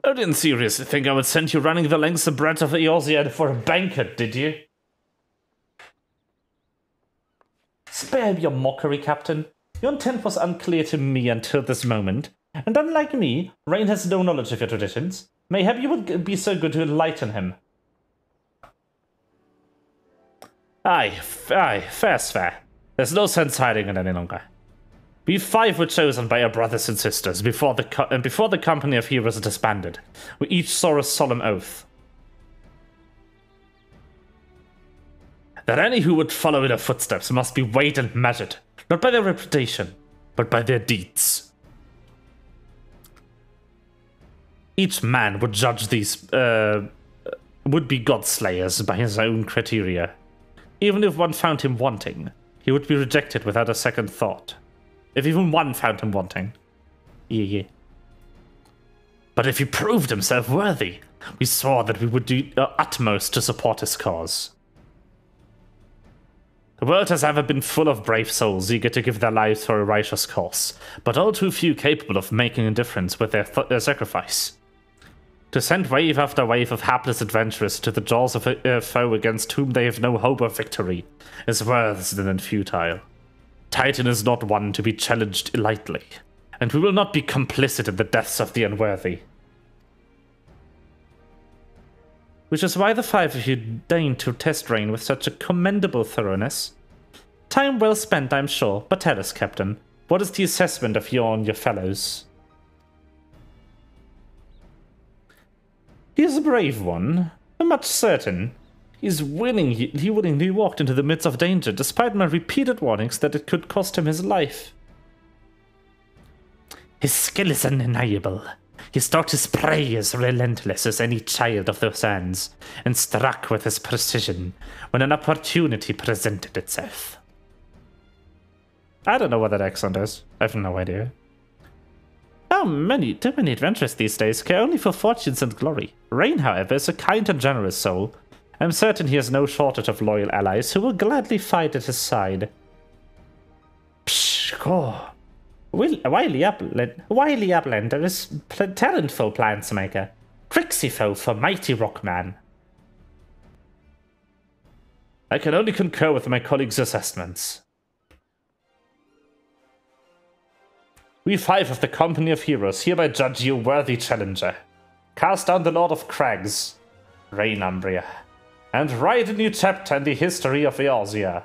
You didn't seriously think I would send you running the lengths and breadth of Eorzea for a banquet, did you? Spare your mockery, Captain. Your intent was unclear to me until this moment, and unlike me, Rain has no knowledge of your traditions. Mayhap you would be so good to enlighten him. Aye, fair's fair. There's no sense hiding it any longer. We 5 were chosen by our brothers and sisters before the company of heroes disbanded. We each swore a solemn oath that any who would follow in their footsteps must be weighed and measured, not by their reputation, but by their deeds. Each man would judge these would-be godslayers by his own criteria. Even if one found him wanting, he would be rejected without a second thought. If even one found him wanting. Yeah. But if he proved himself worthy, we swore that we would do our utmost to support his cause. The world has ever been full of brave souls eager to give their lives for a righteous cause, but all too few capable of making a difference with their sacrifice. To send wave after wave of hapless adventurers to the jaws of a foe against whom they have no hope of victory is worse than futile. Titan is not one to be challenged lightly, and we will not be complicit in the deaths of the unworthy. Which is why the 5 of you deigned to test Rain with such a commendable thoroughness. Time well spent, I'm sure, but tell us, Captain, what is the assessment of you and your fellows? He is a brave one, I'm much certain. He willingly walked into the midst of danger, despite my repeated warnings that it could cost him his life. His skill is undeniable. He stalked his prey as relentless as any child of the sands, and struck with his precision when an opportunity presented itself. I don't know what that accent is. I have no idea. Too many adventures these days care only for fortunes and glory. Rain, however, is a kind and generous soul. I'm certain he has no shortage of loyal allies who will gladly fight at his side. Psh, oh. Wily Uplander is talentful plansmaker, tricksy foe for mighty rockman. I can only concur with my colleagues' assessments. We 5 of the Company of Heroes hereby judge you worthy challenger. Cast down the Lord of Crags, Rain Umbria, and write a new chapter in the history of Eorzea.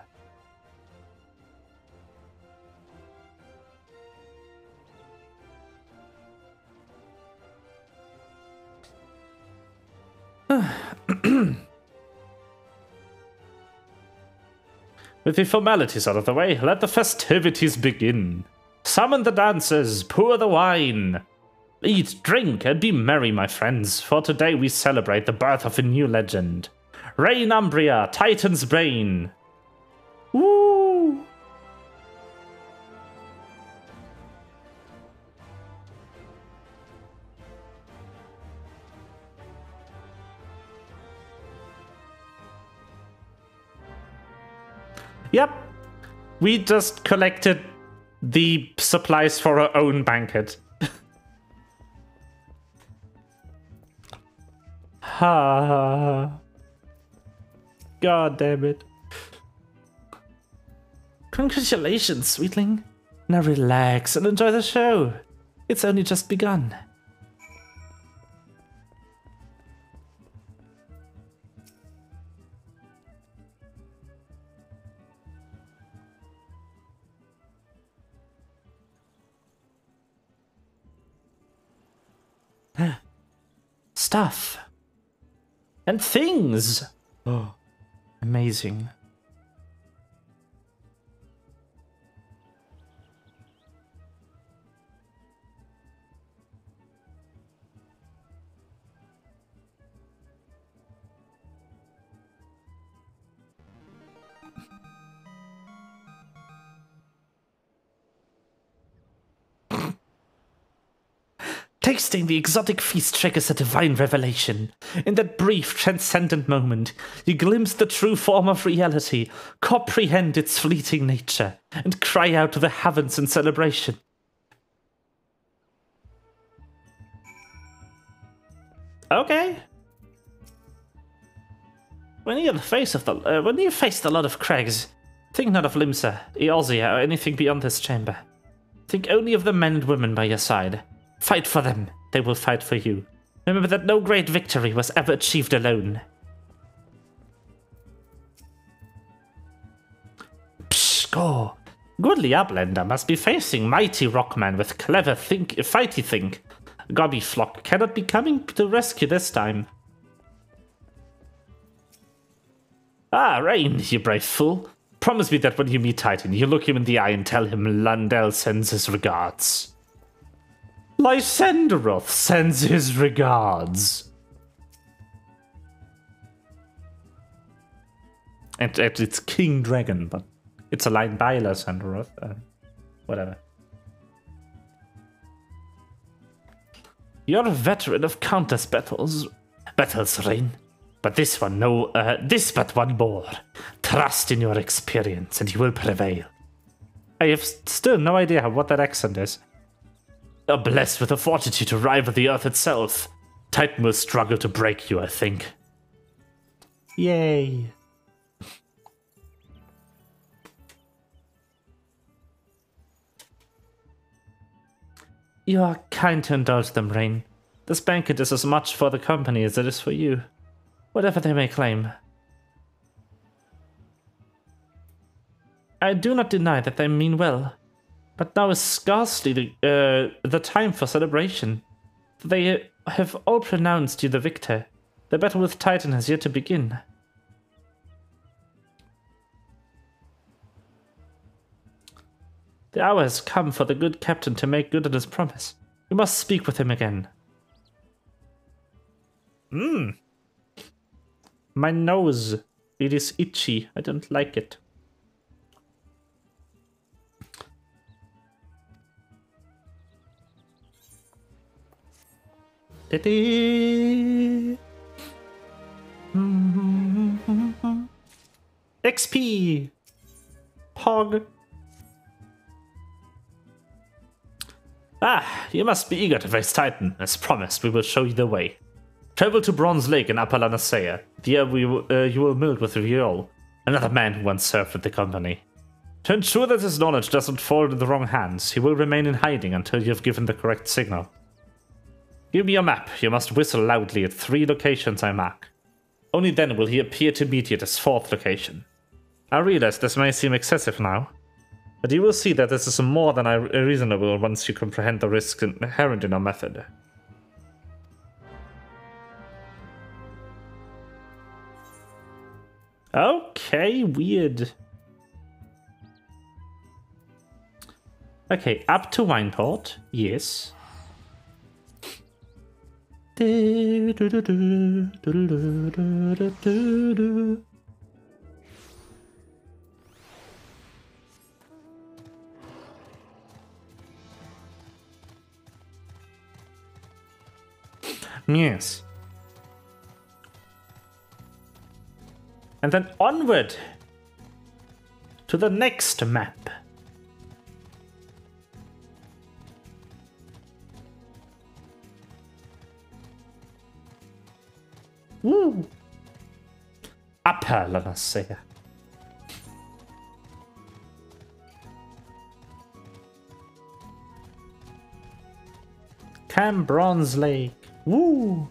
With the formalities out of the way, let the festivities begin. Summon the dancers, pour the wine. Eat, drink, and be merry, my friends, for today we celebrate the birth of a new legend. Rain Umbria, Titan's Bane. Woo! Yep, we just collected the supplies for our own banquet. Ha! God damn it. Congratulations, sweetling. Now relax and enjoy the show. It's only just begun. Stuff. And things. Oh, amazing. Tasting the exotic feast triggers a divine revelation. In that brief, transcendent moment, you glimpse the true form of reality, comprehend its fleeting nature, and cry out to the heavens in celebration. Okay. When you face the Lord of Crags, Think not of Limsa, Eorzea, or anything beyond this chamber. Think only of the men and women by your side. Fight for them, they will fight for you. Remember that no great victory was ever achieved alone. Psh, go. Goodly Uplander must be facing mighty Rockman with clever fighty think. Gobby Flock cannot be coming to rescue this time. Ah, Rain, you brave fool. Promise me that when you meet Titan, you look him in the eye and tell him Lundell sends his regards. Lysenderoth sends his regards. And it's King Dragon, but it's a line by Lysenderoth. Whatever. You're a veteran of countless battles, Rain. But this one, this but one more. Trust in your experience, and you will prevail. I have still no idea what that accent is. You're blessed with the fortitude to rival the Earth itself. Titan will struggle to break you, I think. Yay. You are kind to indulge them, Rain. This banquet is as much for the company as it is for you. Whatever they may claim. I do not deny that they mean well, but now is scarcely the time for celebration. They have all pronounced you the victor. The battle with Titan has yet to begin. The hour has come for the good captain to make good on his promise. You must speak with him again. My nose, it is itchy. I don't like it. XP! Pog! Ah, you must be eager to face Titan. As promised, we will show you the way. Travel to Bronze Lake in Upper Lanacea. There you will meet with Riol, another man who once served with the company. To ensure that his knowledge doesn't fall into the wrong hands, he will remain in hiding until you have given the correct signal. Give me your map. You must whistle loudly at 3 locations I mark. Only then will he appear to meet you at his 4th location. I realize this may seem excessive now, but you will see that this is more than reasonable once you comprehend the risks inherent in our method. Okay, weird. Okay, up to Wineport, yes. Yes. And then onward to the next map. Woo! Upper Lanacea. Camp Bronze Lake. Woo!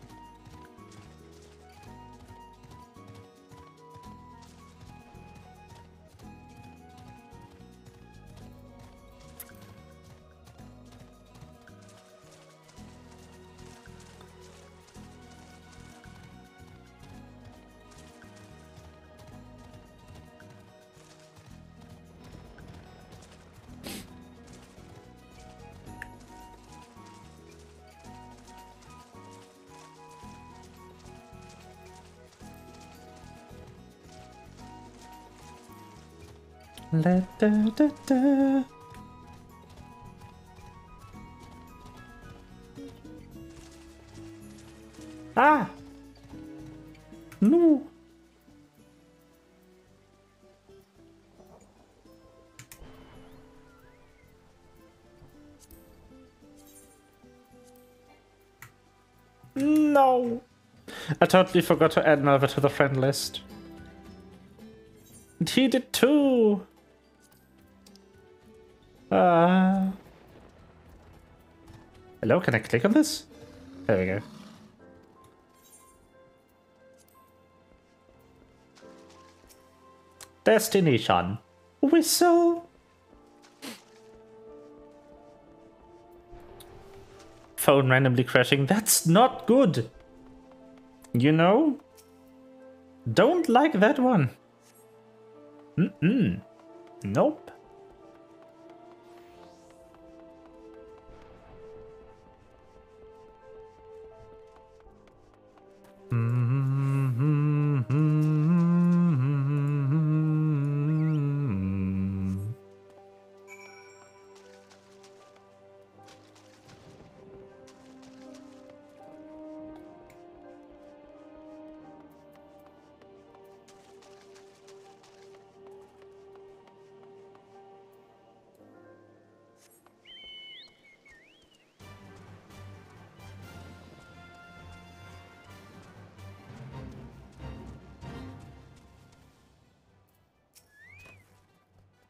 Da, da, da. Ah! No! No! I totally forgot to add Melva to the friend list. And he did too! Hello, can I click on this? There we go. Destination. Whistle. Phone randomly crashing. That's not good. You know? Don't like that one. Nope.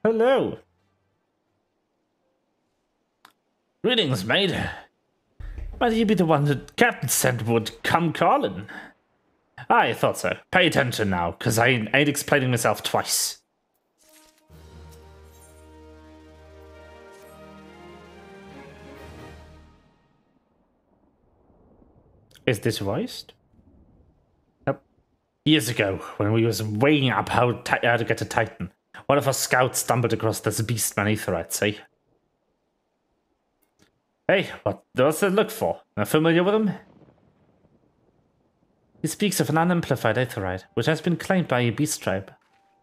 Hello. Greetings, mate. Might you be the one that Captain said would come calling? I thought so. Pay attention now, cause I ain't explaining myself twice. Is this voiced? Yep. Years ago, when we was weighing up how to get to Titan, one of our scouts stumbled across this beastman Aetherite, see? Hey, what's it look for? Are you familiar with him? He speaks of an unamplified Aetherite, which has been claimed by a beast tribe.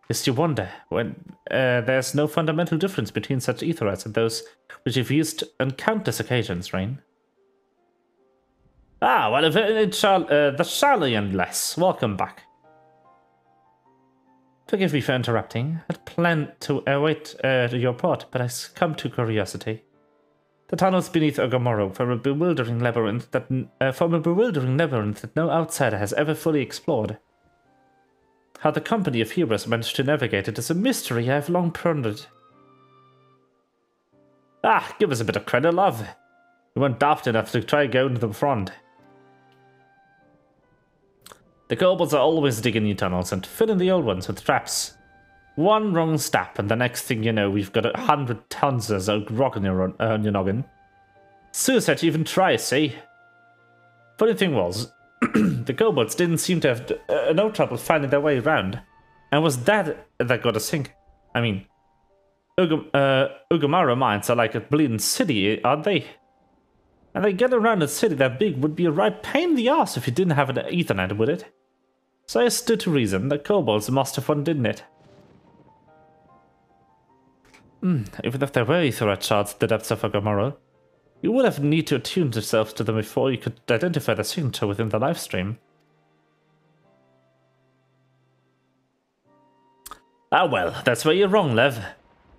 Just you wonder, when there's no fundamental difference between such Aetherites and those which you've used on countless occasions, Rain. Ah, well, the Charlian less. Welcome back. Forgive me for interrupting. I'd planned to await your report, but I succumbed to curiosity. The tunnels beneath Ogomoro form a bewildering labyrinth that no outsider has ever fully explored. How the company of heroes managed to navigate it is a mystery I have long pondered. Ah, give us a bit of credit, love. We weren't daft enough to try going to the front. The kobolds are always digging new tunnels and filling the old ones with traps. One wrong step and the next thing you know, we've got 100 tons of rock on your noggin. Suicide to even try, see? Funny thing was, the kobolds didn't seem to have no trouble finding their way around. And was that got us think? I mean, Ogomaro mines are like a bleeding city, aren't they? And they get around a city that big would be a right pain in the ass if you didn't have an Ethernet, would it? So I stood to reason that kobolds must have one, didn't it? Even if there were Aetherite shards at the depths of Ogomaro, you would have need to attune yourself to them before you could identify the signature within the livestream. Ah well, that's where you're wrong, Lev.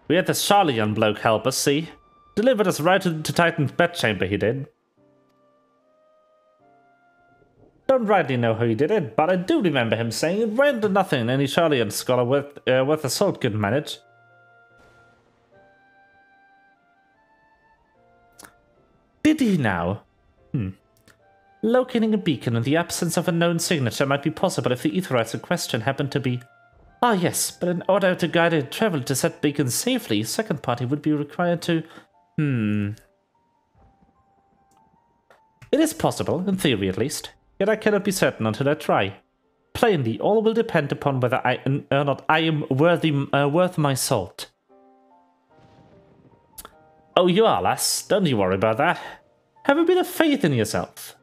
We had the Charlian bloke help us, see? Delivered us right to Titan's bedchamber, he did. Don't rightly know how he did it, but I do remember him saying it ran to nothing any Charlian scholar worth a salt couldn't manage. Did he now? Locating a beacon in the absence of a known signature might be possible if the Aetherites in question happen to be... Ah yes, but in order to guide a traveler to said beacon safely, a second party would be required to... It is possible, in theory at least, yet I cannot be certain until I try. Plainly, all will depend upon whether I am worth my salt. Oh, you are, lass. Don't you worry about that. Have a bit of faith in yourself.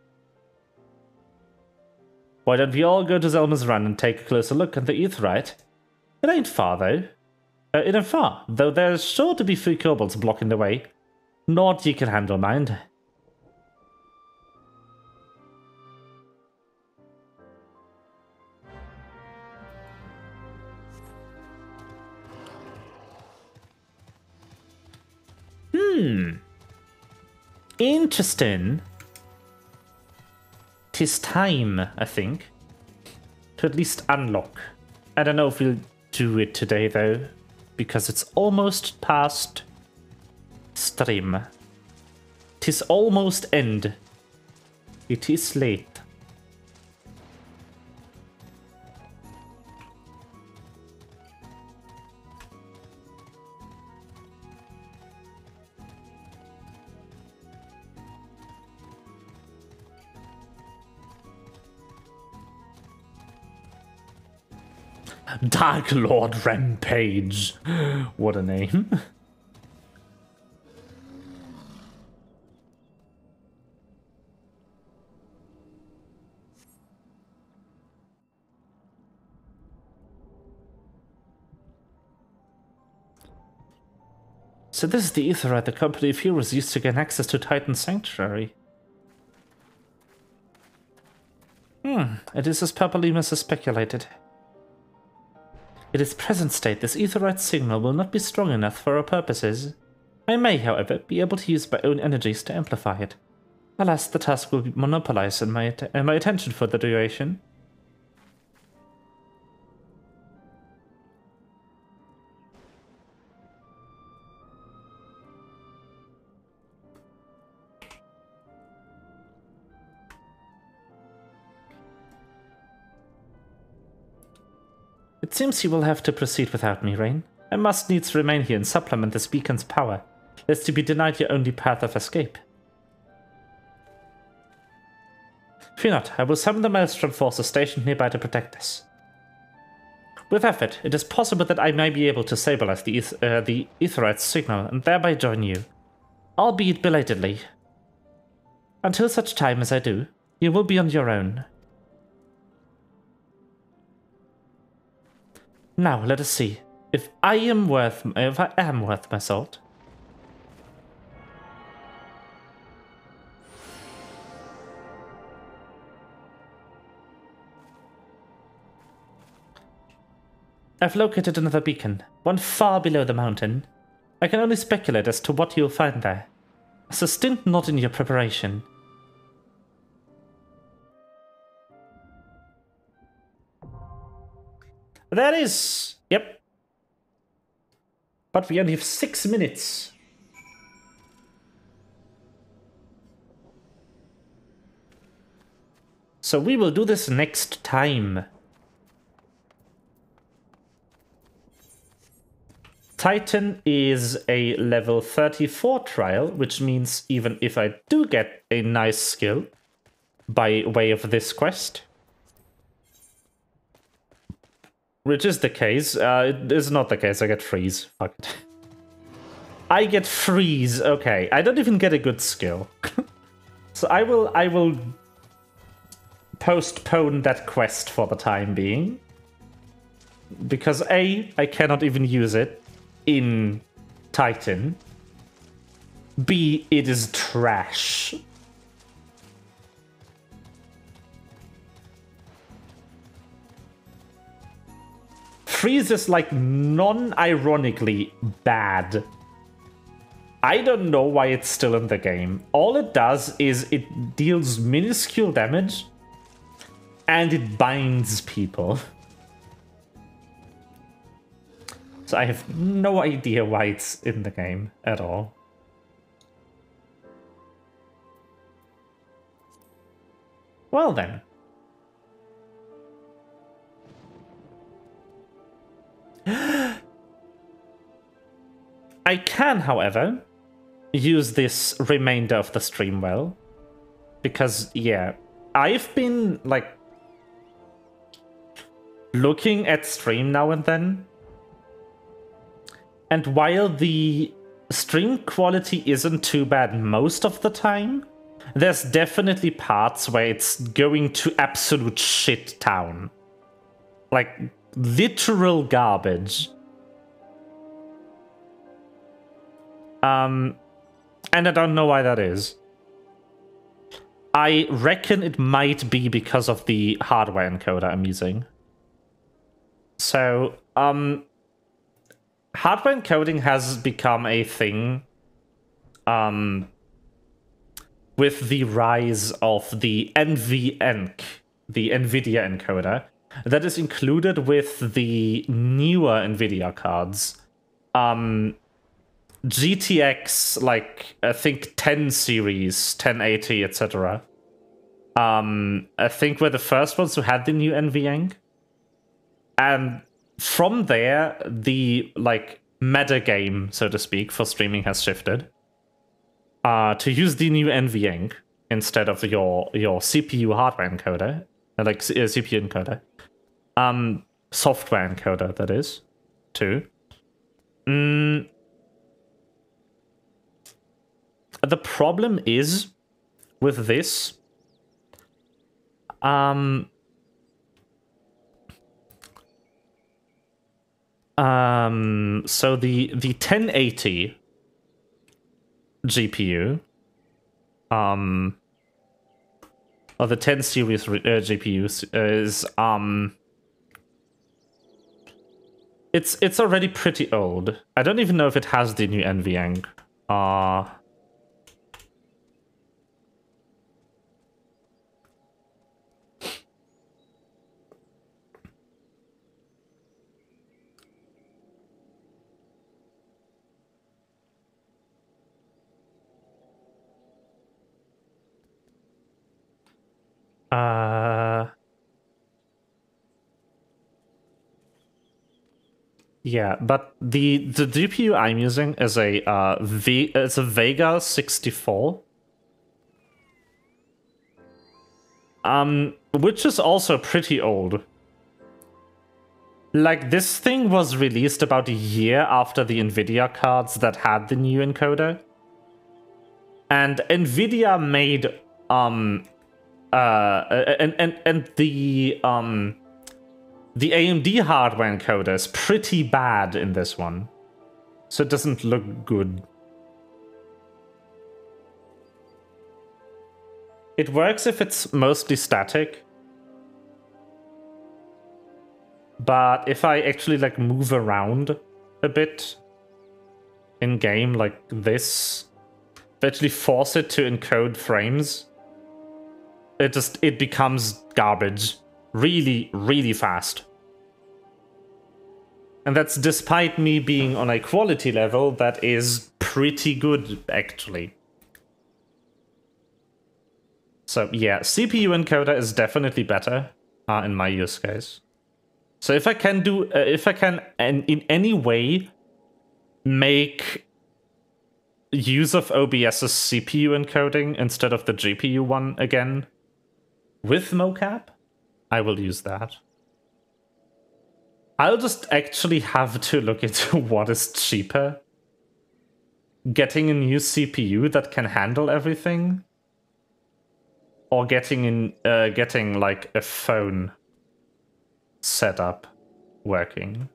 Why don't we all go to Zelma's Run and take a closer look at the Aetherite? It ain't far, though. It ain't far, though there's sure to be 3 kobolds blocking the way. Naught ye can handle, mind. Interesting. 'Tis time, I think, to at least unlock. I don't know if we'll do it today, though, because it's almost past Stream. 'Tis almost end. It is late. Dark Lord Rampage. What a name. So this is the Aetheryte the company of heroes used to gain access to Titan's Sanctuary. It is as Papalimus has speculated. In its present state, this Aetheryte signal will not be strong enough for our purposes. I may, however, be able to use my own energies to amplify it. Alas, the task will be monopolized in my attention for the duration. It seems you will have to proceed without me, Rain. I must needs remain here and supplement this beacon's power, lest you be denied your only path of escape. Fear not, I will summon the Maelstrom forces stationed nearby to protect us. With effort, it is possible that I may be able to stabilize the Aetheryte's signal and thereby join you, albeit belatedly. Until such time as I do, you will be on your own. Now, let us see. If I am worth my salt. I've located another beacon, one far below the mountain. I can only speculate as to what you'll find there. So stint not in your preparation. That is... Yep. But we only have 6 minutes. So we will do this next time. Titan is a level 34 trial, which means even if I do get a nice skill by way of this quest, which is the case, it is not the case, I get freeze. Fuck it. I get freeze, okay. I don't even get a good skill. So I will postpone that quest for the time being. Because A, I cannot even use it in Titan. B, it is trash. Freeze is like non-ironically bad. I don't know why it's still in the game. All it does is it deals minuscule damage and it binds people. So I have no idea why it's in the game at all. Well then. I can, however, use this remainder of the stream well. Because, yeah, I've been, like, looking at stream now and then. And while the stream quality isn't too bad most of the time, there's definitely parts where it's going to absolute shit town. Like, literal garbage. And I don't know why that is. I reckon it might be because of the hardware encoder I'm using. So, hardware encoding has become a thing with the rise of the NVENC, the NVIDIA encoder, that is included with the newer NVIDIA cards. GTX, like, I think 10 series, 1080, etc. I think were the first ones who had the new NVENC. And from there, the, like, meta game, so to speak, for streaming has shifted. To use the new NVENC instead of your CPU hardware encoder, like CPU encoder. Software encoder, that is, too. The problem is with this, so the 1080 GPU, or the 10 series GPUs is it's already pretty old. I don't even know if it has the new NVENC. Yeah, but the GPU I'm using is it's a Vega 64. Which is also pretty old. Like, this thing was released about a year after the Nvidia cards that had the new encoder. And Nvidia made the AMD hardware encoder is pretty bad in this one. So it doesn't look good. It works if it's mostly static. But if I actually like move around a bit in game like this, if I actually force it to encode frames, it becomes garbage really, really fast. And that's despite me being on a quality level that is pretty good, actually. So yeah, CPU encoder is definitely better in my use case. So if I can in any way make use of OBS's CPU encoding instead of the GPU one again with mocap, I will use that. I'll just actually have to look into what is cheaper. Getting a new CPU that can handle everything, or getting like a phone setup working.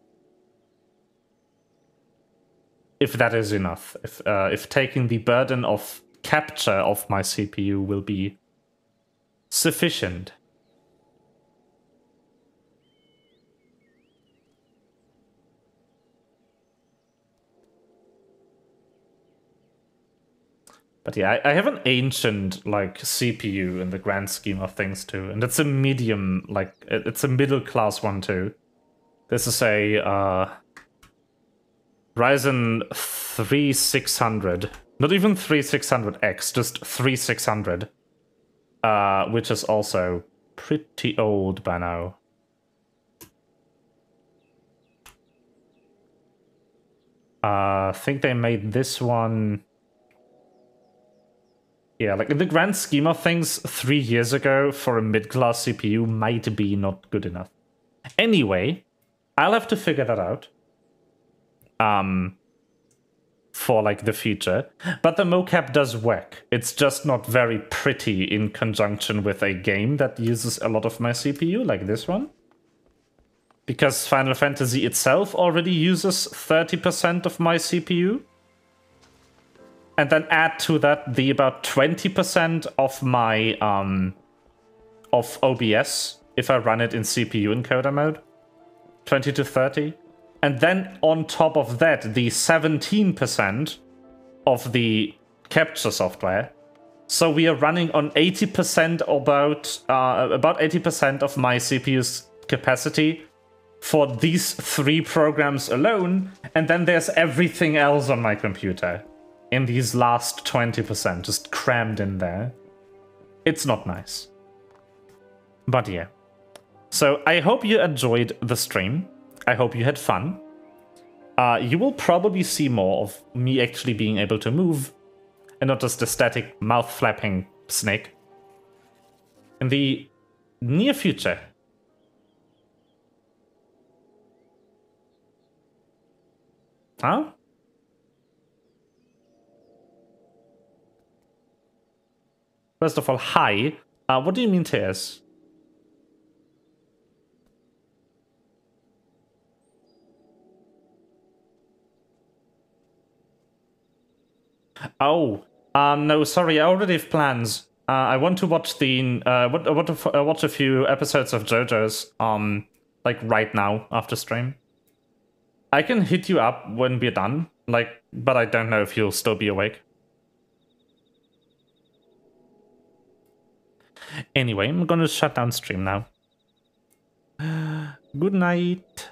If that is enough, if taking the burden of capture of my CPU will be sufficient. But yeah, I have an ancient like CPU in the grand scheme of things too, and it's a medium, like it's a middle class one too. This is a Ryzen 3600, not even 3600X, just 3600, which is also pretty old by now. I think they made this one. Yeah, like in the grand scheme of things, 3 years ago for a mid-class CPU might be not good enough. Anyway, I'll have to figure that out. For like the future. But the mocap does work. It's just not very pretty in conjunction with a game that uses a lot of my CPU, like this one. Because Final Fantasy itself already uses 30% of my CPU. And then add to that the about 20% of my of OBS if I run it in CPU encoder mode. 20 to 30. And then on top of that, the 17% of the capture software. So we are running on 80% about 80% of my CPU's capacity for these 3 programs alone, and then there's everything else on my computer in these last 20%, just crammed in there. It's not nice. But yeah. So I hope you enjoyed the stream. I hope you had fun. You will probably see more of me actually being able to move, and not just a static mouth-flapping snake, in the near future. Huh? First of all, hi. What do you mean, Tears? Oh, no, sorry, I already have plans. I want to watch the watch a few episodes of JoJo's like right now after stream. I can hit you up when we're done, like, but I don't know if you'll still be awake. Anyway, I'm gonna shut down stream now. Good night.